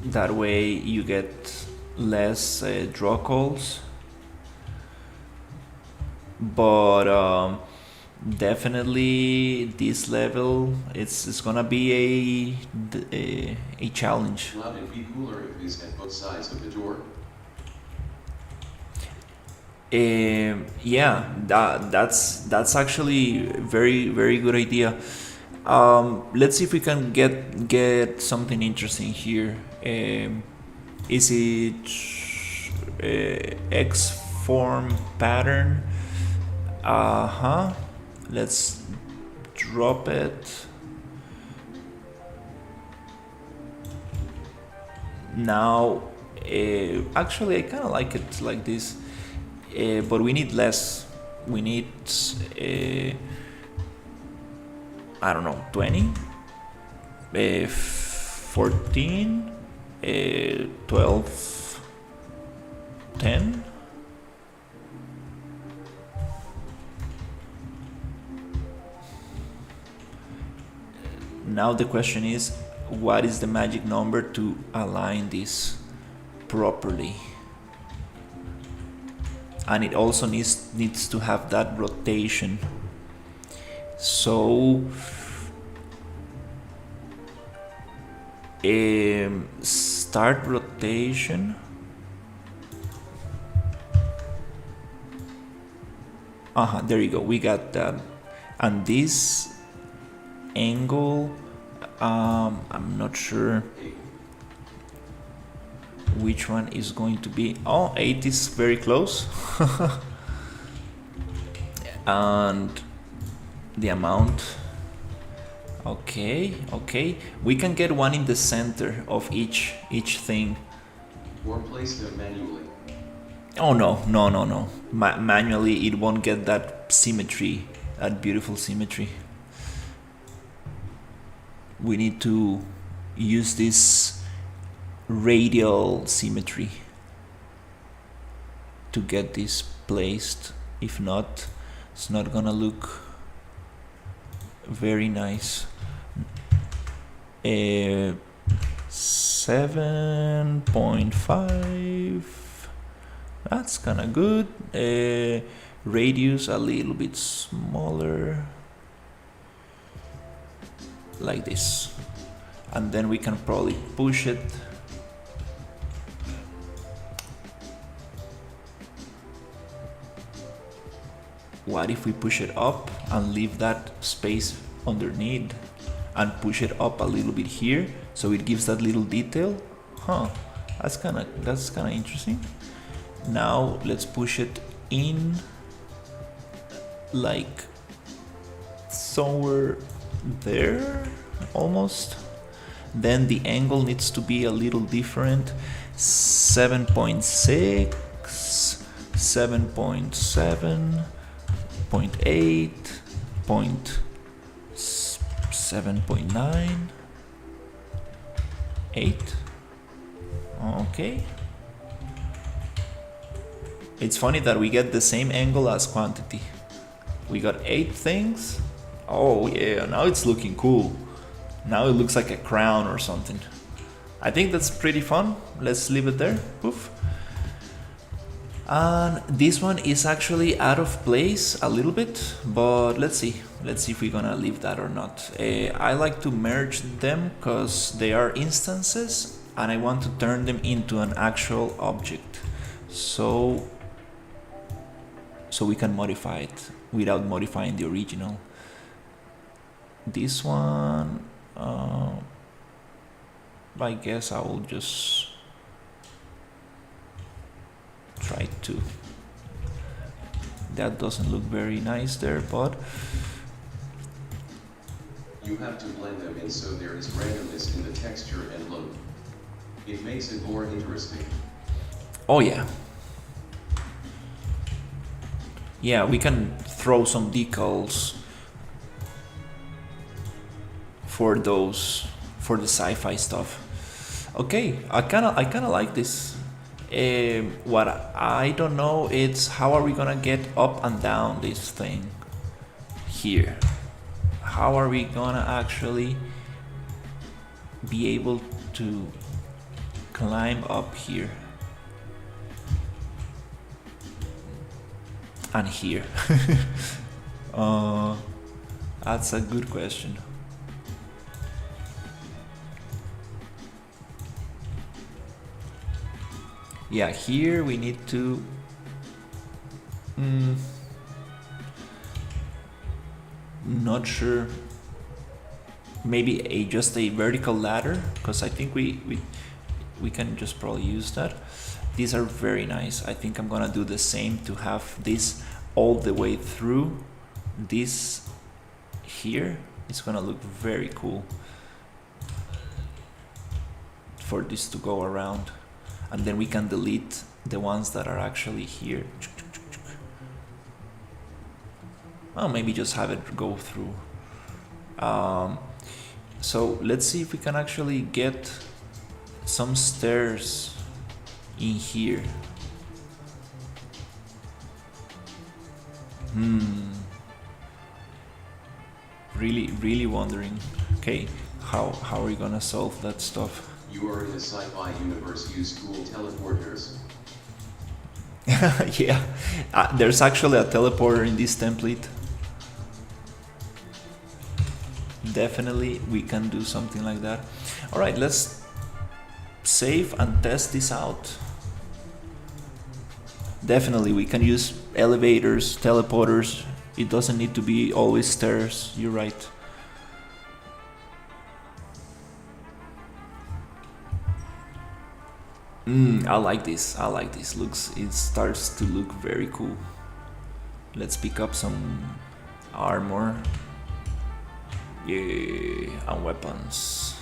that way you get less draw calls. But definitely this level, it's gonna be a challenge. Would it be cooler if it is at both sides of the door? Yeah, that's actually very, very good idea. Let's see if we can get something interesting here. Is it X form pattern? Let's drop it. Now, actually I kind of like it like this, but we need less. We need, I don't know, 20, 14, 12, 10. Now the question is, what is the magic number to align this properly? And it also needs to have that rotation. So start rotation. There you go, we got that. And this angle, I'm not sure which one is going to be. 8 is very close. And the amount, okay, we can get one in the center of each thing. Or place them manually. Oh no. Manually it won't get that symmetry, that beautiful symmetry. We need to use this radial symmetry to get this placed. If not, it's not gonna look very nice. 7.5. That's kind of good. Radius a little bit smaller, like this, and then we can probably push it. What if we push it up and leave that space underneath and push it up a little bit here so it gives that little detail? Huh, that's kind of interesting. Now let's push it in like somewhere there almost. Then the angle needs to be a little different. 7.6, 7.7, 0.8, 7.9, 8. Okay. It's funny that we get the same angle as quantity. We got 8 things. Oh yeah, now it's looking cool. Now it looks like a crown or something. I think that's pretty fun. Let's leave it there. Poof. And this one is actually out of place a little bit, but let's see if we're gonna leave that or not. I like to merge them because they are instances and I want to turn them into an actual object, so we can modify it without modifying the original. This one, I guess I will just try to. That doesn't look very nice there, but you have to blend them in so there is randomness in the texture and look. It makes it more interesting. Oh yeah. Yeah, we can throw some decals for those, for the sci-fi stuff. Okay, I kind of like this. What I don't know is how are we gonna get up and down this thing here? How are we gonna actually be able to climb up here and here? That's a good question. Yeah, here we need to not sure, maybe just a vertical ladder, because I think we can just probably use that. These are very nice. I think I'm gonna do the same to have this all the way through. This here is gonna look very cool for this to go around. And then we can delete the ones that are actually here. Well, maybe just have it go through. So let's see if we can actually get some stairs in here. Really wondering. Okay, how are we gonna solve that stuff? You are in a sci-fi universe, use cool teleporters. Yeah, there's actually a teleporter in this template. Definitely we can do something like that. All right, let's save and test this out. Definitely we can use elevators, teleporters. It doesn't need to be always stairs. You're right. I like this. It starts to look very cool. Let's pick up some armor. Yeah, and weapons.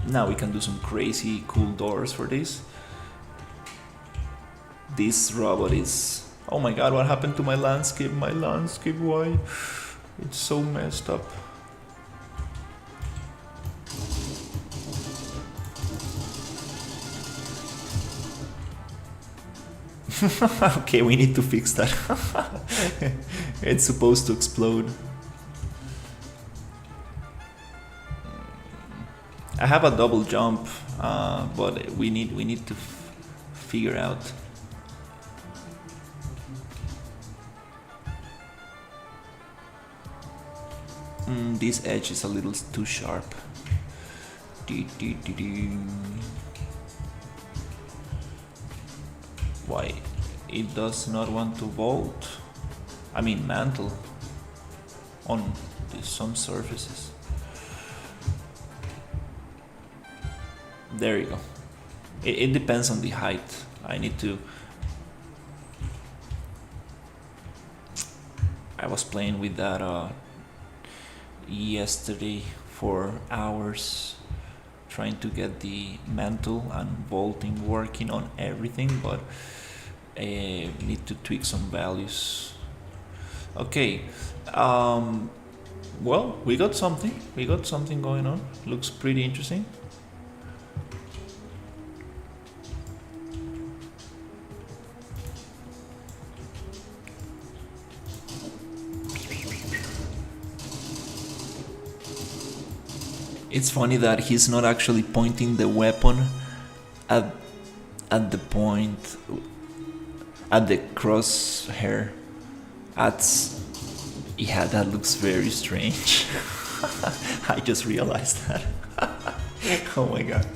Now we can do some crazy cool doors for this. This robot is... Oh my god, what happened to my landscape? My landscape, why? It's so messed up. Okay, we need to fix that. It's supposed to explode. I have a double jump, but we need to figure out. This edge is a little too sharp. Why it does not want to vault? I mean mantle on some surfaces. There you go. It depends on the height. I was playing with that yesterday for hours, trying to get the mantle and vaulting working on everything, but need to tweak some values. Okay, well, we got something going on. Looks pretty interesting. It's funny that he's not actually pointing the weapon at the point, at the crosshair. Yeah, that looks very strange. I just realized that. Oh my god.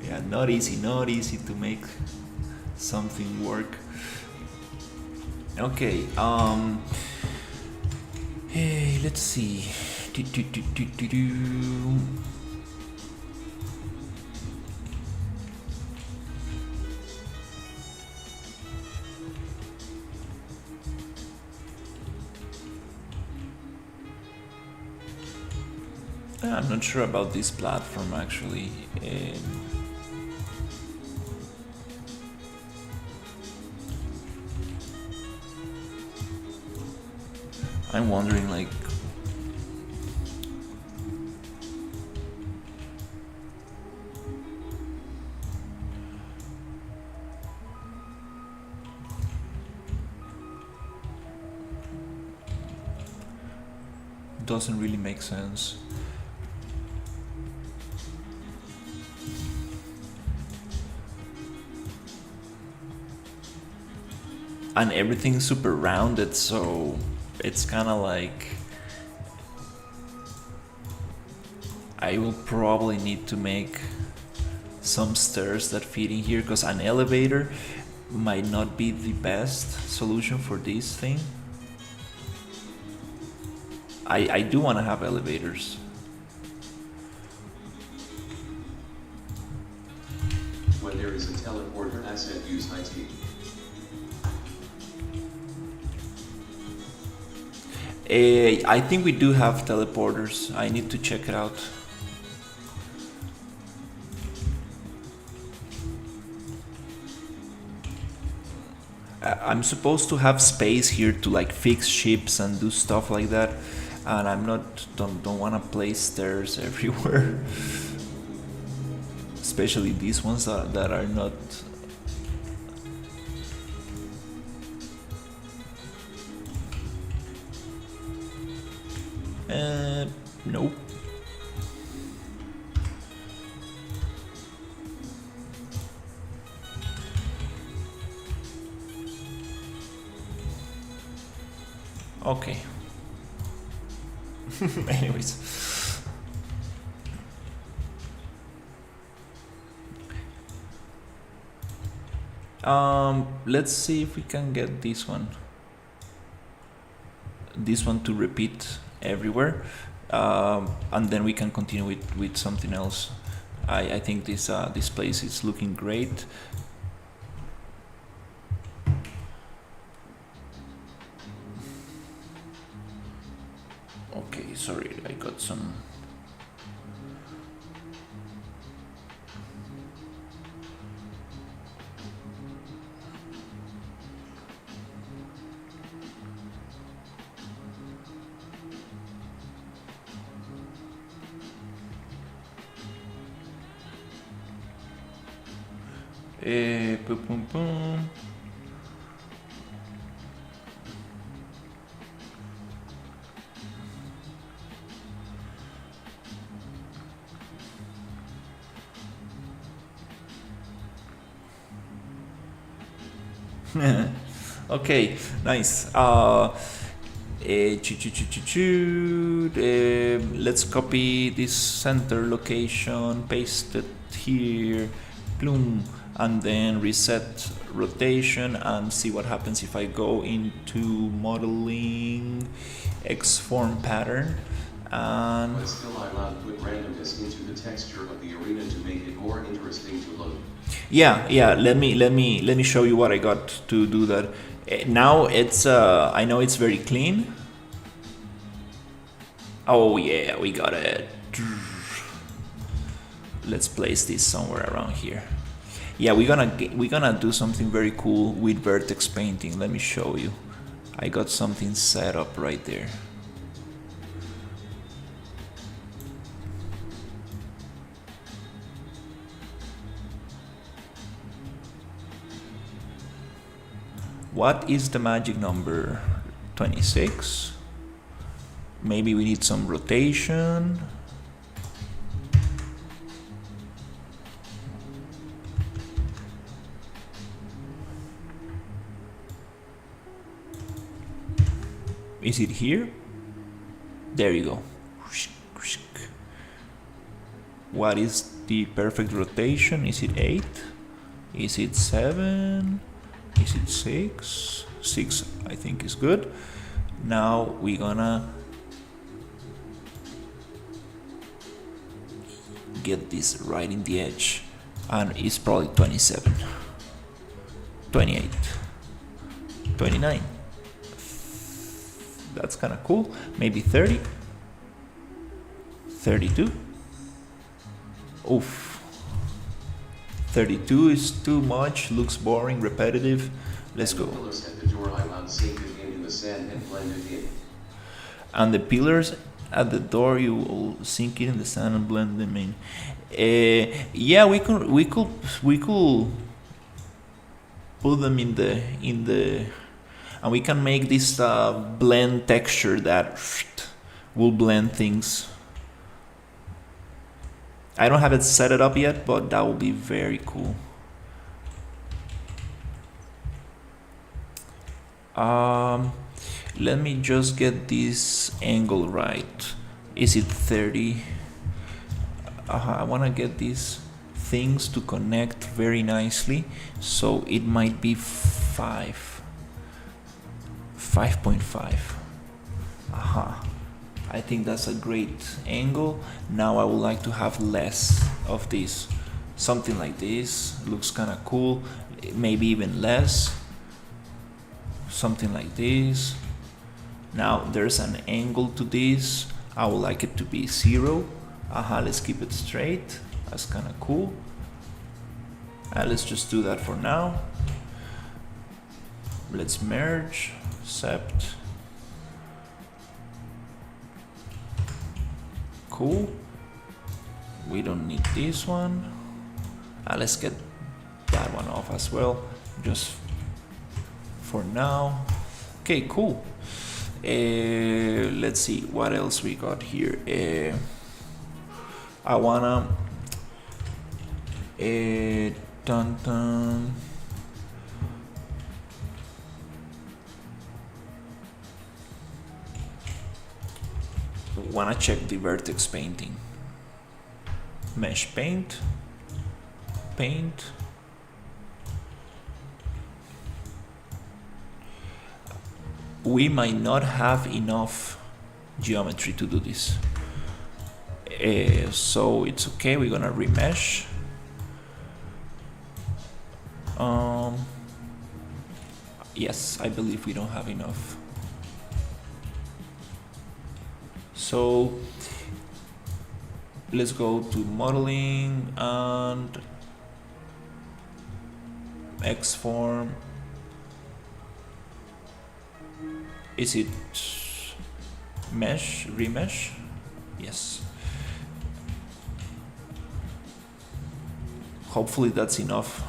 Yeah, not easy to make something work. Okay, hey, let's see. I'm not sure about this platform actually. I'm wondering, like, doesn't really make sense. And everything's super rounded, so it's kind of like I will probably need to make some stairs that fit in here, because an elevator might not be the best solution for this thing. I do want to have elevators. When there is a teleporter asset, use IT. I think we do have teleporters. I need to check it out. I'm supposed to have space here to like fix ships and do stuff like that, and I'm don't want to place stairs everywhere. Especially these ones that are not. Nope. Okay. Anyways. Let's see if we can get this one. This one to repeat everywhere. And then we can continue with something else. I think this place is looking great. Okay, sorry, I got some. Boom, boom, boom. Okay, nice. Let's copy this center location, paste it here, boom, and then reset rotation and see what happens if I go into modeling X-form pattern. And but still I allowed put randomness into the texture of the arena to make it more interesting to load. yeah, let me show you what I got to do that. Now it's I know it's very clean. Oh yeah, we got it. Let's place this somewhere around here. Yeah, we're gonna do something very cool with vertex painting. Let me show you. I got something set up right there. What is the magic number? 26. Maybe we need some rotation. Is it here? There you go. What is the perfect rotation? Is it 8? Is it 7? Is it 6? 6 I think is good. Now we're gonna get this right in the edge, and it's probably 27, 28, 29. That's kind of cool. Maybe 30, 32. Oof, 32 is too much, looks boring, repetitive. Let's go. Pillars at the door I allowed sink it in the sand and blend it in. And the pillars at the door, you will sink it in the sand and blend them in. Yeah, we could put them in the, and we can make this blend texture that will blend things. I don't have it set it up yet, but that will be very cool. Let me just get this angle right. Is it 30? I want to get these things to connect very nicely, so it might be 5.5. I think that's a great angle. Now I would like to have less of this. Something like this looks kind of cool. Maybe even less. Something like this. Now there's an angle to this. I would like it to be 0. Let's keep it straight. That's kind of cool. Let's just do that for now. Let's merge, sept. Cool. We don't need this one. Let's get that one off as well, just for now. Okay, cool. Let's see what else we got here. I wanna dun dun. Wanna check the vertex painting. Mesh paint. Paint. We might not have enough geometry to do this. So it's okay, we're gonna remesh. Yes, I believe we don't have enough. So let's go to modeling and X-form. Is it mesh, remesh? Yes. Hopefully that's enough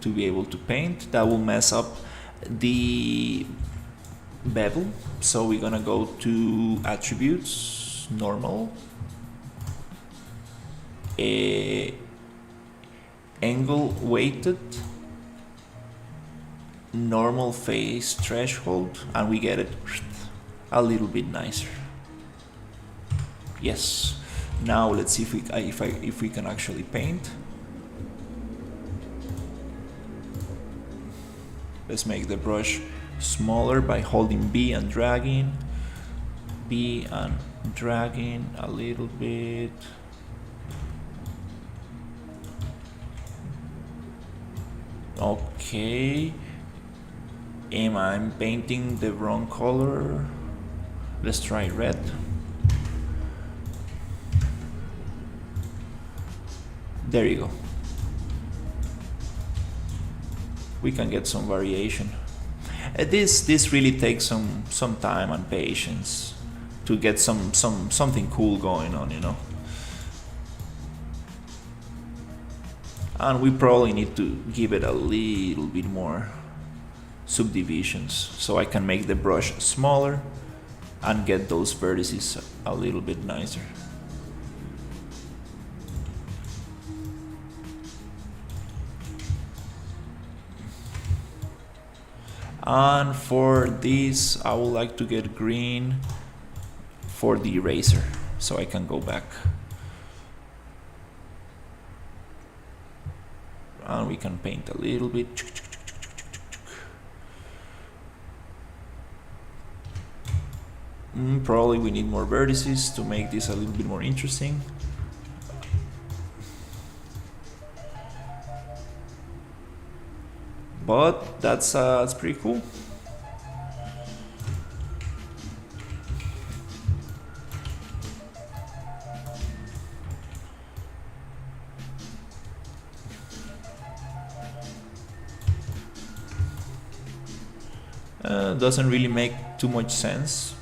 to be able to paint. That will mess up the bevel. So we're gonna go to attributes, normal, angle weighted, normal face threshold, and we get it a little bit nicer. Yes. Now let's see if we can actually paint. Let's make the brush smaller by holding B and dragging a little bit. Okay. Am I painting the wrong color? Let's try red. There you go. We can get some variation. This really takes some time and patience to get something cool going on, you know. And we probably need to give it a little bit more subdivisions so I can make the brush smaller and get those vertices a little bit nicer. And for this, I would like to get green for the eraser so I can go back. And we can paint a little bit. Probably we need more vertices to make this a little bit more interesting. But that's pretty cool. Doesn't really make too much sense.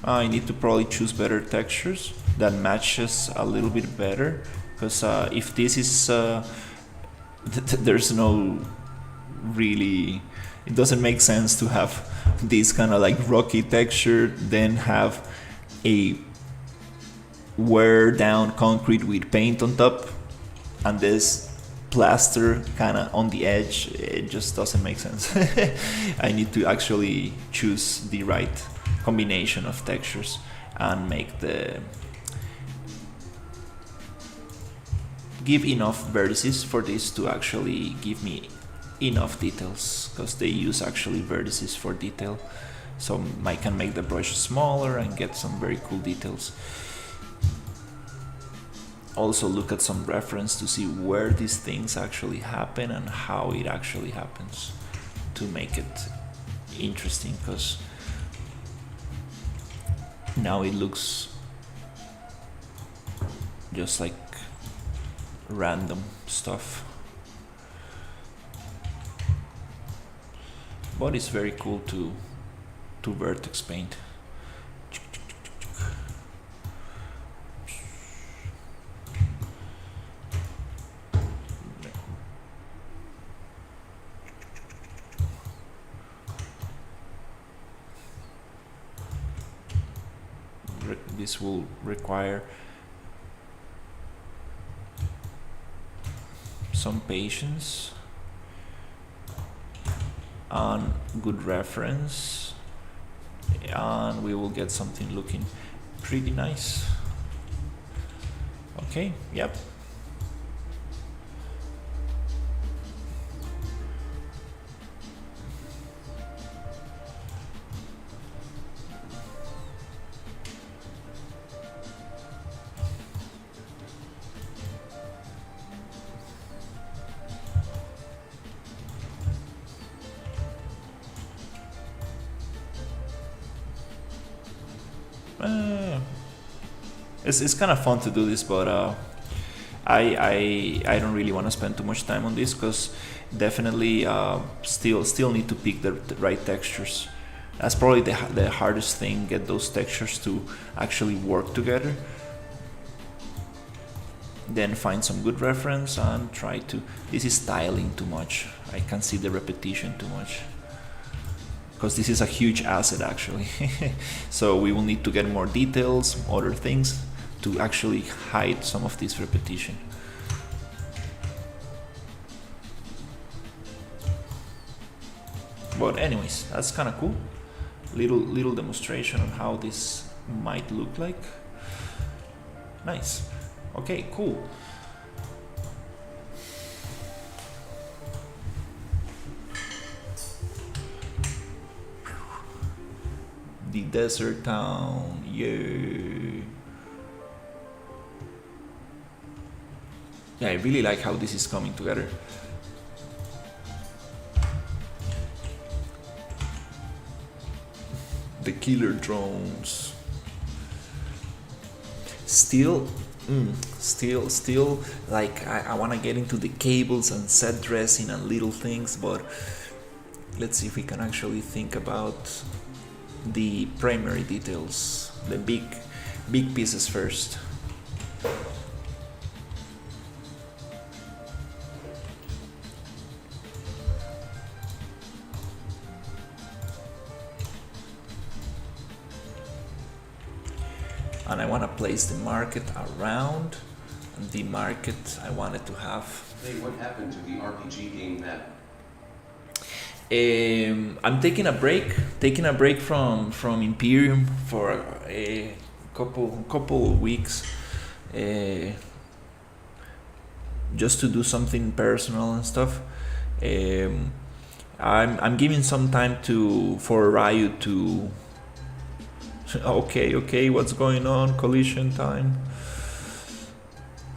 I need to probably choose better textures that matches a little bit better, because if this is there's no really, it doesn't make sense to have this kind of like rocky texture, then have a wear down concrete with paint on top, and this plaster kind of on the edge. It just doesn't make sense. I need to actually choose the right combination of textures and give enough vertices for this to actually give me enough details, because they use actually vertices for detail, so I can make the brush smaller and get some very cool details. Also look at some reference to see where these things actually happen and how it actually happens to make it interesting, because now it looks just like random stuff. But it's very cool to vertex paint. This will require some patience and good reference, and we will get something looking pretty nice. Okay, yep. It's kind of fun to do this, but I don't really want to spend too much time on this, because definitely still need to pick the right textures. That's probably the hardest thing, get those textures to actually work together. Then find some good reference and try to, this is styling too much. I can see the repetition too much, because this is a huge asset actually. So we will need to get more details, other things, to actually hide some of this repetition. But anyways, that's kind of cool. Little demonstration on how this might look like. Nice. Okay, cool. The desert town, yay. Yeah, I really like how this is coming together. The killer drones. Still, like I want to get into the cables and set dressing and little things, but let's see if we can actually think about the primary details, the big pieces first. And I want to place the market around, and the market I wanted to have. Hey, what happened to the RPG game map? I'm taking a break from Imperium for a couple of weeks, just to do something personal and stuff. I'm giving some time for Ryu to. Okay, what's going on? Collision time.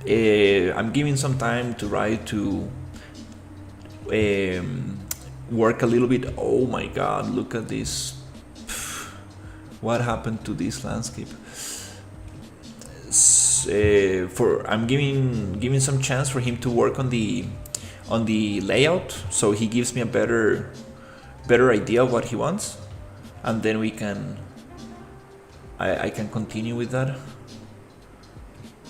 I'm giving some time to Ryu to work a little bit. Oh my god, look at this. What happened to this landscape? I'm giving some chance for him to work on the layout, so he gives me a better idea of what he wants, and then I can continue with that.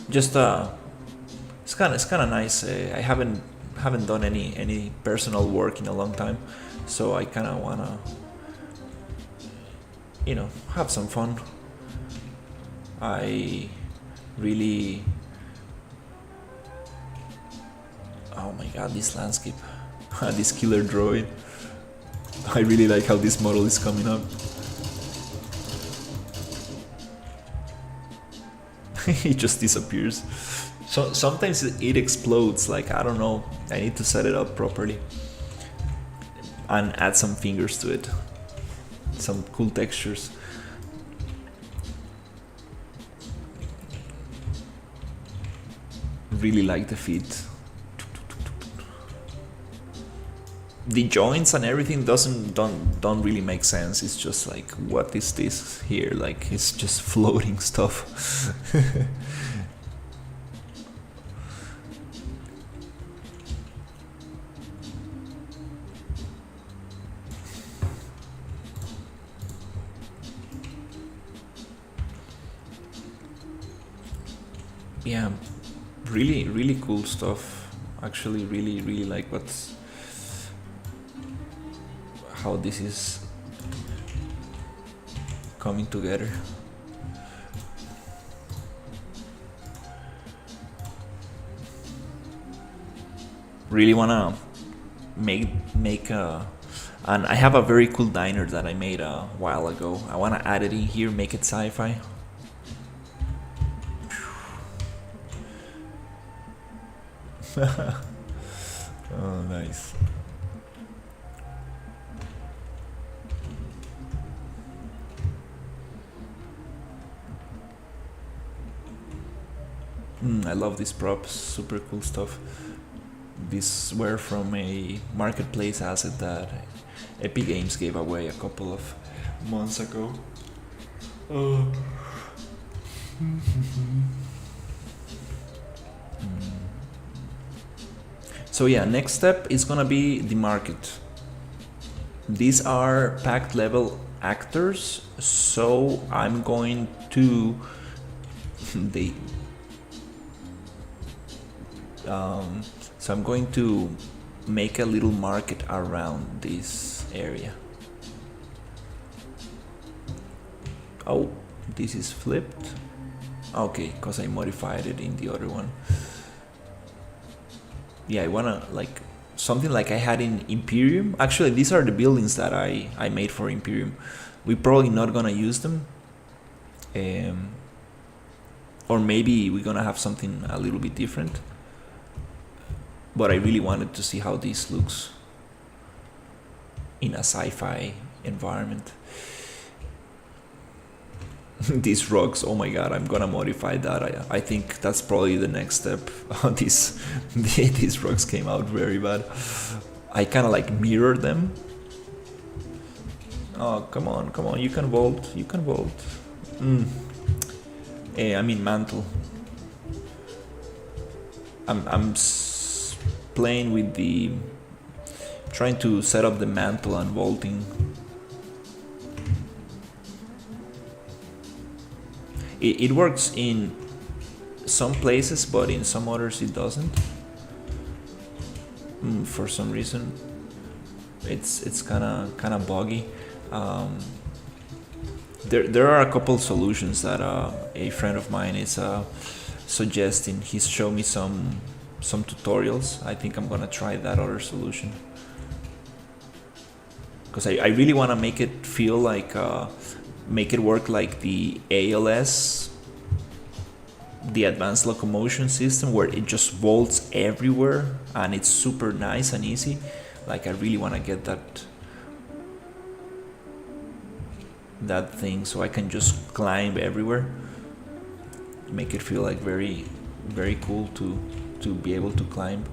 Just it's kind of nice. I haven't done any personal work in a long time, so I kind of wanna have some fun. I really, oh my god, this landscape, this killer droid. I really like how this model is coming up. It just disappears. So sometimes it explodes, like I don't know, I need to set it up properly and add some fingers to it, some cool textures. Really like the feet. The joints and everything don't really make sense. It's just like, what is this here? Like, it's just floating stuff. Yeah, really cool stuff. Actually, really like how this is coming together. Really wanna make a, and I have a very cool diner that I made a while ago. I wanna add it in here, make it sci-fi. Oh, nice. I love these props, super cool stuff. These were from a marketplace asset that Epic Games gave away a couple of months ago. So yeah, next step is gonna be the market. These are packed level actors, so I'm going to so I'm going to make a little market around this area. Oh, this is flipped. Okay, because I modified it in the other one. Yeah, I wanna like something like I had in Imperium. Actually, these are the buildings that I made for Imperium. We're probably not gonna use them. Or maybe we're gonna have something a little bit different. But I really wanted to see how this looks in a sci-fi environment. These rocks, oh my god, I'm gonna modify that. I think that's probably the next step. These rocks came out very bad. I kind of like mirrored them. Oh, come on, you can vault, I mean mantle. I'm playing with the, trying to set up the mantle and vaulting. It works in some places, but in some others it doesn't. For some reason, it's kind of buggy. There are a couple solutions that a friend of mine is suggesting. He's shown me some tutorials. I think I'm gonna try that other solution, because I really want to make it feel like make it work like the ALS, the advanced locomotion system, where it just vaults everywhere and it's super nice and easy. Like I really want to get that thing so I can just climb everywhere. Make it feel like very, very cool to be able to climb.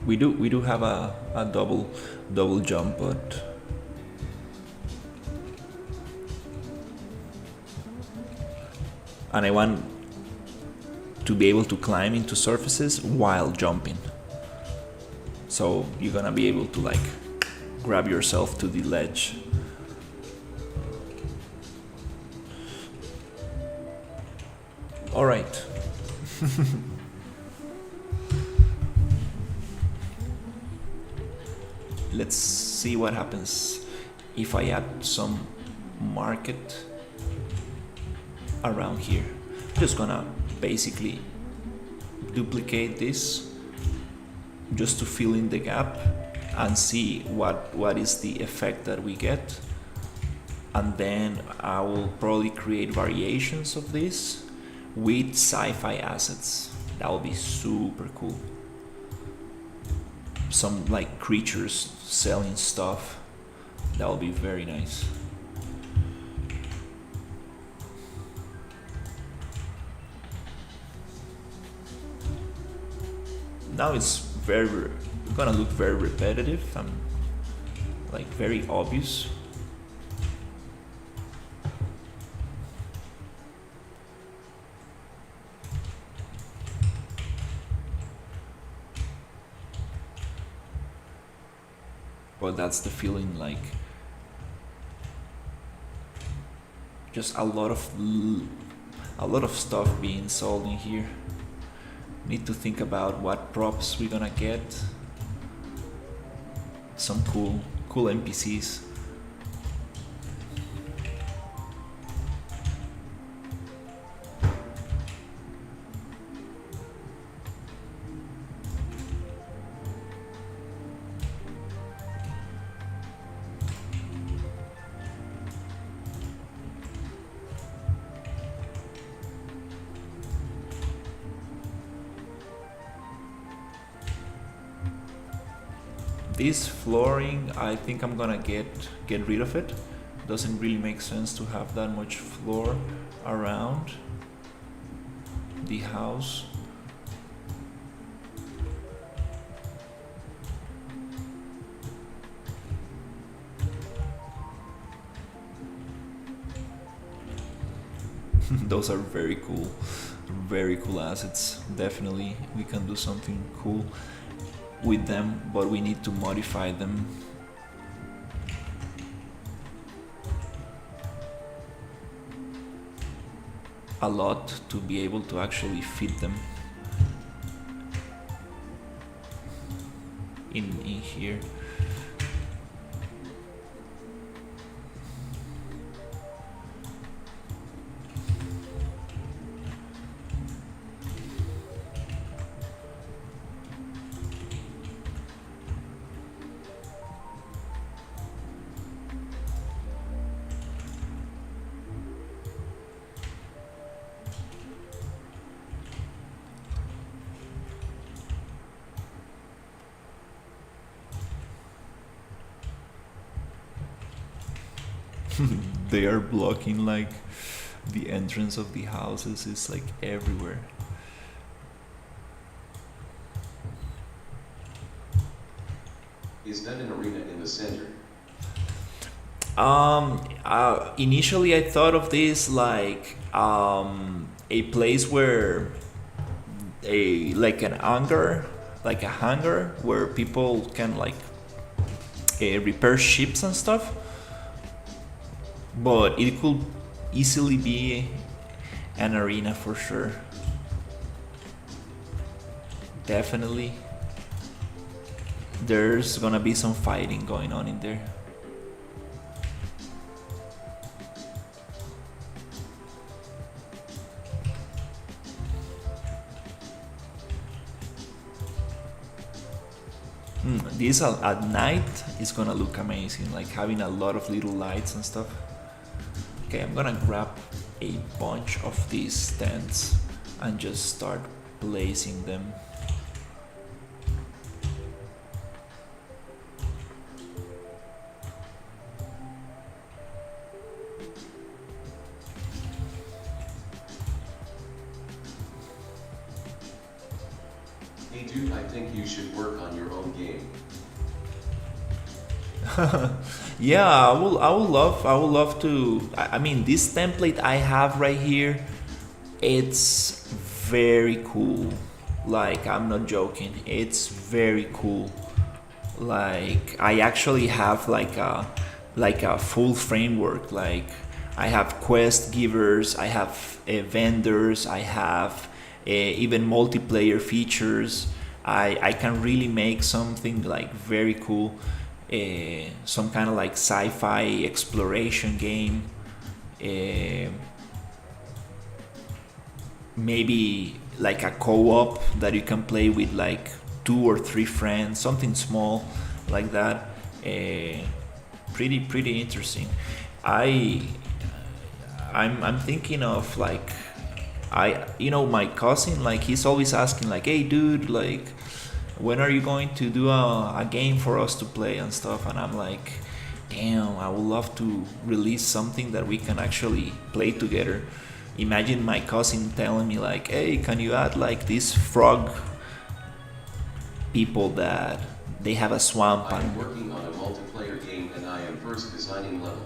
We do have a double jump, but and I want to be able to climb into surfaces while jumping. So you're gonna be able to like grab yourself to the ledge. All right. Let's see what happens if I add some market around here. Just gonna basically duplicate this just to fill in the gap and see what is the effect that we get. And then I will probably create variations of this with sci-fi assets. That will be super cool. Some like creatures selling stuff. That will be very nice. Now it's gonna look very repetitive and like very obvious. But that's the feeling, like just a lot of stuff being sold in here. Need to think about what props we're gonna get. Some cool NPCs. This flooring, I think I'm gonna get rid of it. Doesn't really make sense to have that much floor around the house. Those are very cool assets. Definitely we can do something cool with them, but we need to modify them. A lot to be able to actually fit them in here. They are blocking like the entrance of the houses is like everywhere. Is that an arena in the center? Initially I thought of this like a place where a like an hangar, like a hangar where people can like repair ships and stuff. But it could easily be an arena for sure. Definitely. There's gonna be some fighting going on in there. This at night is gonna look amazing, like having a lot of little lights and stuff. Okay, I'm gonna grab a bunch of these tents and just start placing them. Hey dude, I think you should work on your own game. Yeah, I would love to. I mean, this template I have right here, it's very cool. Like, I'm not joking. It's very cool. Like, I actually have like a full framework. Like, I have quest givers, I have vendors, I have even multiplayer features. I can really make something like very cool. Some kind of like sci-fi exploration game. Maybe like a co-op that you can play with like 2 or 3 friends, something small like that. Pretty interesting. I'm thinking of like my cousin, like he's always asking like, hey dude, like when are you going to do a game for us to play and stuff? And I'm like, damn, I would love to release something that we can actually play together. Imagine my cousin telling me like, hey, can you add like these frog people that they have a swamp I am and working on a multiplayer game and I am first designing level.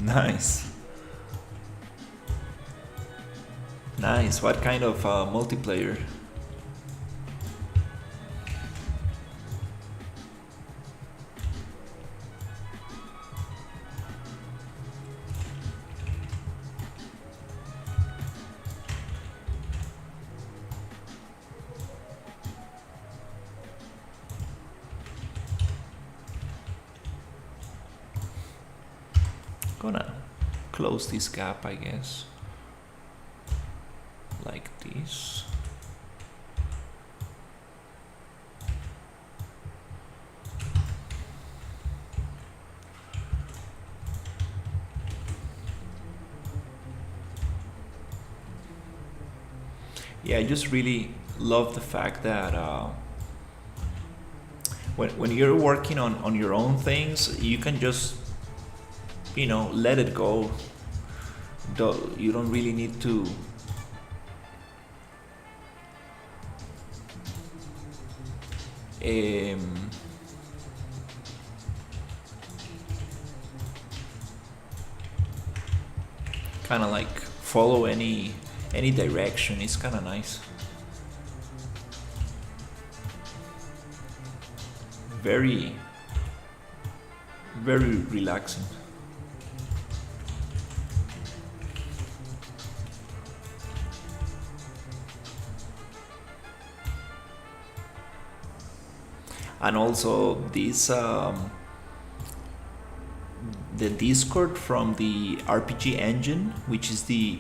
nice. Nice. What kind of multiplayer? Gonna close this gap, I guess. Like this. Yeah, I just really love the fact that when you're working on your own things, you can just let it go. You don't really need to kind of like follow any direction. It's kind of nice. Very relaxing. And also this the Discord from the RPG engine, which is the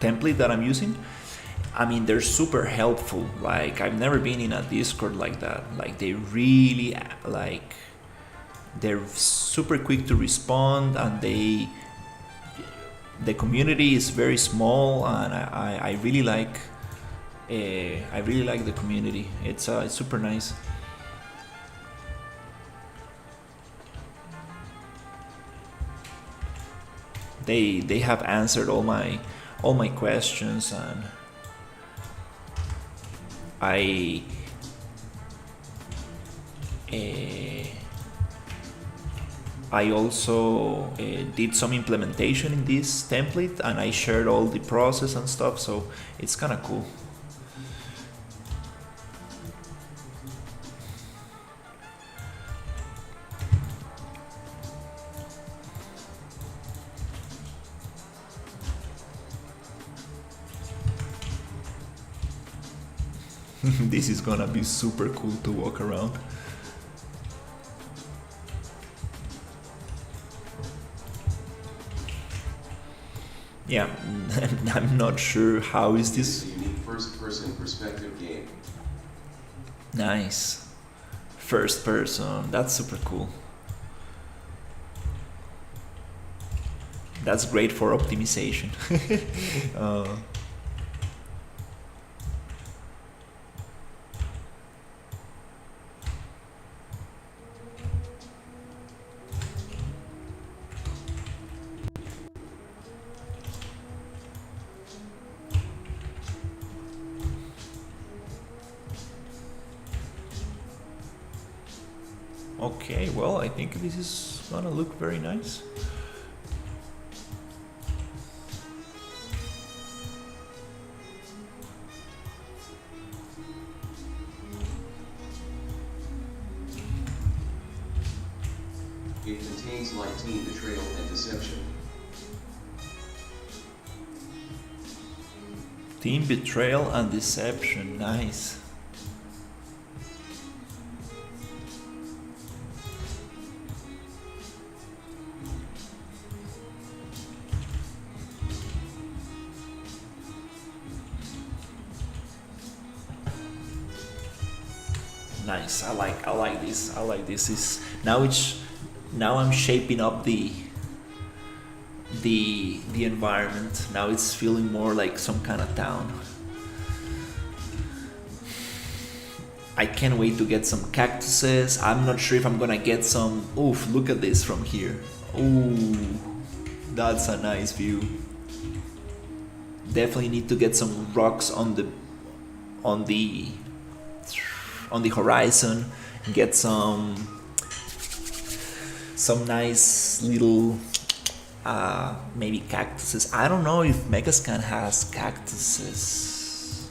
template that I'm using. I mean, they're super helpful. Like, I've never been in a Discord like that. Like, they really they're super quick to respond, and the community is very small, and I really like the community. It's super nice. they have answered all my questions, and I also did some implementation in this template, and I shared all the process and stuff, so it's kind of cool. This is gonna be super cool to walk around. Yeah, I'm not sure how is this. It's a unique first-person perspective game. Nice. First person, that's super cool. That's great for optimization. Okay, well, I think this is gonna look very nice. It contains lighting, betrayal, and deception. Team betrayal and deception, nice. Nice. I like this. I like this. Is now I'm shaping up the environment. Now it's feeling more like some kind of town. I can't wait to get some cactuses. I'm not sure if I'm gonna get some. Oof, look at this from here. Ooh, that's a nice view. Definitely need to get some rocks on the horizon, and get some nice little maybe cactuses. I don't know if Megascan has cactuses.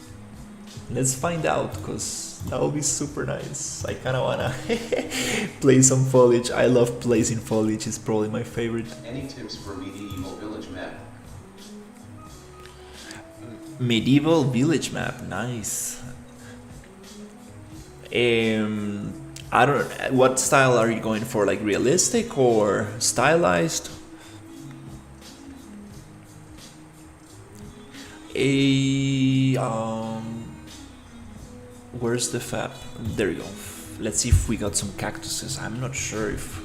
Let's find out, because that would be super nice. I kind of wanna play some foliage. I love placing foliage. It's probably my favorite. Any tips for medieval village map? Medieval village map, nice. I don't. What style are you going for? Like realistic or stylized? Where's the fab? There you go. Let's see if we got some cactuses. I'm not sure if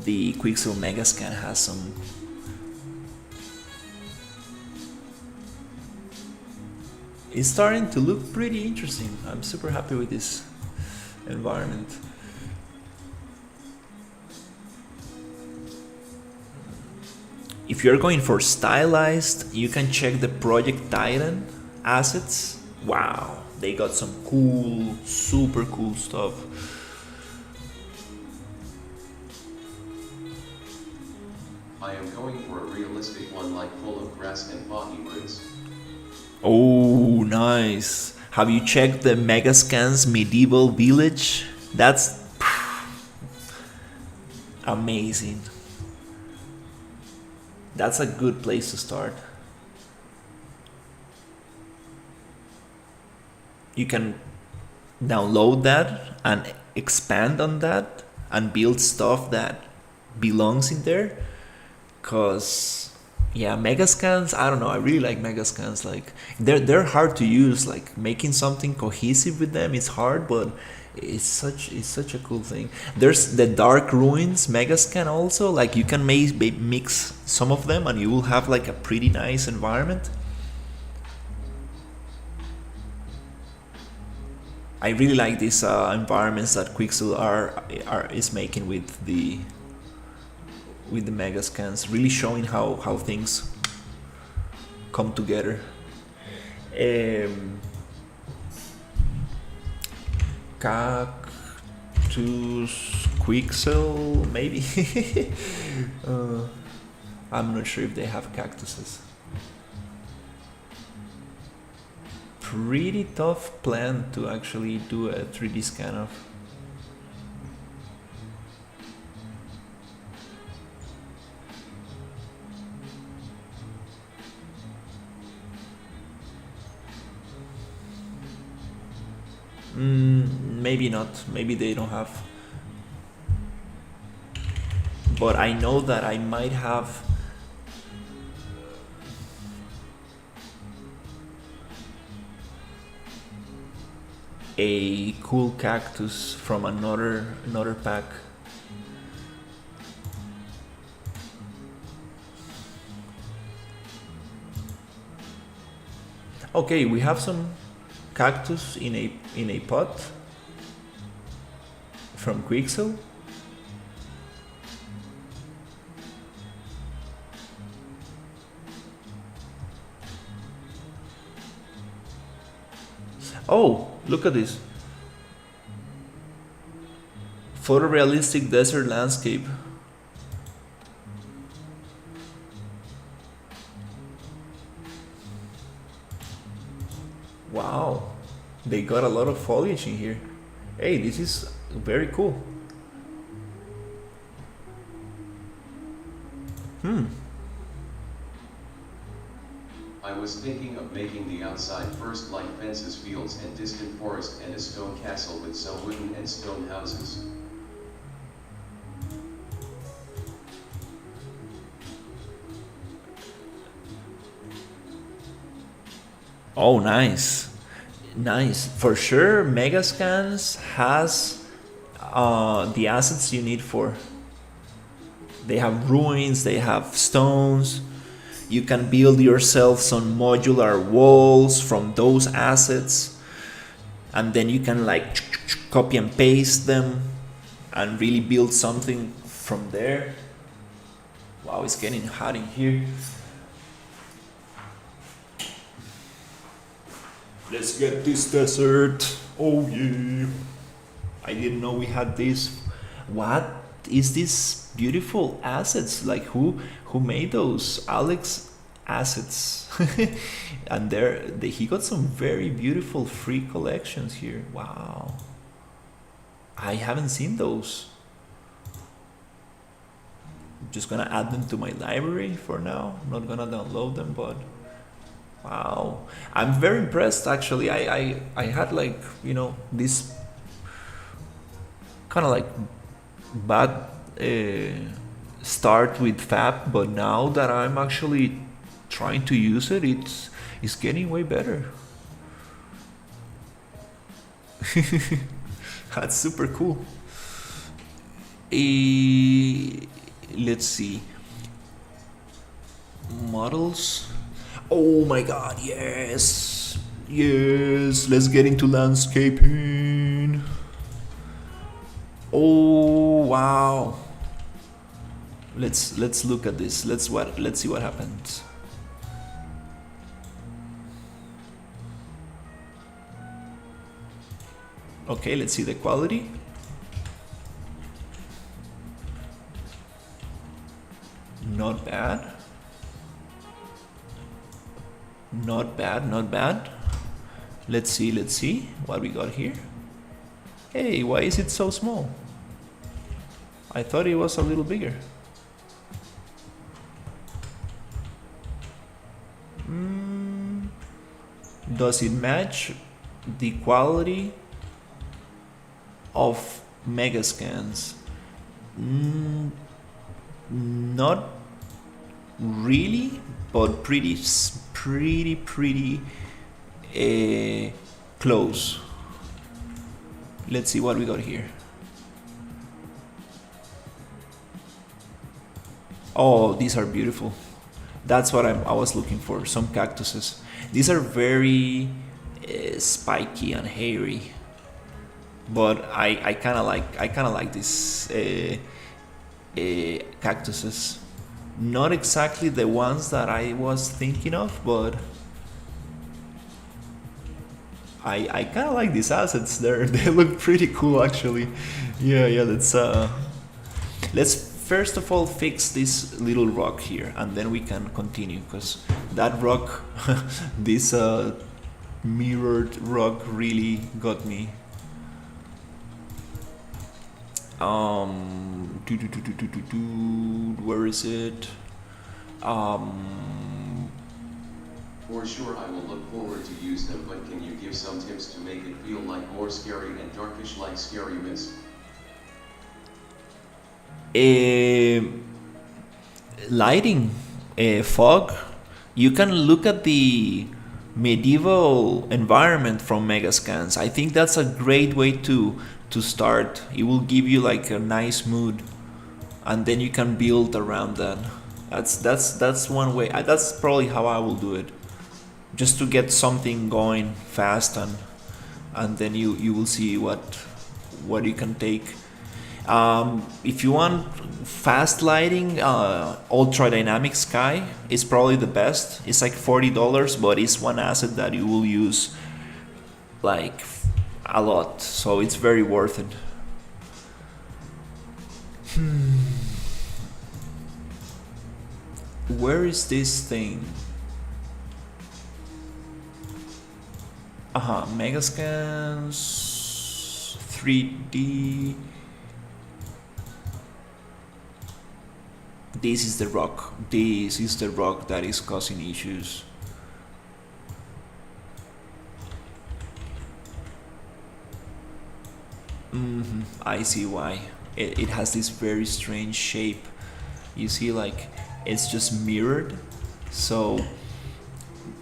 the Quixel Megascan has some. It's starting to look pretty interesting. I'm super happy with this environment. If you're going for stylized, you can check the Project Titan assets. Wow, they got some cool, super cool stuff. I am going for a realistic one, like full of grass and boggy woods. Oh, nice. Have you checked the Megascan's medieval village? That's amazing. That's a good place to start. You can download that and expand on that and build stuff that belongs in there. Cause yeah, Megascans, I don't know, I really like Megascans. Like they're hard to use. Like making something cohesive with them is hard, but it's such a cool thing. There's the Dark Ruins Megascan also. Like you can mix some of them and you will have like a pretty nice environment. I really like these environments that Quixel is making with with the mega scans, really showing how things come together. Cactus Quixel, maybe. I'm not sure if they have cactuses. Pretty tough plant to actually do a 3D scan of. Maybe not. Maybe they don't have. But I know that I might have a cool cactus from another pack. Okay, we have some cactus in a pot from Quixel. Oh, look at this. Photorealistic desert landscape. Wow, they got a lot of foliage in here. Hey, this is very cool. I was thinking of making the outside first like fences, fields and distant forest and a stone castle with some wooden and stone houses. Oh, nice. Nice. For sure, Megascans has the assets you need for. They have ruins, they have stones. You can build yourself some modular walls from those assets. And then you can like copy and paste them and really build something from there. Wow, it's getting hot in here. Let's get this desert. Oh yeah. I didn't know we had this. What is this beautiful assets? Like who made those? Alex assets. And he got some very beautiful free collections here. Wow. I haven't seen those. I'm just gonna add them to my library for now. I'm not gonna download them, but wow, I'm very impressed actually. I had like, you know, this kind of like bad start with Fab, but now that I'm actually trying to use it, it's getting way better. That's super cool. Let's see. Models. Oh my god, yes. Yes, let's get into landscaping. Oh wow. Let's look at this. Let's see what happens. Okay, let's see the quality. Not bad. Not bad, not bad. Let's see what we got here. Hey, why is it so small? I thought it was a little bigger. Does it match the quality of Megascans? Not really, but pretty close. Let's see what we got here. Oh, these are beautiful. That's what I was looking for. Some cactuses. These are very spiky and hairy, but I kind of like this cactuses. Not exactly the ones that I was thinking of, but I kind of like these assets there. They look pretty cool actually. Yeah, let's first of all fix this little rock here, and then we can continue, because that rock, this mirrored rock really got me. Where is it? For sure I will look forward to use them, but can you give some tips to make it feel like more scary and darkish, like Scary Mist? Lighting, fog. You can look at the medieval environment from Megascans. I think that's a great way to start. It will give you like a nice mood, and then you can build around that. That's one way. That's probably how I will do it, just to get something going fast, and then you will see what you can take. If you want fast lighting, ultra dynamic sky is probably the best. It's like $40, but it's one asset that you will use like a lot, so it's very worth it. Where is this thing? Megascans 3D. This is the rock. This is the rock that is causing issues. I see why. It has this very strange shape. You see, like it's just mirrored. So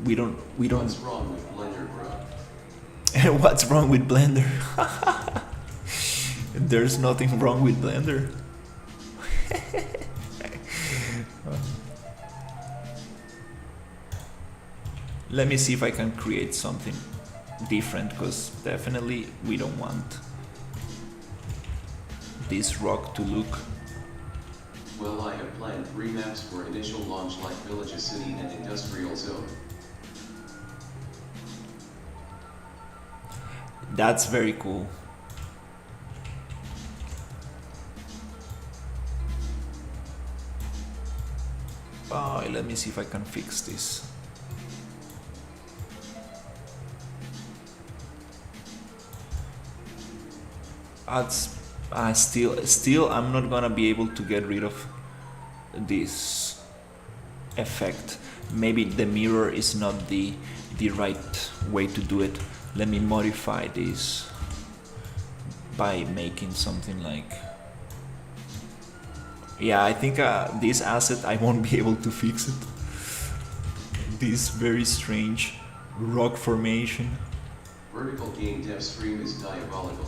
we don't. What's wrong with Blender, bro? What's wrong with Blender? There's nothing wrong with Blender. Let me see if I can create something different, because definitely we don't want this rock to look. Well, I have planned 3 maps for initial launch, like Village, City and Industrial Zone. That's very cool. Let me see if I can fix this. Still I'm not gonna be able to get rid of this effect. Maybe the mirror is not the right way to do it. Let me modify this by making something like, yeah, I think this asset I won't be able to fix it. This very strange rock formation. Vertical game dev stream is diabolical.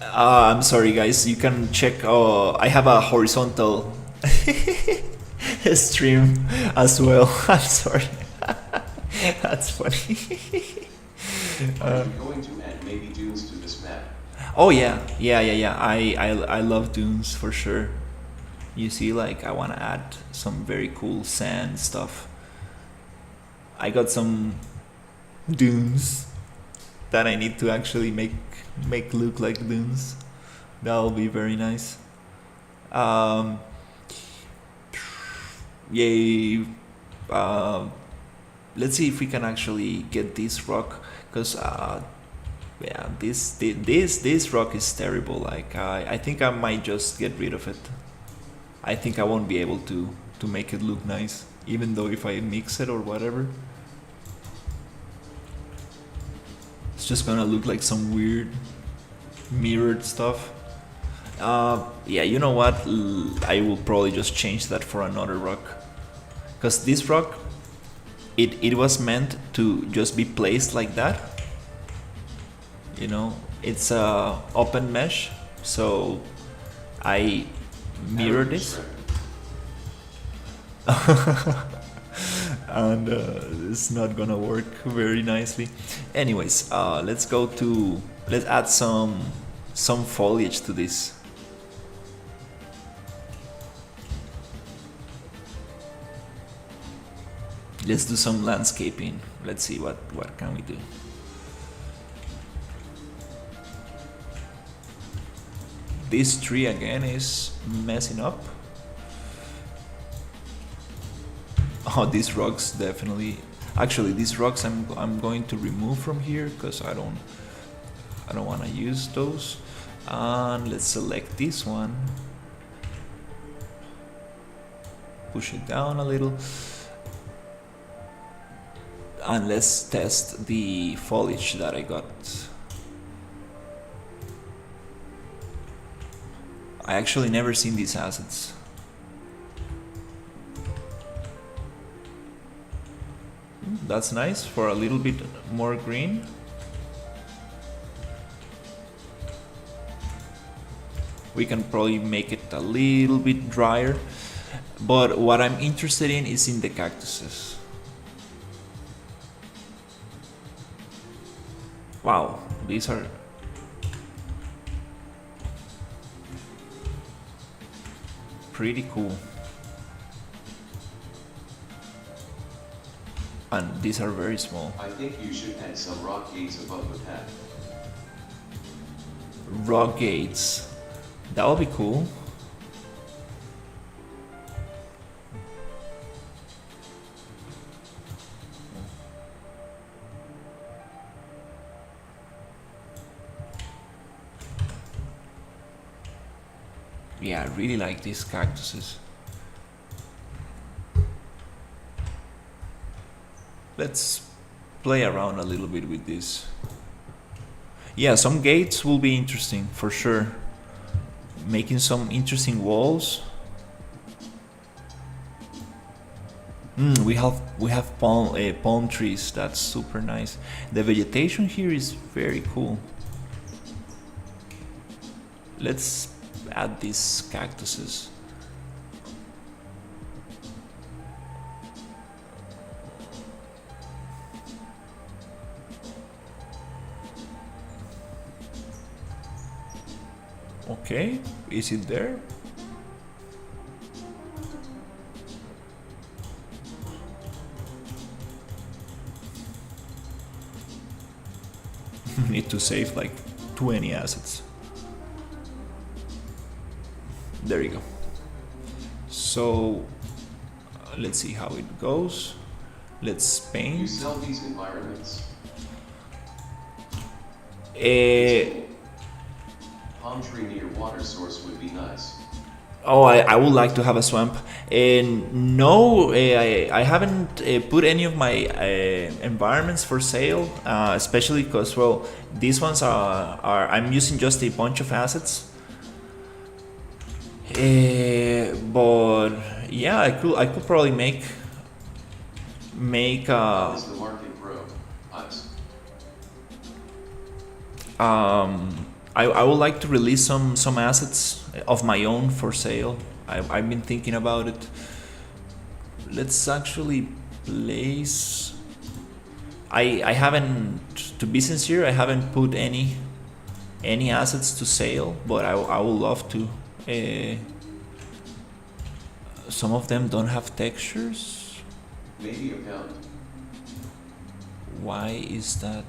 I'm sorry guys, you can check, I have a horizontal stream as well. I'm sorry. That's funny. Are you going to add maybe dunes to this map? Oh yeah. I love dunes for sure. You see, like I want to add some very cool sand stuff. I got some dunes that I need to actually make look like dunes. That'll be very nice. Yay. Let's see if we can actually get this rock, because yeah, this rock is terrible. Like I think I might just get rid of it. I think I won't be able to make it look nice, even though if I mix it or whatever, it's just gonna look like some weird mirrored stuff. Yeah, you know what? I will probably just change that for another rock, because this rock, it was meant to just be placed like that. You know, it's a open mesh, so I mirror this. And it's not gonna work very nicely. Anyways, let's add some foliage to this. Let's do some landscaping. Let's see what can we do. This tree again is messing up. Oh, these rocks definitely. Actually, these rocks I'm going to remove from here because I don't want to use those. And let's select this one. Push it down a little. And let's test the foliage that I got. I actually never seen these assets. That's nice for a little bit more green. We can probably make it a little bit drier, but what I'm interested in is in the cactuses. Wow, these are pretty cool. And these are very small. I think you should add some rock gates above the path. Rock gates. That would be cool. Yeah, I really like these cactuses. Let's play around a little bit with this. Yeah, some gates will be interesting for sure. Making some interesting walls. We have palm trees. That's super nice. The vegetation here is very cool. Let's add these cactuses. Okay, is it there? Need to save like 20 assets. There you go. So let's see how it goes. Let's paint. You sell these environments. Palm tree near water source would be nice. Oh, I would like to have a swamp. No, I haven't put any of my environments for sale, especially because, well, these ones are I'm using just a bunch of assets. But yeah, I could probably make How does the market grow? Us. I would like to release some assets of my own for sale. I've been thinking about it. Let's actually place. I haven't, to be sincere, I haven't put any assets to sale, but I would love to. Some of them don't have textures. Maybe a pound. Why is that?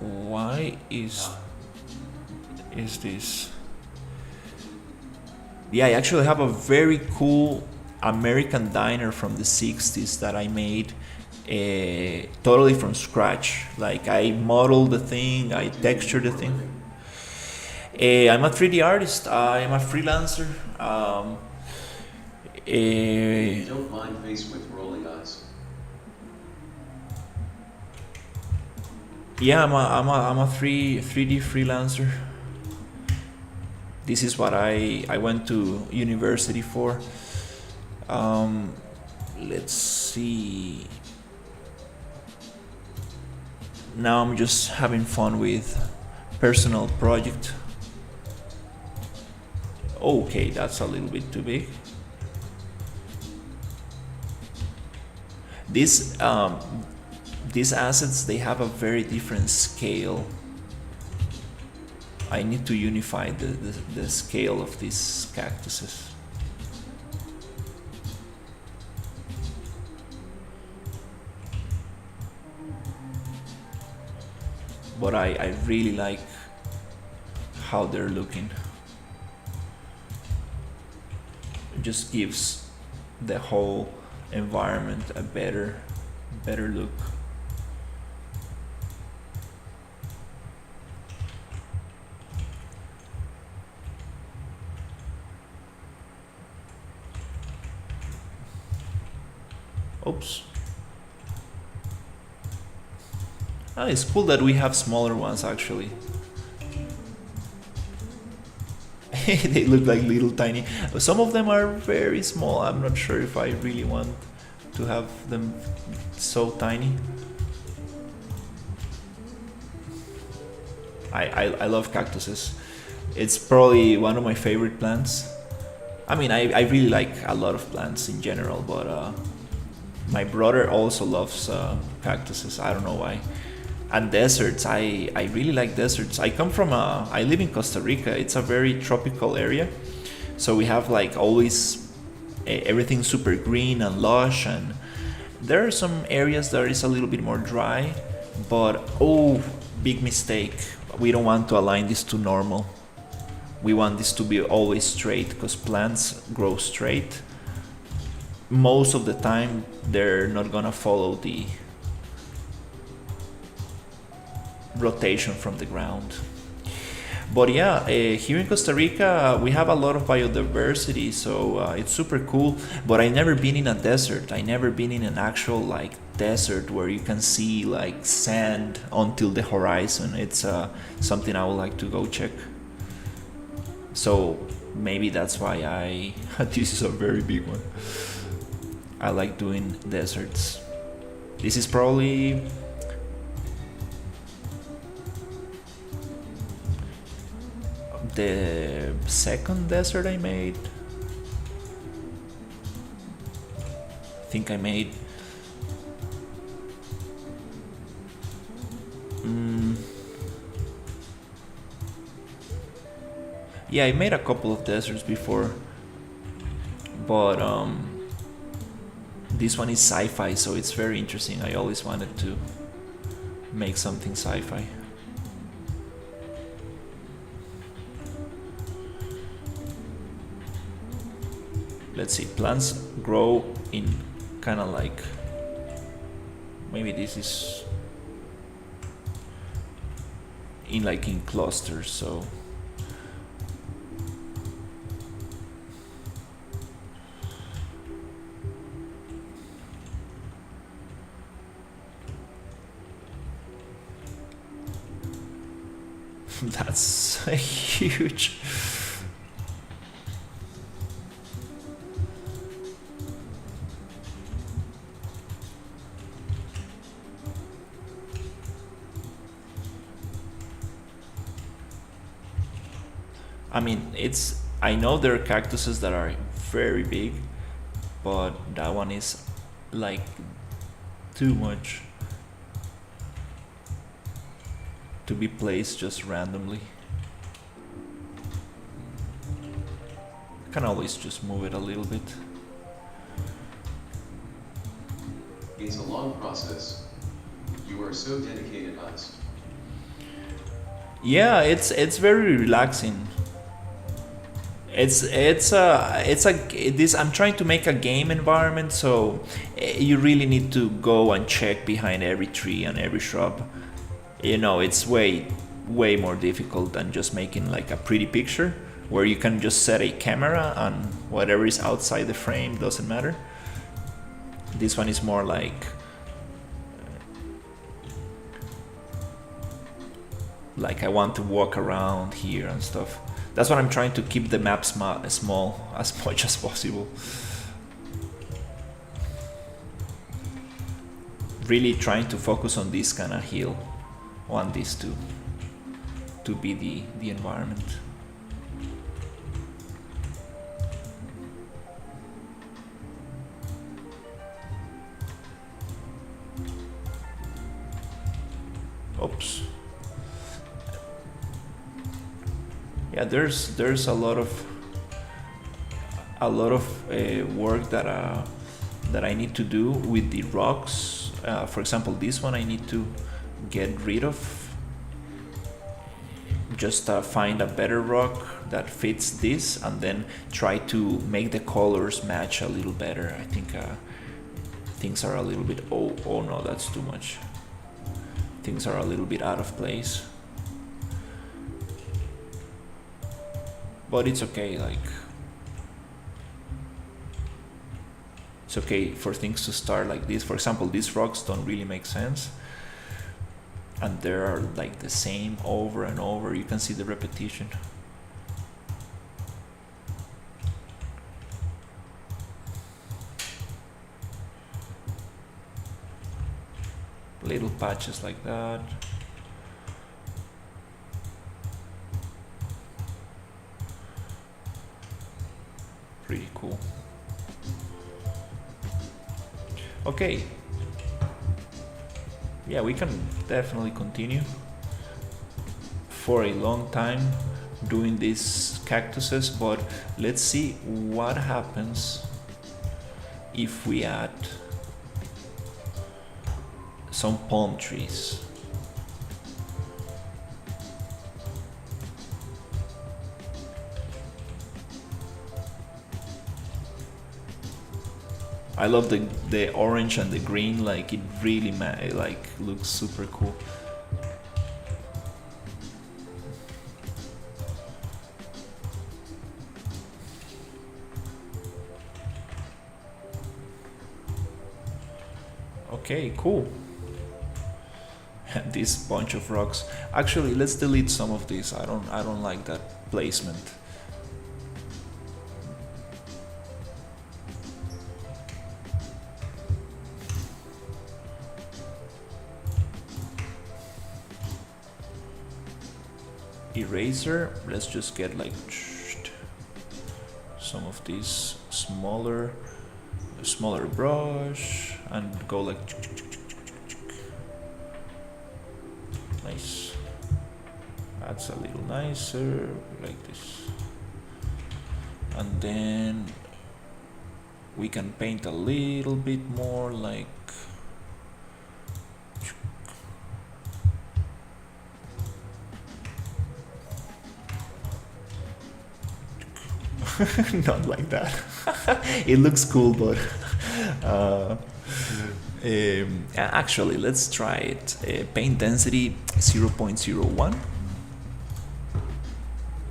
Why is this? Yeah, I actually have a very cool American diner from the 60s that I made totally from scratch. Like, I modeled the thing, I textured the thing. I'm a 3D artist, I'm a freelancer. You don't mind face with rolling eyes. Yeah, I'm a 3D freelancer. This is what I went to university for. Let's see. Now I'm just having fun with personal project. Okay, that's a little bit too big. These assets, they have a very different scale. I need to unify the scale of these cactuses. But I really like how they're looking. It just gives the whole environment a better look. Oops. Ah, it's cool that we have smaller ones actually. They look like little tiny. Some of them are very small. I'm not sure if I really want to have them so tiny. I love cactuses. It's probably one of my favorite plants. I mean, I really like a lot of plants in general, but my brother also loves cactuses. I don't know why. And deserts, I really like deserts. I live in Costa Rica. It's a very tropical area, so we have like always everything super green and lush, and there are some areas that is a little bit more dry, but oh, big mistake. We don't want to align this to normal. We want this to be always straight, because plants grow straight. Most of the time they're not gonna follow the rotation from the ground. But yeah, here in Costa Rica we have a lot of biodiversity, so it's super cool. But I never been in a desert. I never been in an actual like desert where you can see like sand until the horizon. It's something I would like to go check. So maybe that's why this is a very big one. I like doing deserts. This is probably the second desert I made. I think I made yeah, I made a couple of deserts before, but this one is sci-fi, so it's very interesting. I always wanted to make something sci-fi. Let's see, plants grow in kind of like, maybe this is in like in clusters, so that's huge. I mean, I know there are cactuses that are very big, but that one is like too much to be placed just randomly. I can always just move it a little bit. It's a long process. You are so dedicated, Hans. Yeah, it's very relaxing. I'm trying to make a game environment, so you really need to go and check behind every tree and every shrub. You know, it's way more difficult than just making like a pretty picture where you can just set a camera and whatever is outside the frame doesn't matter. This one is more like I want to walk around here and stuff. That's what I'm trying to keep the map small as much as possible. Really trying to focus on this kind of hill. I want this to be the environment. Oops. Yeah, there's a lot of work that I need to do with the rocks. For example, this one I need to get rid of. Just find a better rock that fits this, and then try to make the colors match a little better. I think things are a little bit, oh no, that's too much. Things are a little bit out of place. But it's okay, like, it's okay for things to start like this. For example, these rocks don't really make sense. And they are like the same over and over. You can see the repetition. Little patches like that. Pretty cool. Okay. Yeah, we can definitely continue for a long time doing these cactuses, but let's see what happens if we add some palm trees. I love the orange and the green, like it really like looks super cool. Okay, cool. This bunch of rocks. Actually, let's delete some of these. I don't like that placement. Eraser, let's just get like some of these smaller brush and go like nice. That's a little nicer, like this. And then we can paint a little bit more, like not like that. It looks cool, but actually let's try it. Paint density 0.01.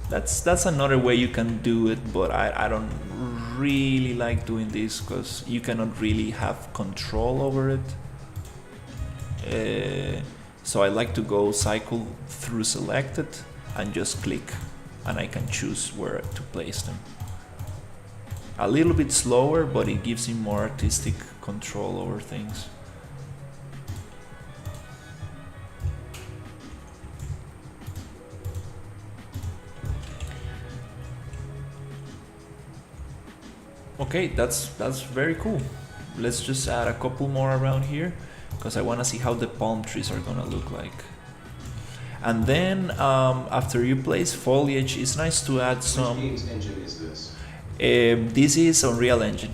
That's another way you can do it, but I don't really like doing this because you cannot really have control over it. So I like to go cycle through selected and just click, and I can choose where to place them. A little bit slower, but it gives you more artistic control over things. Okay, that's very cool. Let's just add a couple more around here because I want to see how the palm trees are gonna look like. And then after you place foliage, it's nice to add some. Which game's engine is this? This is Unreal Engine.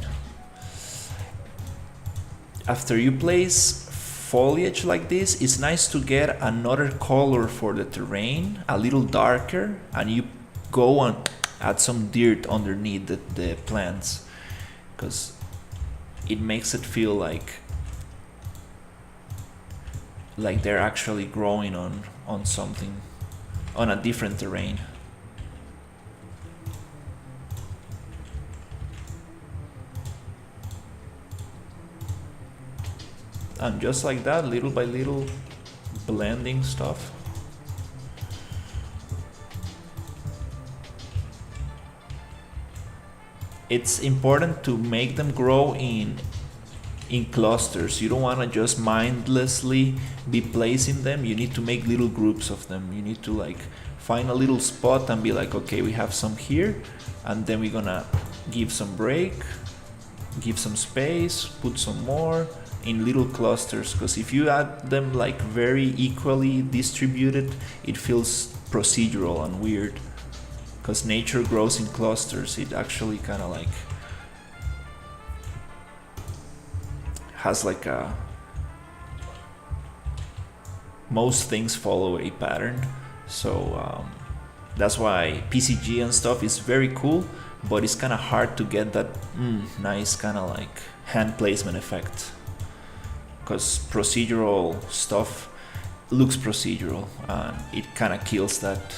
After you place foliage like this, it's nice to get another color for the terrain, a little darker, and you go and add some dirt underneath the plants, because it makes it feel like they're actually growing on something, on a different terrain. And just like that, little by little, blending stuff. It's important to make them grow in clusters. You don't want to just mindlessly be placing them. You need to make little groups of them. You need to like find a little spot and be like, okay, we have some here, and then we're gonna give some break, give some space, put some more in little clusters, because if you add them like very equally distributed, it feels procedural and weird. because nature grows in clusters. It actually kind of like has like a, most things follow a pattern. So that's why PCG and stuff is very cool, but it's kind of hard to get that nice kind of like hand placement effect, because procedural stuff looks procedural and it kind of kills that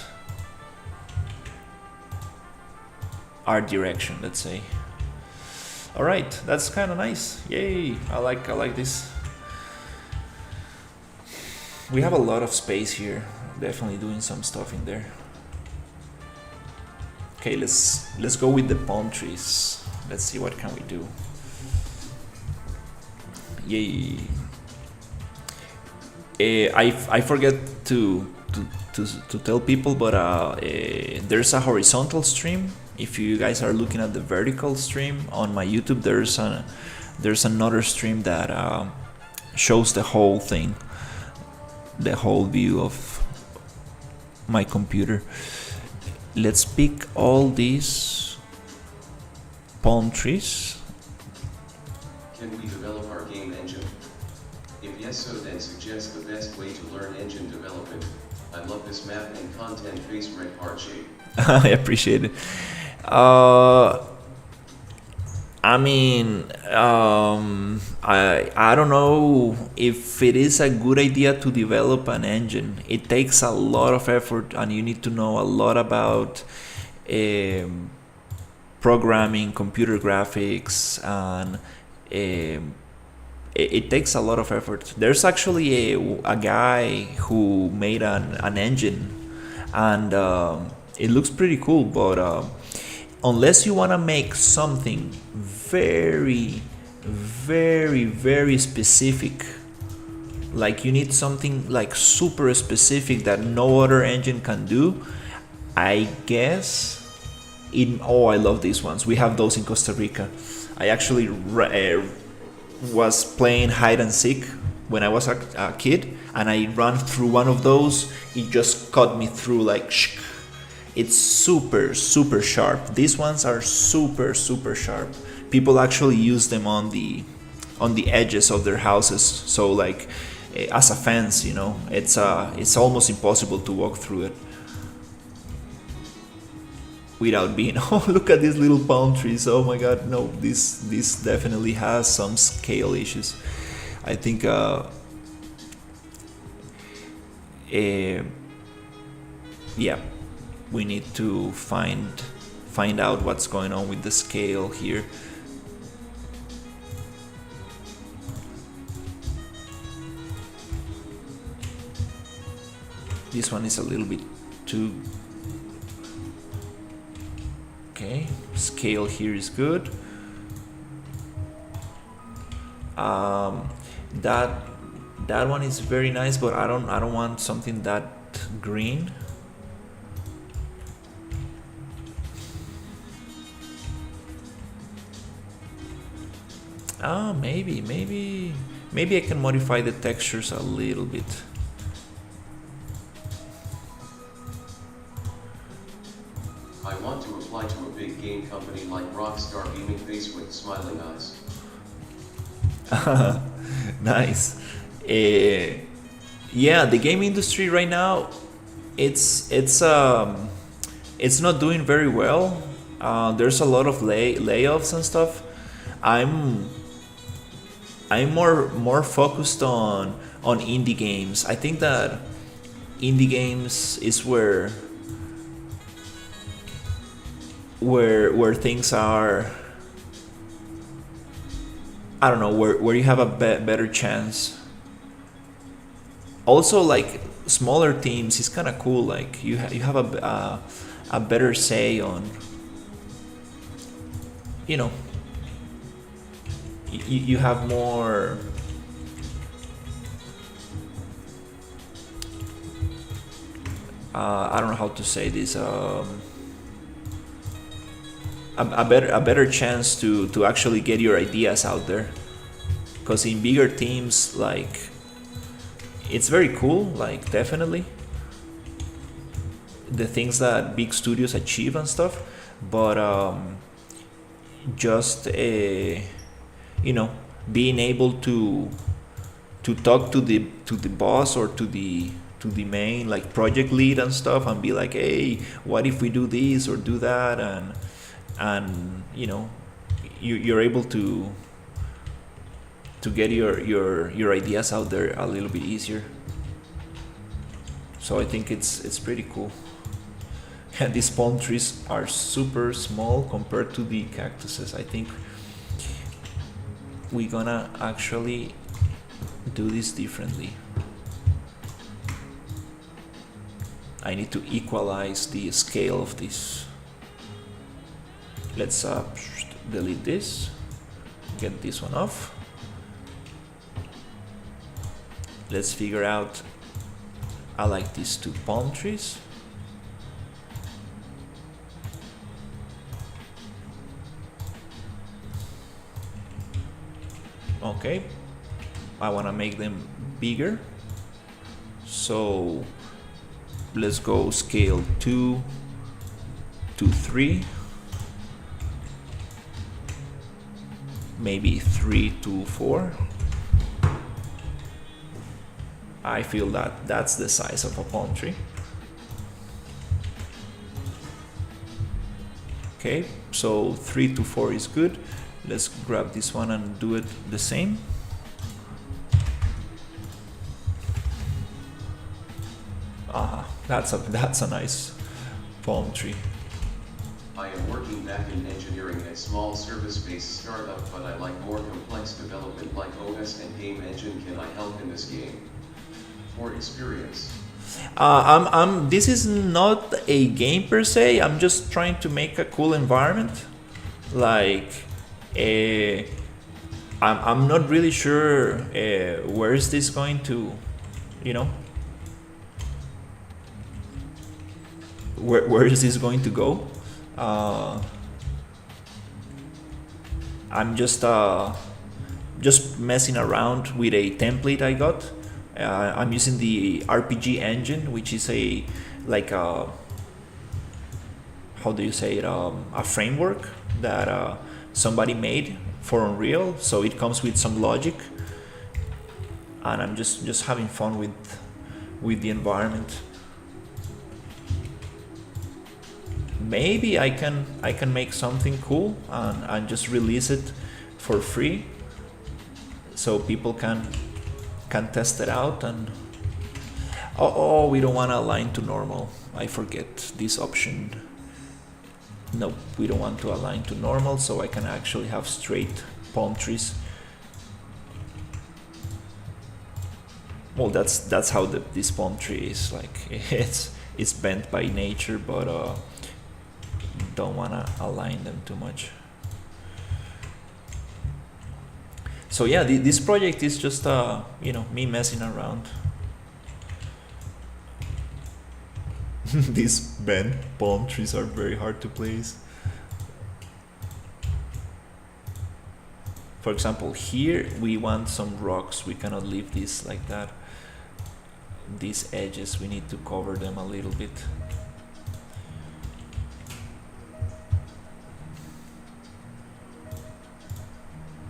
art direction, let's say. All right, that's kind of nice. Yay, I like this. We have a lot of space here. Definitely doing some stuff in there. Okay, let's go with the palm trees. Let's see what can we do. Yay. I forget to tell people, but there's a horizontal stream. If you guys are looking at the vertical stream on my YouTube, there's another stream that shows the whole thing, the whole view of my computer. Let's pick all these palm trees. Can we develop our game engine? If yes, so then suggest the best way to learn engine development. I love this map and content face red heart shape. I appreciate it. I mean, I don't know if it is a good idea to develop an engine. It takes a lot of effort, and you need to know a lot about programming, computer graphics, and it takes a lot of effort. There's actually a guy who made an engine, and it looks pretty cool, but unless you want to make something very, very, very specific, like you need something like super specific that no other engine can do, I guess I love these ones. We have those in Costa Rica. I actually was playing hide and seek when I was a kid, and I ran through one of those. It just cut me through like shh. It's super, super sharp. These ones are super, super sharp. People actually use them on the edges of their houses. So like as a fence, you know, it's almost impossible to walk through it without being, oh, look at these little palm trees. Oh my God, no, this definitely has some scale issues. I think yeah, we need to find out what's going on with the scale here. This one is a little bit too okay. Scale here is good. That one is very nice, but I don't want something that green. Maybe I can modify the textures a little bit. I want to apply to a big game company like Rockstar, beaming face with smiling eyes. Nice. Yeah, the game industry right now, it's not doing very well. There's a lot of layoffs and stuff. I'm more focused on indie games. I think that indie games is where things are, I don't know, where you have a better chance. Also, like smaller teams is kind of cool. Like you have a better say on, you know, you have more I don't know how to say this, a better chance to actually get your ideas out there, because in bigger teams, like, it's very cool, like, definitely, the things that big studios achieve and stuff, but just being able to talk to the boss or to the main like project lead and stuff and be like, hey, what if we do this or do that, and you're able to get your ideas out there a little bit easier. So I think it's pretty cool. And these palm trees are super small compared to the cactuses. I think we're gonna actually do this differently. I need to equalize the scale of this. Let's delete this, get this one off. Let's figure out, I like these two palm trees. Okay, I want to make them bigger, so let's go scale 2 to 3, maybe 3 to 4. I feel that that's the size of a palm tree. Okay, so 3 to 4 is good. Let's grab this one and do it the same. That's a nice palm tree. I am working back in engineering at small service-based startup, but I like more complex development like OS and game engine. Can I help in this game? For experience. This is not a game per se. I'm just trying to make a cool environment. Like, I'm not really sure where is this going to, where is this going to go. I'm just messing around with a template I got. I'm using the RPG engine, which is a how do you say it? A framework that somebody made for Unreal. So it comes with some logic, and I'm just having fun with the environment. Maybe I can make something cool and just release it for free, so people can test it out. And we don't want to align to normal. I forget this option. No, we don't want to align to normal, so I can actually have straight palm trees. Well, that's how this palm tree is. Like, it's bent by nature, but don't want to align them too much. So yeah, this project is just me messing around. These bent palm trees are very hard to place. For example, here we want some rocks. We cannot leave this like that. These edges, we need to cover them a little bit.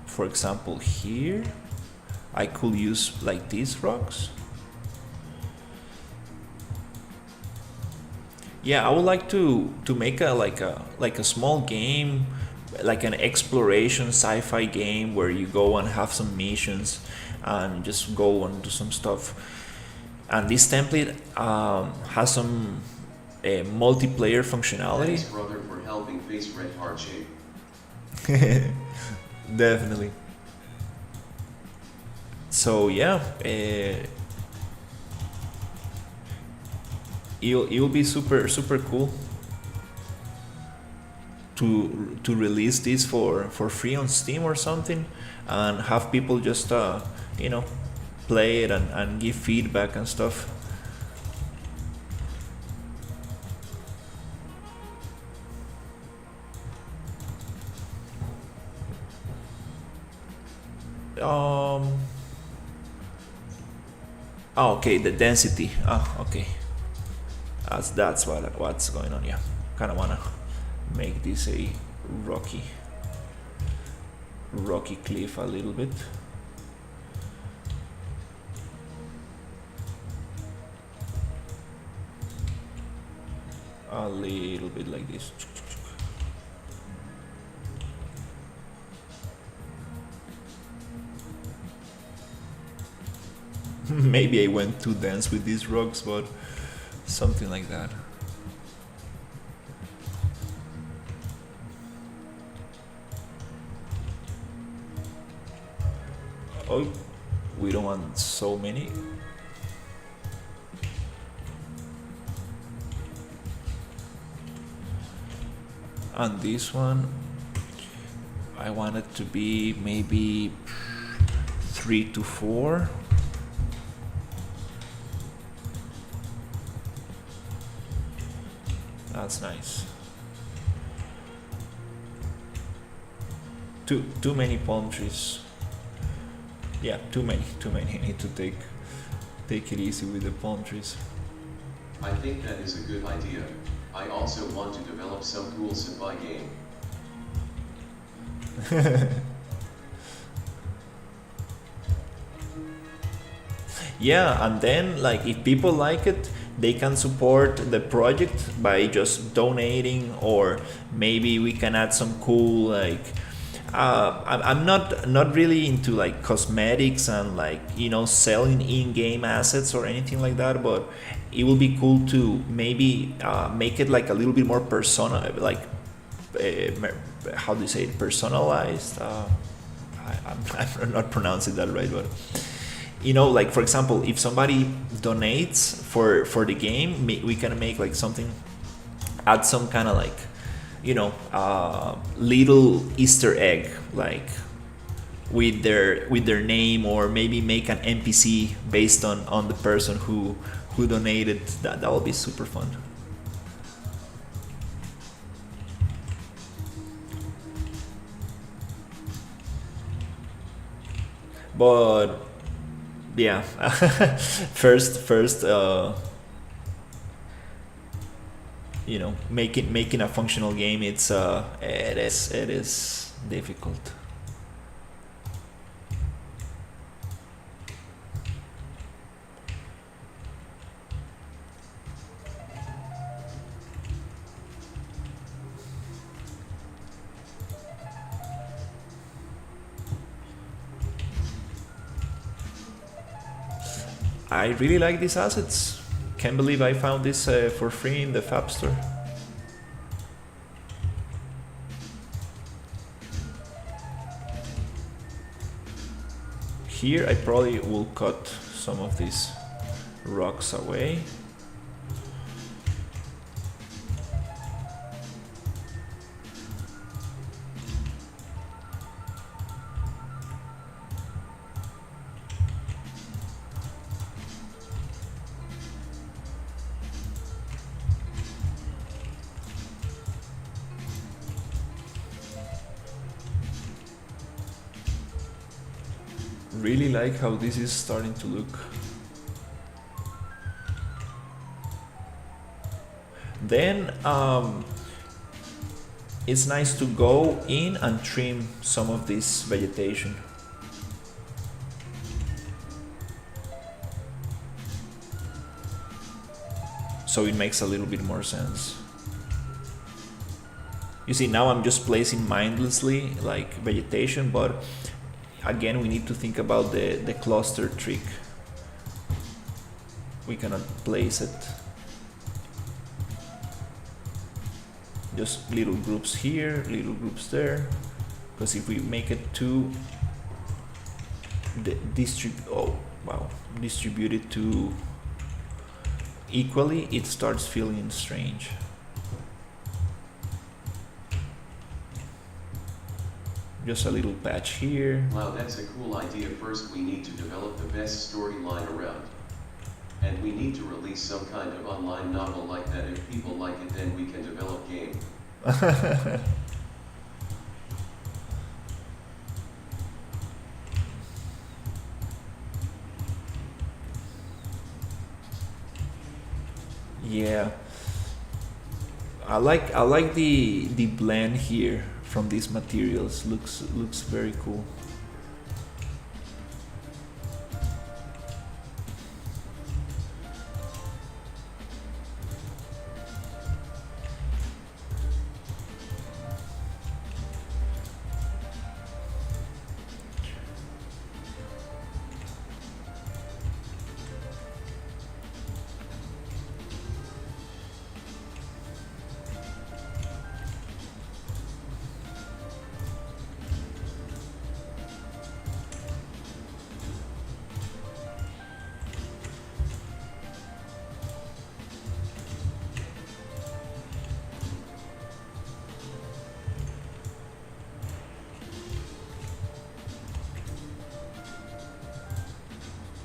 For example, here I could use like these rocks. Yeah, I would like to make a small game, like an exploration sci-fi game where you go and have some missions and just go and do some stuff. And this template has some multiplayer functionality. Thanks, brother, for helping face red heart shape. Definitely. So yeah, it'll be super cool to release this for free on Steam or something, and have people just play it and give feedback and stuff. Okay, the density. Okay. That's what's going on. Yeah, kind of wanna make this a rocky cliff a little bit. A little bit like this. Maybe I went too dense with these rocks, but something like that. Oh, we don't want so many. And this one, I want it to be maybe 3 to 4. That's nice. Too many palm trees. Yeah, too many. I need to take it easy with the palm trees. I think that is a good idea. I also want to develop some cool sci-fi game. Yeah, and then like if people like it, they can support the project by just donating, or maybe we can add some cool like I'm not really into like cosmetics and like selling in-game assets or anything like that, but it will be cool to maybe make it like a little bit more like how do you say it, personalized. I'm not pronouncing that right, but like for example, if somebody donates for the game, we can make like something, add some kind of like little Easter egg, like with their name, or maybe make an NPC based on the person who donated. That will be super fun. But yeah, first making a functional game, it is difficult. I really like these assets. Can't believe I found this for free in the Fab Store. Here I probably will cut some of these rocks away. Really like how this is starting to look. Then it's nice to go in and trim some of this vegetation. So it makes a little bit more sense. You see, now I'm just placing mindlessly like vegetation, but again, we need to think about the cluster trick. We cannot place it just little groups here, little groups there, because if we make it too distributed too equally, it starts feeling strange. Just a little patch here. Wow, that's a cool idea. First we need to develop the best storyline around. And we need to release some kind of online novel like that. If people like it, then we can develop game. Yeah, I like the blend here from these materials. Looks very cool.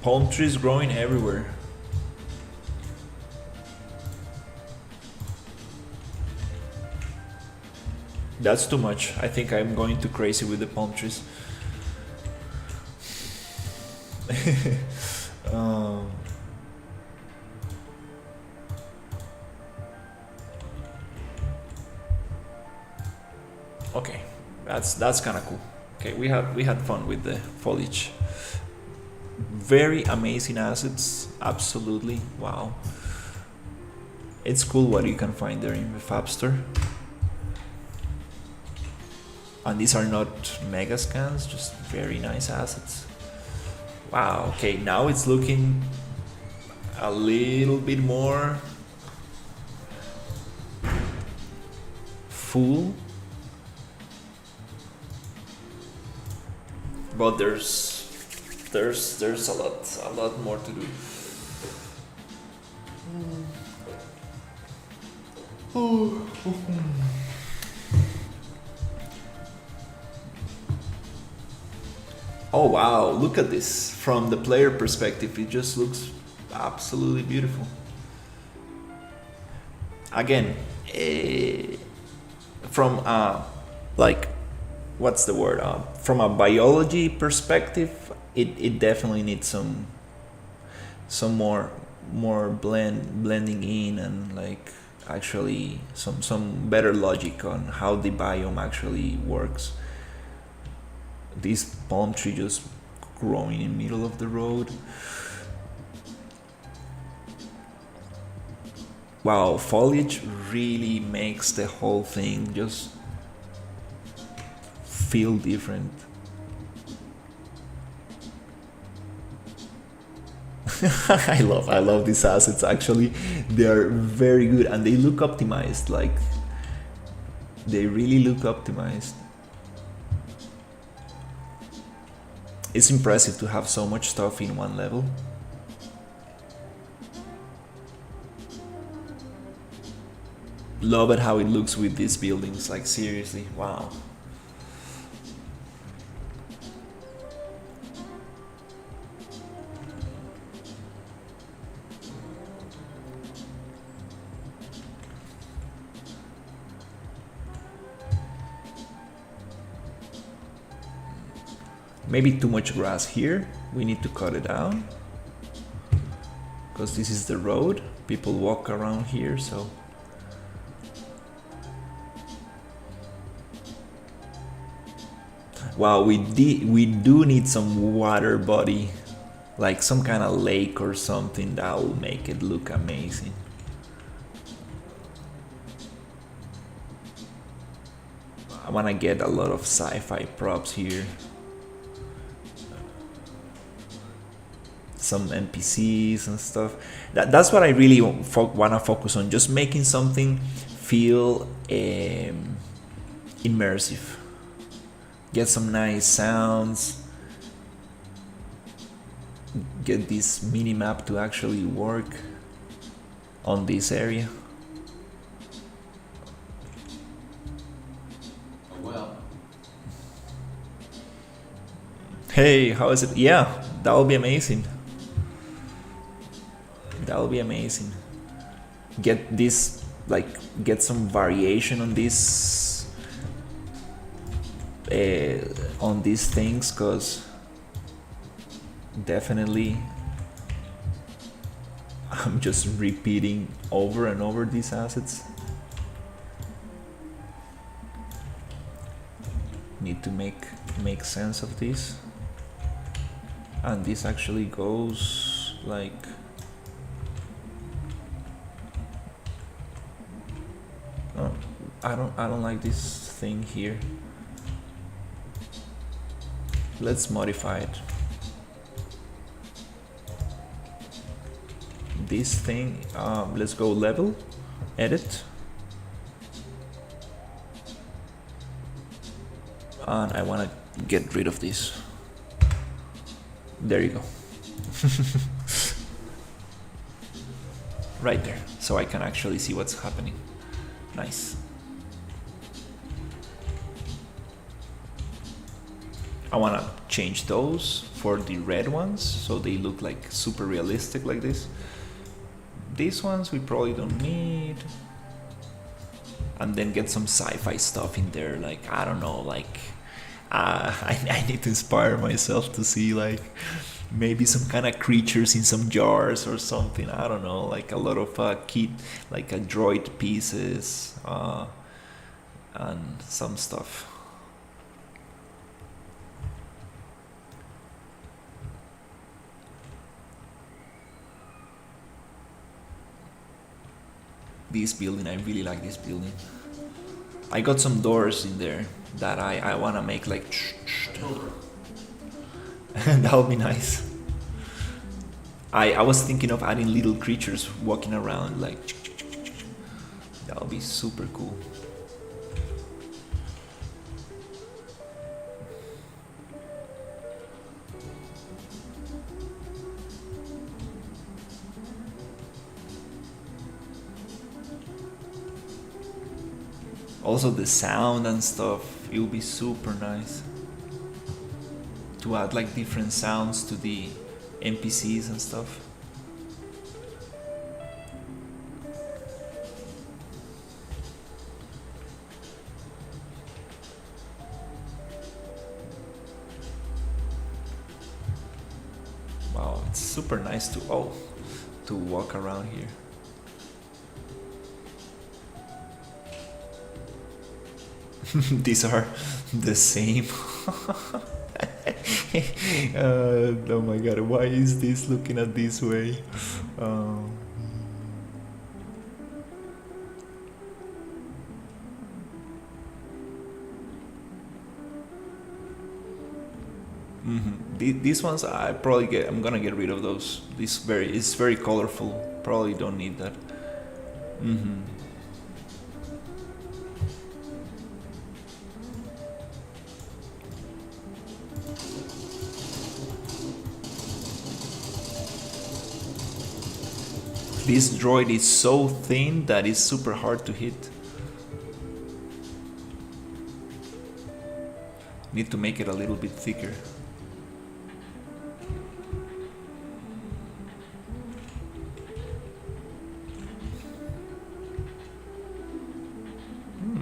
Palm trees growing everywhere. That's too much. I think I'm going too crazy with the palm trees. um, okay, that's kind of cool. Okay, we had fun with the foliage. Very amazing assets, absolutely. Wow, it's cool what you can find there in the Fab Store. And these are not mega scans, just very nice assets. Wow, okay, now it's looking a little bit more full, but there's a lot more to do. Oh wow, look at this. From the player perspective, it just looks absolutely beautiful. Again, from like, what's the word? From a biology perspective, it definitely needs some more blending in, and like actually some better logic on how the biome actually works. This palm tree just growing in the middle of the road. Wow, foliage really makes the whole thing just feel different. I love these assets. Actually, they are very good and they look optimized. Like, they really look optimized. It's impressive to have so much stuff in one level. Love it how it looks with these buildings, like seriously, wow. Maybe too much grass here. We need to cut it down because this is the road. People walk around here, so wow, we do need some water body, like some kind of lake or something that will make it look amazing. I want to get a lot of sci-fi props here. Some NPCs and stuff. That's what I really want to focus on. Just making something feel immersive. Get some nice sounds. Get this mini map to actually work on this area. Well. Hey, how is it? Yeah, that would be amazing. That would be amazing. Get this, like, get some variation on this, on these things, cause definitely I'm just repeating over and over these assets. Need to make sense of this. And this actually goes like oh, I don't like this thing here. Let's modify it. This thing, let's go level, edit, and I want to get rid of this. There you go. Right there, so I can actually see what's happening. Nice. I want to change those for the red ones so they look like super realistic like this. These ones we probably don't need. And then get some sci-fi stuff in there, like I don't know, like I need to inspire myself to see like maybe some kind of creatures in some jars or something. I don't know, like a lot of kit, like a droid pieces and some stuff. This building, I really like this building. I got some doors in there that I want to make like that'll be nice. I was thinking of adding little creatures walking around like that'll be super cool. Also the sound and stuff, it will be super nice to add like different sounds to the NPCs and stuff. Wow, it's super nice to walk around here. These are the same. Oh my god, why is this looking at this way? These ones I'm gonna get rid of those. It's very colorful. Probably don't need that. This droid is so thin that it's super hard to hit. Need to make it a little bit thicker.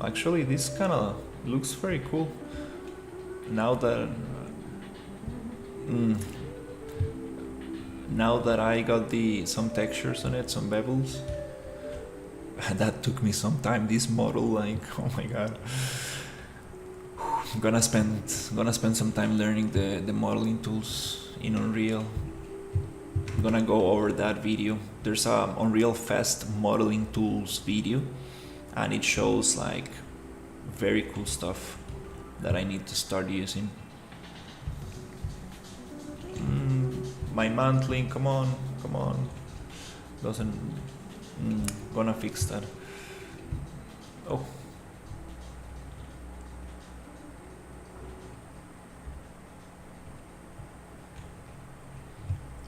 Actually, this kind of looks very cool. Now that I got some textures on it, some bevels. That took me some time. This model, like, oh my god. I'm gonna spend some time learning the modeling tools in Unreal. I'm gonna go over that video. There's a Unreal Fest modeling tools video, and it shows like very cool stuff that I need to start using. My mantling, come on. Doesn't gonna fix that. Oh.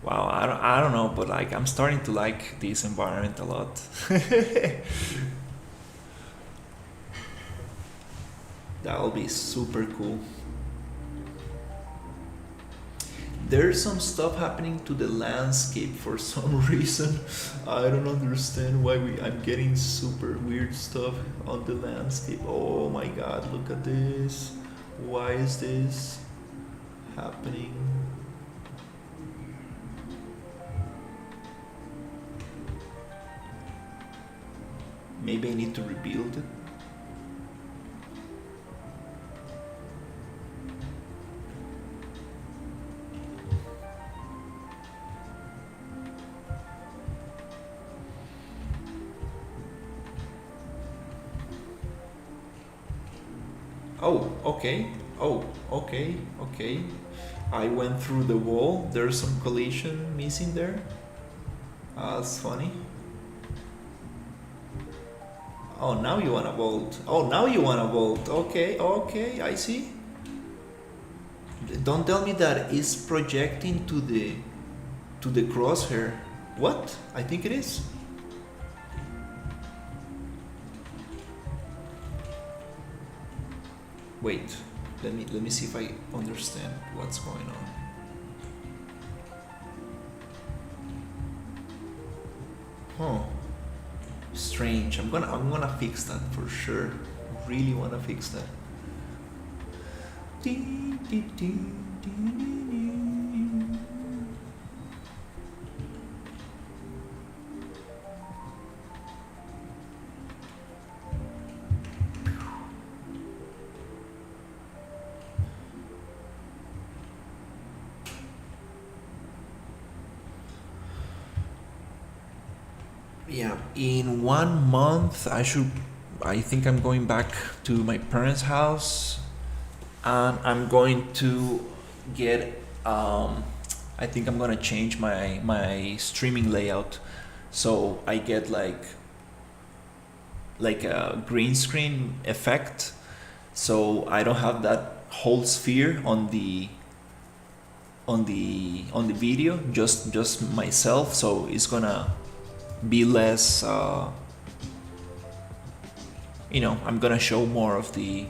Wow, I don't know, but like I'm starting to like this environment a lot. That'll be super cool. There's some stuff happening to the landscape for some reason. I don't understand why I'm getting super weird stuff on the landscape. Oh my god, look at this. Why is this happening? Maybe I need to rebuild it. Oh, okay. Oh, okay, okay. I went through the wall. There's some collision missing there. That's funny. Oh, now you wanna vault. Oh, now you wanna vault. Okay, okay, I see. Don't tell me that it's projecting to the crosshair. What? I think it is. Wait, let me see if I understand what's going on. Huh. Strange. I'm gonna fix that for sure. Really wanna fix that. Yeah, in 1 month I think I'm going back to my parents' house, and I'm going to get I think I'm gonna change my streaming layout, so I get like a green screen effect, so I don't have that whole sphere on the video, just myself, so it's gonna be less I'm gonna show more of the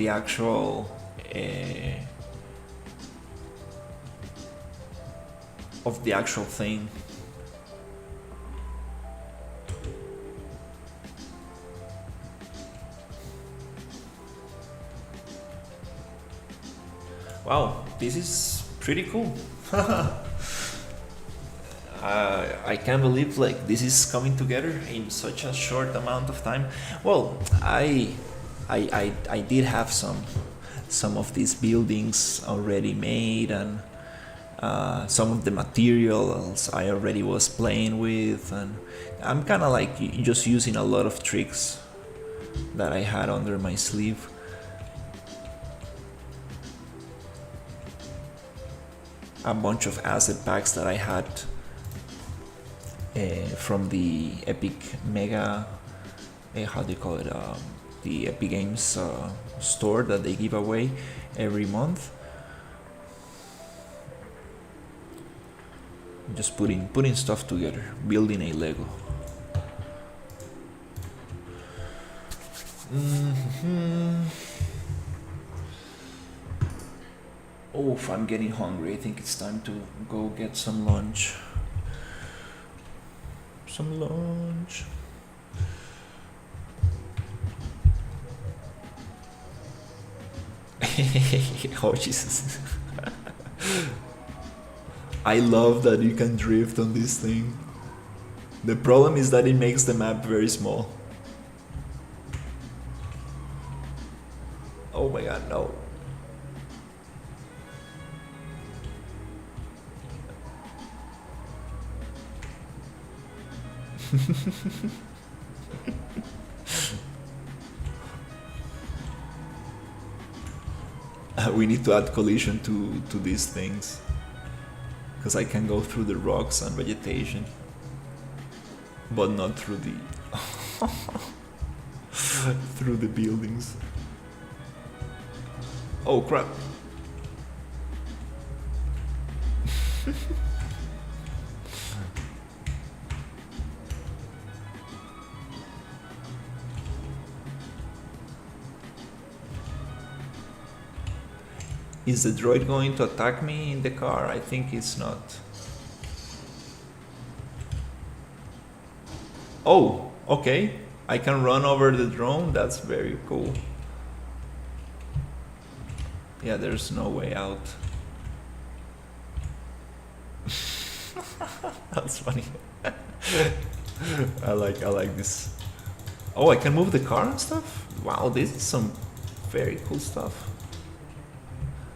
actual thing. Wow, this is pretty cool. I can't believe like this is coming together in such a short amount of time. Well, I did have some of these buildings already made, and some of the materials I already was playing with, and I'm kind of like just using a lot of tricks that I had under my sleeve. A bunch of asset packs that I had from the Epic Mega, how do you call it? The Epic Games store that they give away every month. Just putting stuff together, building a Lego. Oof, I'm getting hungry. I think it's time to go get some lunch. Oh Jesus. I love that you can drift on this thing. The problem is that it makes the map very small. Oh my god, no. We need to add collision to these things, because I can go through the rocks and vegetation, but not through the through the buildings. Oh crap. Is the droid going to attack me in the car? I think it's not. Oh, okay. I can run over the drone. That's very cool. Yeah, there's no way out. That's funny. I like this. Oh, I can move the car and stuff? Wow, this is some very cool stuff.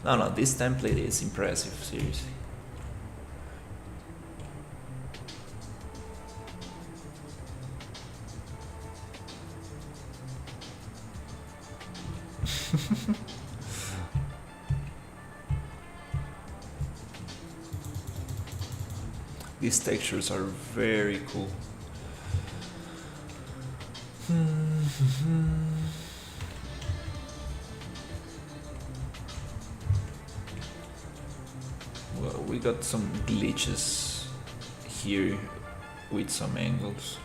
No, this template is impressive, seriously. These textures are very cool. Well, we got some glitches here with some angles.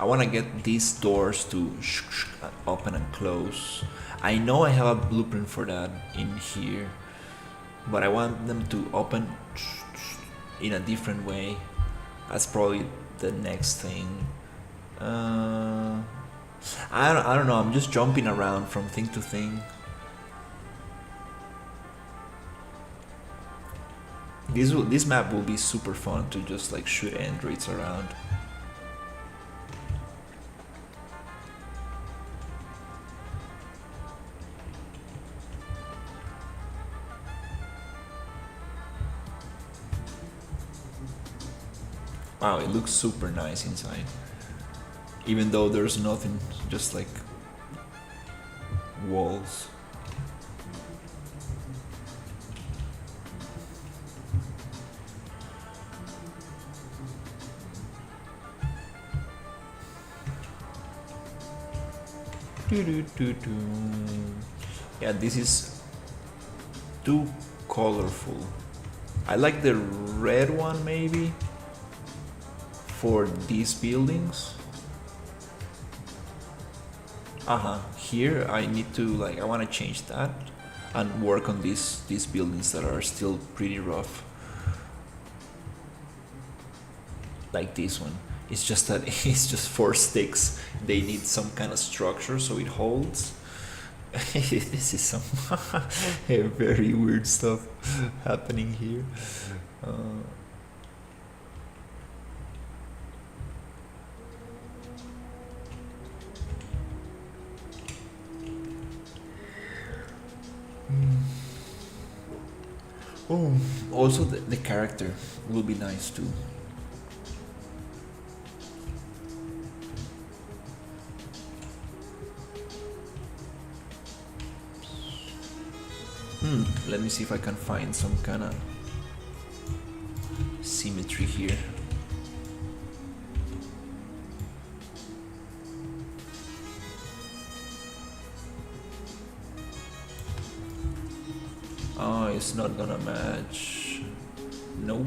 I want to get these doors to open and close. I know I have a blueprint for that in here, but I want them to open in a different way. That's probably the next thing. I don't know, I'm just jumping around from thing to thing. This map will be super fun to just like shoot androids around. Wow, it looks super nice inside. Even though there's nothing, just like walls. Yeah, this is too colorful. I like the red one maybe for these buildings. Here I need to I want to change that and work on these buildings that are still pretty rough. Like this one. It's just that it's just 4 sticks. They need some kind of structure so it holds. This is some very weird stuff happening here. Oh, also the character will be nice too. Let me see if I can find some kind of symmetry here. Oh, it's not gonna match. Nope.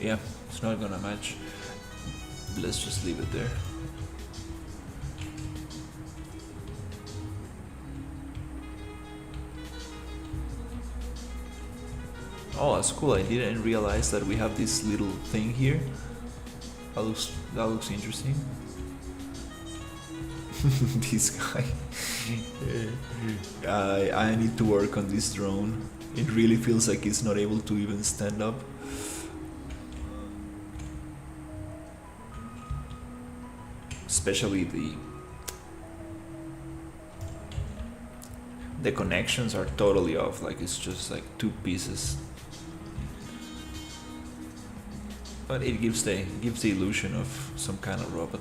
Yeah, it's not gonna match. Let's just leave it there. Oh, that's cool. I didn't realize that we have this little thing here. That looks interesting. This guy. I need to work on this drone. It really feels like it's not able to even stand up. Especially the connections are totally off, like it's just like 2 pieces. But it gives the illusion of some kind of robot.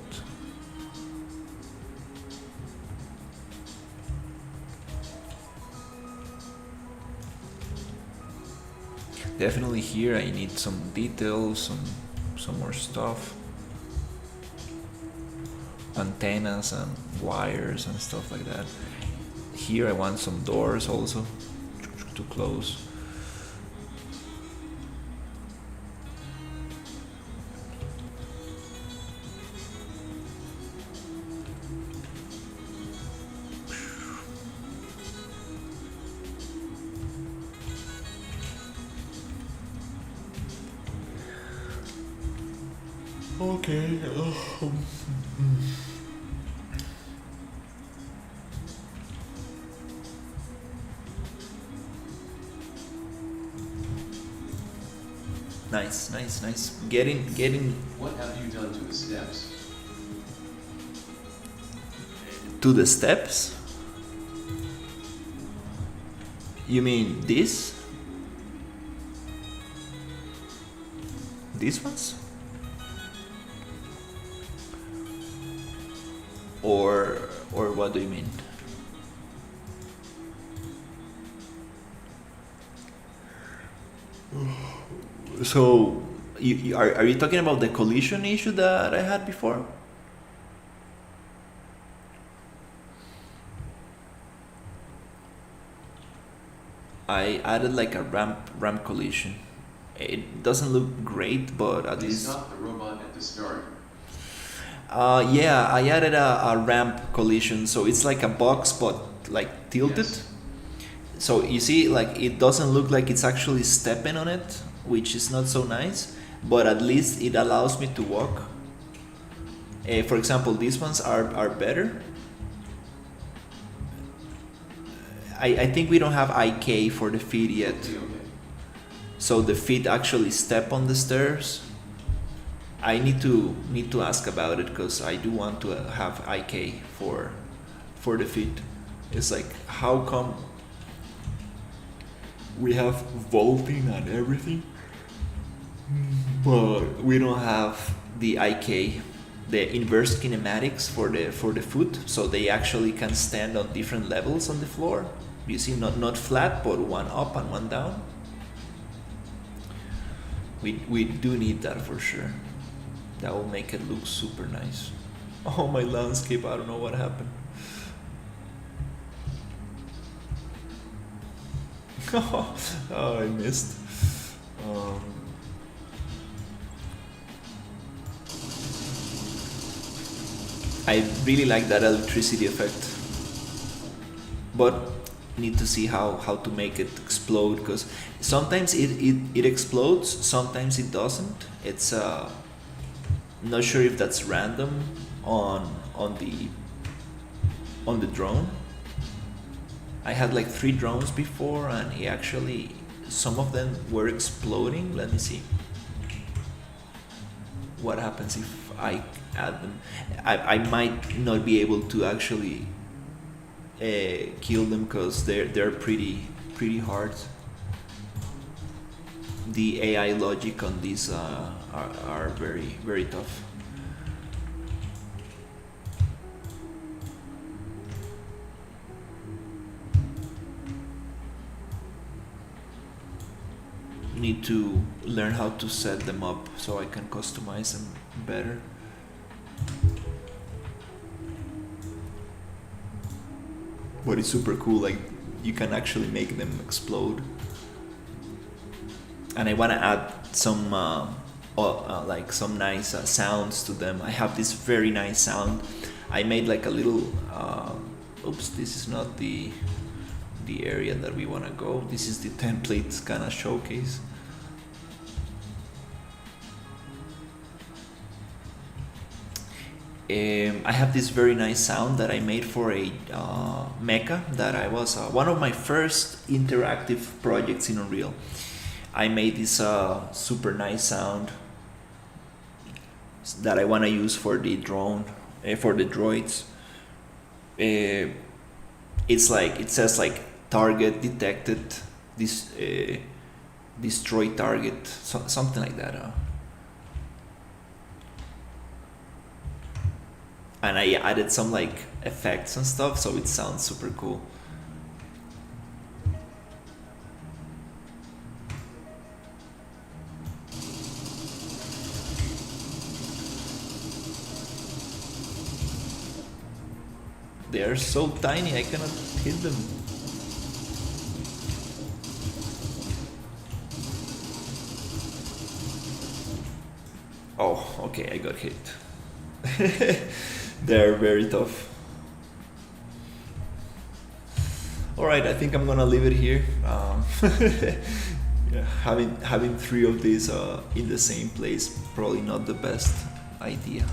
Definitely here I need some details, some more stuff. Antennas and wires and stuff like that. Here I want some doors also to close. Okay. Nice, nice, nice. Getting What have you done to the steps? to the steps. You mean this? These ones? Or what do you mean? So, are you talking about the collision issue that I had before? I added like a ramp collision. It doesn't look great, but at They least. stopped the robot at the start. Yeah, I added a ramp collision, so it's like a box but like tilted. Yes. So you see, like it doesn't look like it's actually stepping on it, which is not so nice. But at least it allows me to walk. For example, these ones are better. I think we don't have IK for the feet yet. Okay. So the feet actually step on the stairs. I need to ask about it because I do want to have IK for the feet. It's like, how come we have vaulting and everything, but we don't have the IK, the inverse kinematics for the foot, so they actually can stand on different levels on the floor. You see, not flat, but one up and one down. We do need that for sure. That will make it look super nice. Oh, my landscape, I don't know what happened. Oh, I missed. I really like that electricity effect, but need to see how to make it explode, because sometimes it explodes, sometimes it doesn't. It's not sure if that's random on the drone. I had like 3 drones before, and it actually, some of them were exploding. Let me see what happens if I add them. I might not be able to actually kill them because they're pretty hard. The AI logic on these are very tough. Need to learn how to set them up so I can customize them better. But it's super cool, like you can actually make them explode. And I want to add some like some nice sounds to them. I have this very nice sound. I made like a little oops, this is not the area that we want to go. This is the template kind of showcase. I have this very nice sound that I made for a mecha that I was one of my first interactive projects in Unreal. I made this super nice sound that I want to use for the drone, for the droids. It's like, it says like target detected, this destroy target, something like that. And I added some like effects and stuff, so it sounds super cool. They are so tiny, I cannot hit them. Oh, okay, I got hit. They're very tough. Alright, I think I'm gonna leave it here. Yeah, having 3 of these in the same place, probably not the best. idea.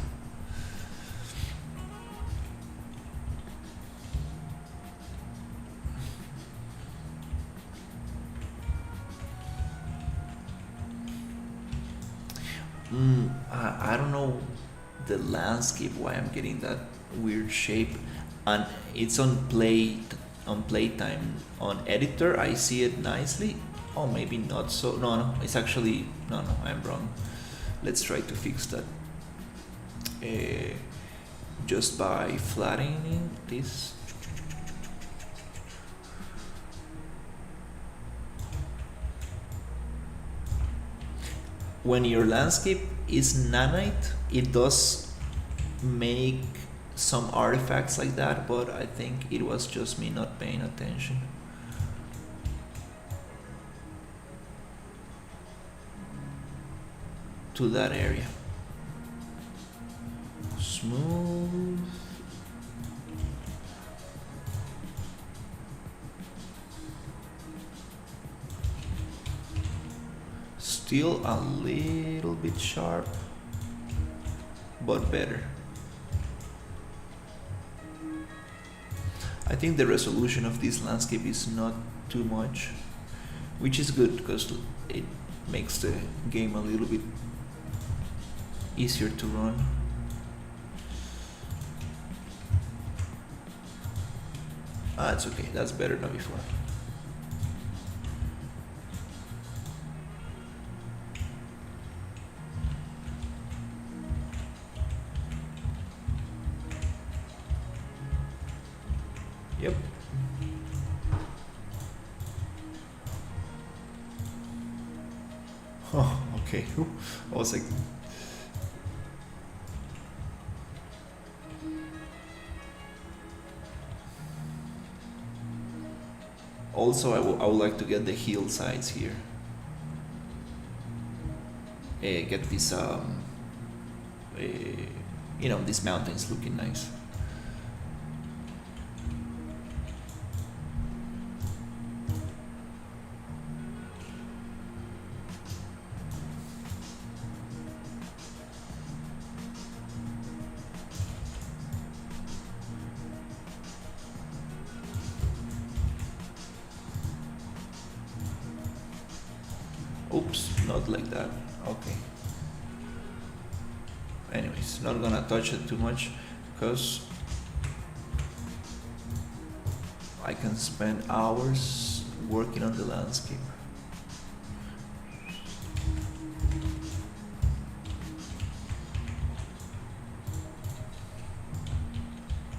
I don't know the landscape why I'm getting that weird shape, and it's on playtime. On editor I see it nicely. Oh, maybe not so. No, it's actually no, I'm wrong. Let's try to fix that. Just by flattening this. When your landscape is nanite, it does make some artifacts like that, but I think it was just me not paying attention. To that area. Smooth. Still a little bit sharp, but better. I think the resolution of this landscape is not too much, which is good because it makes the game a little bit easier to run. It's okay, that's better than before. Yep. Oh, okay. I was like, also I would like to get the hillsides here. Get this these mountains looking nice. Oops, not like that. Okay. Anyways, not gonna touch it too much because I can spend hours working on the landscape.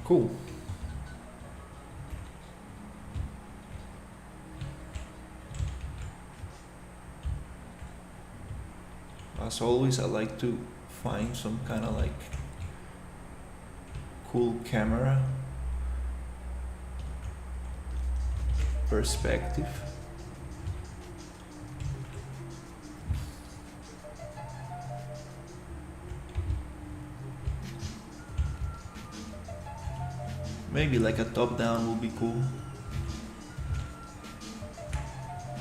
Cool. As always, I like to find some kind of like cool camera perspective. Maybe like a top down would be cool.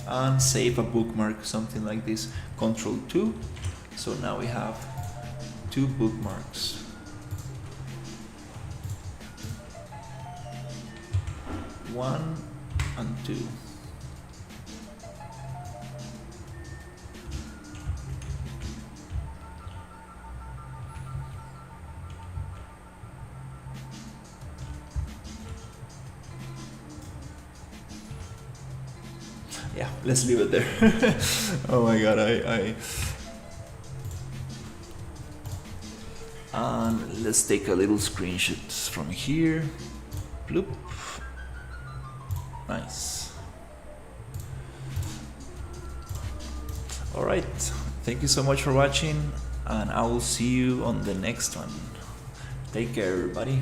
And save a bookmark, something like this. Control 2. So now we have 2 bookmarks. One and 2. Yeah, let's leave it there. Oh my god, and let's take a little screenshot from here. Bloop. Nice. Alright, thank you so much for watching, and I will see you on the next one. Take care, everybody.